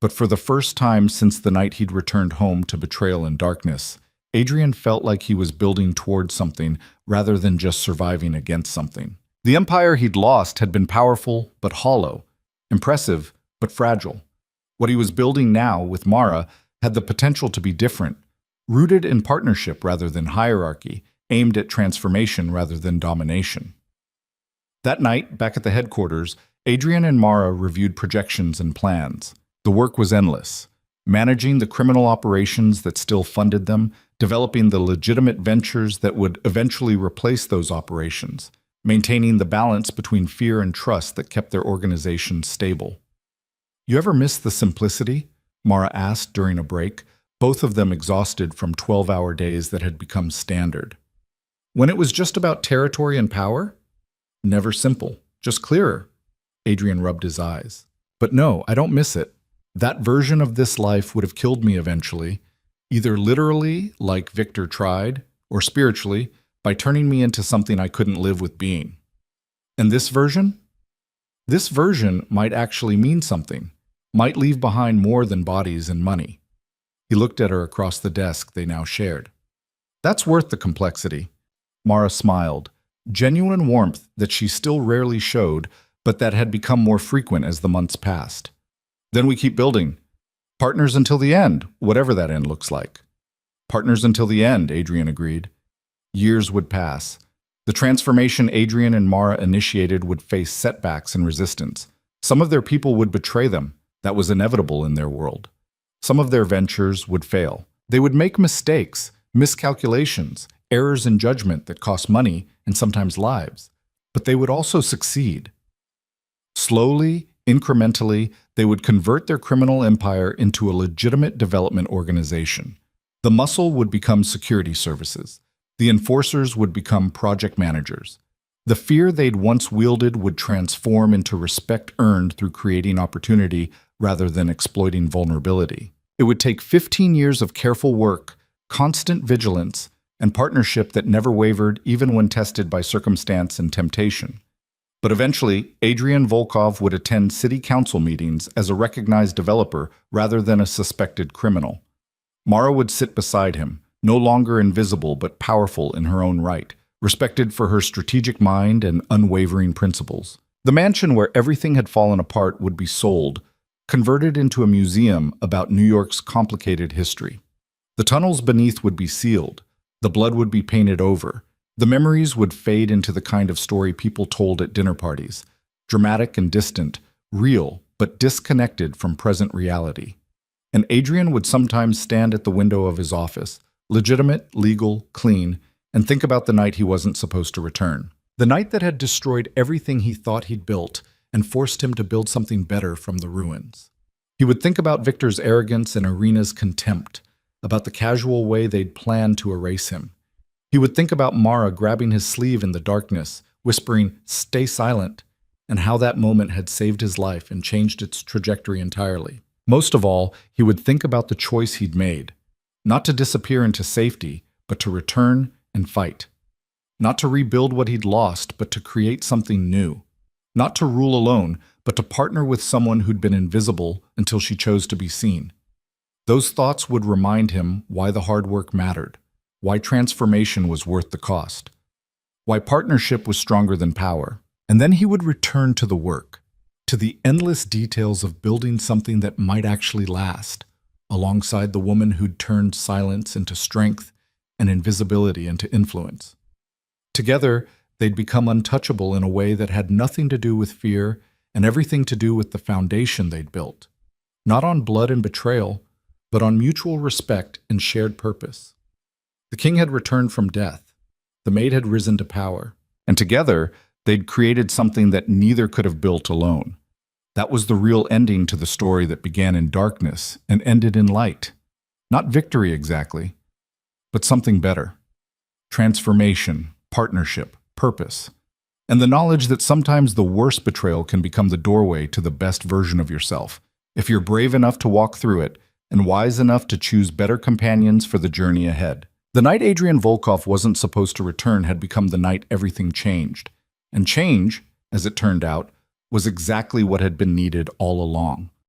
But for the first time since the night he'd returned home to betrayal and darkness, Adrian felt like he was building towards something rather than just surviving against something. The empire he'd lost had been powerful but hollow, impressive but fragile. What he was building now with Mara had the potential to be different, rooted in partnership rather than hierarchy, aimed at transformation rather than domination. That night, back at the headquarters, Adrian and Mara reviewed projections and plans. The work was endless. Managing the criminal operations that still funded them, developing the legitimate ventures that would eventually replace those operations, maintaining the balance between fear and trust that kept their organization stable. You ever miss the simplicity? Mara asked during a break, both of them exhausted from 12-hour days that had become standard. When it was just about territory and power? Never simple, just clearer. Adrian rubbed his eyes. But no, I don't miss it. That version of this life would have killed me eventually, either literally, like Victor tried, or spiritually, by turning me into something I couldn't live with being. And this version? This version might actually mean something, might leave behind more than bodies and money. He looked at her across the desk they now shared. That's worth the complexity. Mara smiled, genuine warmth that she still rarely showed, but that had become more frequent as the months passed. Then we keep building. Partners until the end, whatever that end looks like. Partners until the end, Adrian agreed. Years would pass. The transformation Adrian and Mara initiated would face setbacks and resistance. Some of their people would betray them. That was inevitable in their world. Some of their ventures would fail. They would make mistakes, miscalculations, errors in judgment that cost money and sometimes lives. But they would also succeed. Slowly, incrementally, they would convert their criminal empire into a legitimate development organization. The muscle would become security services. The enforcers would become project managers. The fear they'd once wielded would transform into respect earned through creating opportunity rather than exploiting vulnerability. It would take 15 years of careful work, constant vigilance, and partnership that never wavered even when tested by circumstance and temptation. But eventually, Adrian Volkov would attend city council meetings as a recognized developer rather than a suspected criminal. Mara would sit beside him, no longer invisible but powerful in her own right, respected for her strategic mind and unwavering principles. The mansion where everything had fallen apart would be sold, converted into a museum about New York's complicated history. The tunnels beneath would be sealed, the blood would be painted over, the memories would fade into the kind of story people told at dinner parties, dramatic and distant, real but disconnected from present reality. And Adrian would sometimes stand at the window of his office, legitimate, legal, clean, and think about the night he wasn't supposed to return. The night that had destroyed everything he thought he'd built and forced him to build something better from the ruins. He would think about Victor's arrogance and Irina's contempt, about the casual way they'd planned to erase him. He would think about Mara grabbing his sleeve in the darkness, whispering, "Stay silent," and how that moment had saved his life and changed its trajectory entirely. Most of all, he would think about the choice he'd made, not to disappear into safety, but to return and fight. Not to rebuild what he'd lost, but to create something new. Not to rule alone, but to partner with someone who'd been invisible until she chose to be seen. Those thoughts would remind him why the hard work mattered, why transformation was worth the cost, why partnership was stronger than power. And then he would return to the work, to the endless details of building something that might actually last, alongside the woman who'd turned silence into strength and invisibility into influence. Together, they'd become untouchable in a way that had nothing to do with fear and everything to do with the foundation they'd built. Not on blood and betrayal, but on mutual respect and shared purpose. The king had returned from death. The maid had risen to power. And together, they'd created something that neither could have built alone. That was the real ending to the story that began in darkness and ended in light. Not victory exactly, but something better. Transformation, partnership, purpose, and the knowledge that sometimes the worst betrayal can become the doorway to the best version of yourself, if you're brave enough to walk through it and wise enough to choose better companions for the journey ahead. The night Adrian Volkov wasn't supposed to return had become the night everything changed. And change, as it turned out, was exactly what had been needed all along.